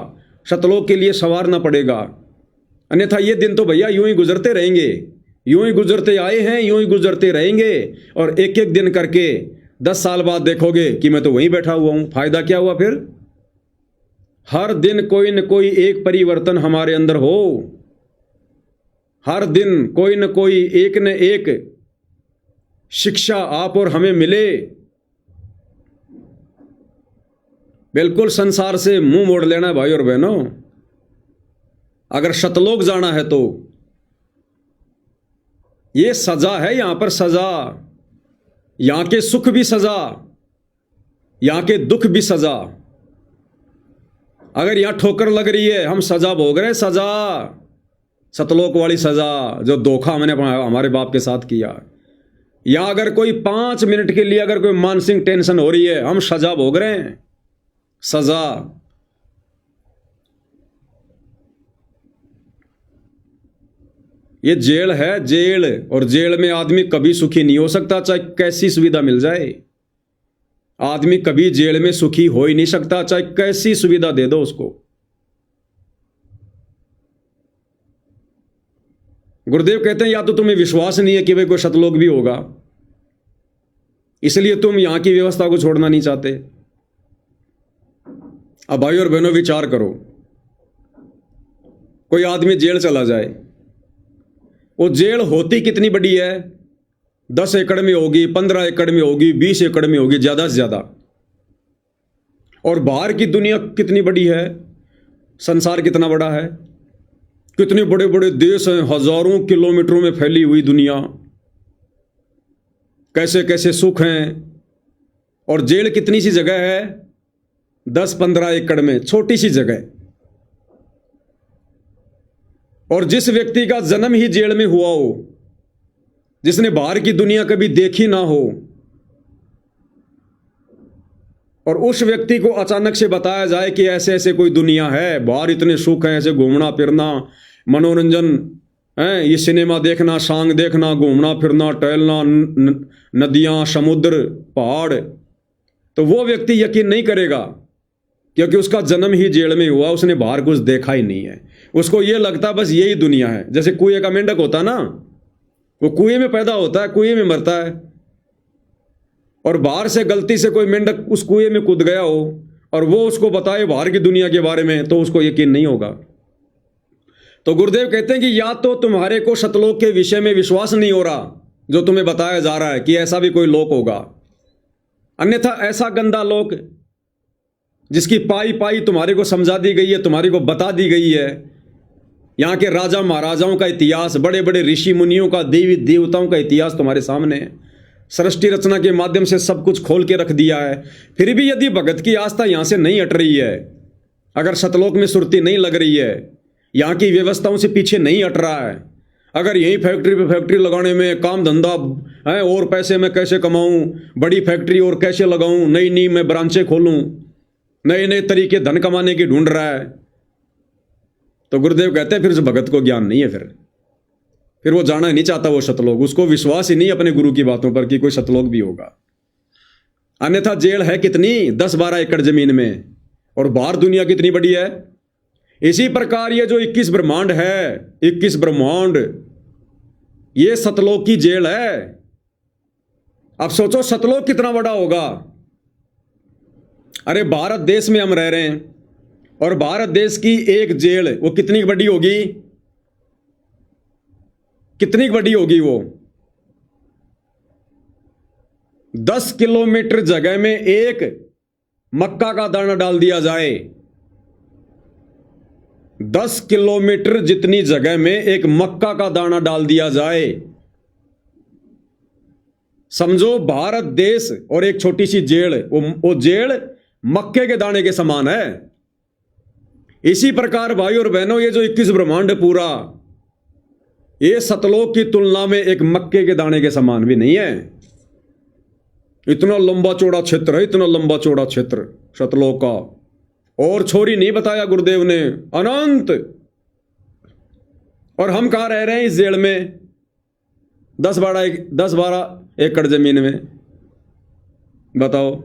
सतलोक के लिए संवारना पड़ेगा। अन्यथा ये दिन तो भैया यूं ही गुजरते रहेंगे, यूं ही गुजरते आए हैं, यूं ही गुजरते रहेंगे। और एक एक दिन करके 10 साल बाद देखोगे कि मैं तो वहीं बैठा हुआ हूं, फायदा क्या हुआ फिर? हर दिन कोई न कोई एक परिवर्तन हमारे अंदर हो, हर दिन कोई न कोई एक न एक शिक्षा आप और हमें मिले। बिल्कुल संसार से मुंह मोड़ लेना है भाई और बहनों। अगर सतलोक जाना है तो ये सजा है, यहां पर सजा, यहां के सुख भी सजा, यहां के दुख भी सजा। अगर यहां ठोकर लग रही है, हम सजा भोग रहे हैं, सजा, सतलोक वाली सजा, जो धोखा हमने हमारे बाप के साथ किया। या अगर कोई 5 मिनट के लिए अगर कोई मानसिक टेंशन हो रही है, हम सजा भोग रहे हैं, सजा। ये जेल है, जेल। और जेल में आदमी कभी सुखी नहीं हो सकता, चाहे कैसी सुविधा मिल जाए। आदमी कभी जेल में सुखी हो ही नहीं सकता, चाहे कैसी सुविधा दे दो उसको। गुरुदेव कहते हैं या तो तुम्हें विश्वास नहीं है कि भाई कोई सतलोक भी होगा, इसलिए तुम यहां की व्यवस्था को छोड़ना नहीं चाहते। अब भाई और बहनों विचार करो, कोई आदमी जेल चला जाए, वो जेल होती कितनी बड़ी है? 10 एकड़ में होगी, 15 एकड़ में होगी, 20 एकड़ में होगी, ज्यादा से ज्यादा। और बाहर की दुनिया कितनी बड़ी है, संसार कितना बड़ा है, कितने बड़े बड़े देश हैं, हजारों किलोमीटरों में फैली हुई दुनिया, कैसे कैसे सुख हैं। और जेल कितनी सी जगह है? 10-15 एकड़ में, छोटी सी जगह। और जिस व्यक्ति का जन्म ही जेल में हुआ हो, जिसने बाहर की दुनिया कभी देखी ना हो, और उस व्यक्ति को अचानक से बताया जाए कि ऐसे ऐसे कोई दुनिया है, बाहर इतने सुख हैं, ऐसे घूमना फिरना, मनोरंजन है, ये सिनेमा देखना, सांग देखना, घूमना फिरना, टहलना, नदियां, समुद्र, पहाड़, तो वो व्यक्ति यकीन नहीं करेगा, क्योंकि उसका जन्म ही जेल में हुआ, उसने बाहर कुछ देखा ही नहीं है। उसको ये लगता बस यही दुनिया है। जैसे कुएं का मेंढक होता ना, वो कुएं में पैदा होता है, कुएं में मरता है, और बाहर से गलती से कोई मेंढक उस कुएं में कूद गया हो और वो उसको बताए बाहर की दुनिया के बारे में, तो उसको यकीन नहीं होगा। तो गुरुदेव कहते हैं कि या तो तुम्हारे को सतलोक के विषय में विश्वास नहीं हो रहा जो तुम्हें बताया जा रहा है कि ऐसा भी कोई लोक होगा, अन्यथा ऐसा गंदा लोक जिसकी पाई पाई तुम्हारे को समझा दी गई है, तुम्हारे को बता दी गई है, यहाँ के राजा महाराजाओं का इतिहास, बड़े बड़े ऋषि मुनियों का, देवी देवताओं का इतिहास तुम्हारे सामने है, सृष्टि रचना के माध्यम से सब कुछ खोल के रख दिया है। फिर भी यदि भगत की आस्था यहाँ से नहीं हट रही है, अगर सतलोक में सुरती नहीं लग रही है, यहाँ की व्यवस्थाओं से पीछे नहीं हट रहा है, अगर यही फैक्ट्री पे फैक्ट्री लगाने में काम धंधा है, और पैसे मैं कैसे कमाऊं, बड़ी फैक्ट्री और कैसे लगाऊं, नई नई मैं ब्रांचें खोलूं, नए नए तरीके धन कमाने की ढूंढ रहा है, तो गुरुदेव कहते हैं फिर उस भगत को ज्ञान नहीं है, फिर वो जाना ही नहीं चाहता वो सतलोक, उसको विश्वास ही नहीं अपने गुरु की बातों पर कि कोई सतलोक भी होगा। अन्यथा जेल है कितनी, 10-12 एकड़ जमीन में, और बाहर दुनिया कितनी बड़ी है। इसी प्रकार ये जो 21 ब्रह्मांड है, 21 ब्रह्मांड, ये सतलोक की जेल है। अब सोचो सतलोक कितना बड़ा होगा। अरे भारत देश में हम रह रहे हैं, और भारत देश की एक जेल वो कितनी बड़ी होगी, कितनी बड़ी होगी वो? 10 किलोमीटर जगह में एक मक्का का दाना डाल दिया जाए, 10 किलोमीटर जितनी जगह में एक मक्का का दाना डाल दिया जाए, समझो भारत देश और एक छोटी सी जेल, वो जेल मक्के के दाने के समान है। इसी प्रकार भाई और बहनों, ये जो 21 ब्रह्मांड है पूरा, ये सतलोक की तुलना में एक मक्के के दाने के समान भी नहीं है। इतना लंबा चौड़ा क्षेत्र है, इतना लंबा चौड़ा क्षेत्र सतलोक का, और छोरी नहीं बताया गुरुदेव ने, अनंत। और हम कहां रह रहे हैं इस जेल में, 10-12 एकड़ जमीन में, बताओ।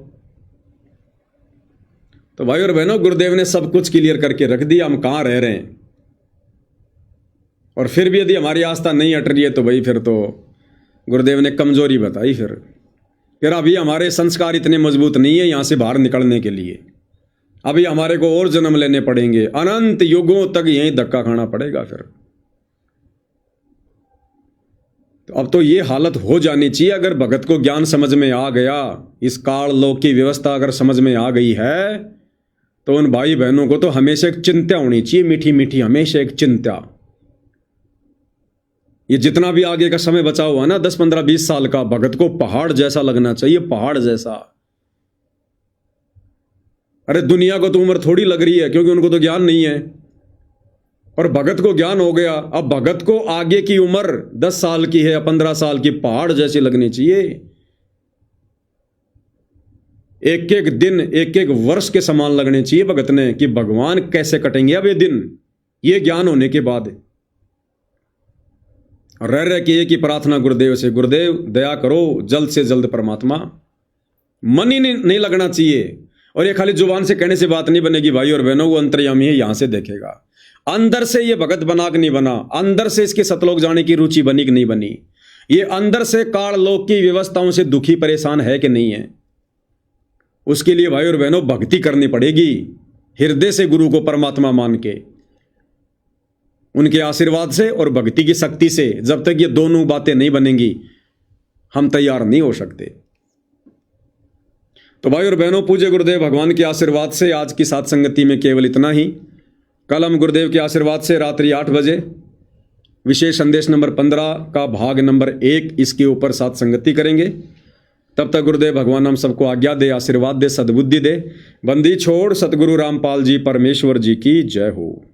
तो भाई और बहनों, गुरुदेव ने सब कुछ क्लियर करके रख दिया हम कहाँ रह रहे हैं। और फिर भी यदि हमारी आस्था नहीं हट रही है तो भाई फिर तो गुरुदेव ने कमजोरी बताई। फिर अभी हमारे संस्कार इतने मजबूत नहीं है यहाँ से बाहर निकलने के लिए। अभी हमारे को और जन्म लेने पड़ेंगे, अनंत युगों तक यहीं धक्का खाना पड़ेगा। फिर तो अब तो ये हालत हो जानी चाहिए। अगर भगत को ज्ञान समझ में आ गया, इस काल लोक की व्यवस्था अगर समझ में आ गई है, तो उन भाई बहनों को तो हमेशा एक चिंता होनी चाहिए, मीठी मीठी हमेशा एक चिंता। ये जितना भी आगे का समय बचा हुआ ना, 10, 15, 20 साल का, भगत को पहाड़ जैसा लगना चाहिए, पहाड़ जैसा। अरे दुनिया को तो उम्र थोड़ी लग रही है, क्योंकि उनको तो ज्ञान नहीं है, और भगत को ज्ञान हो गया। अब भगत को आगे की उम्र 10 साल की है या 15 साल की, पहाड़ जैसी लगनी चाहिए। एक एक दिन, एक एक वर्ष के समान लगने चाहिए भगत ने, कि भगवान कैसे कटेंगे अब ये दिन, ये ज्ञान होने के बाद। रह रह के एक ही प्रार्थना गुरुदेव से, गुरुदेव दया करो जल्द से जल्द परमात्मा। मन ही नहीं लगना चाहिए। और ये खाली जुबान से कहने से बात नहीं बनेगी भाई और बहनों, वो अंतर्यामी है, यहां से देखेगा। अंदर से ये भगत बना कि नहीं बना, अंदर से इसके सतलोक जाने की रुचि बनी कि नहीं बनी, ये अंदर से काल लोक की व्यवस्थाओं से दुखी परेशान है कि नहीं है। उसके लिए भाई और बहनों भक्ति करनी पड़ेगी, हृदय से गुरु को परमात्मा मान के, उनके आशीर्वाद से और भक्ति की शक्ति से। जब तक ये दोनों बातें नहीं बनेंगी, हम तैयार नहीं हो सकते। तो भाई और बहनों, पूज्य गुरुदेव भगवान के आशीर्वाद से आज की सात संगति में केवल इतना ही। कल हम गुरुदेव के आशीर्वाद से रात्रि 8 बजे विशेष संदेश नंबर 15 का भाग नंबर 1 इसके ऊपर सात संगति करेंगे। तब तक गुरुदेव भगवान हम सबको आज्ञा दे, आशीर्वाद दे, सद्बुद्धि दे। बंदी छोड़ सतगुरु रामपाल जी परमेश्वर जी की जय हो।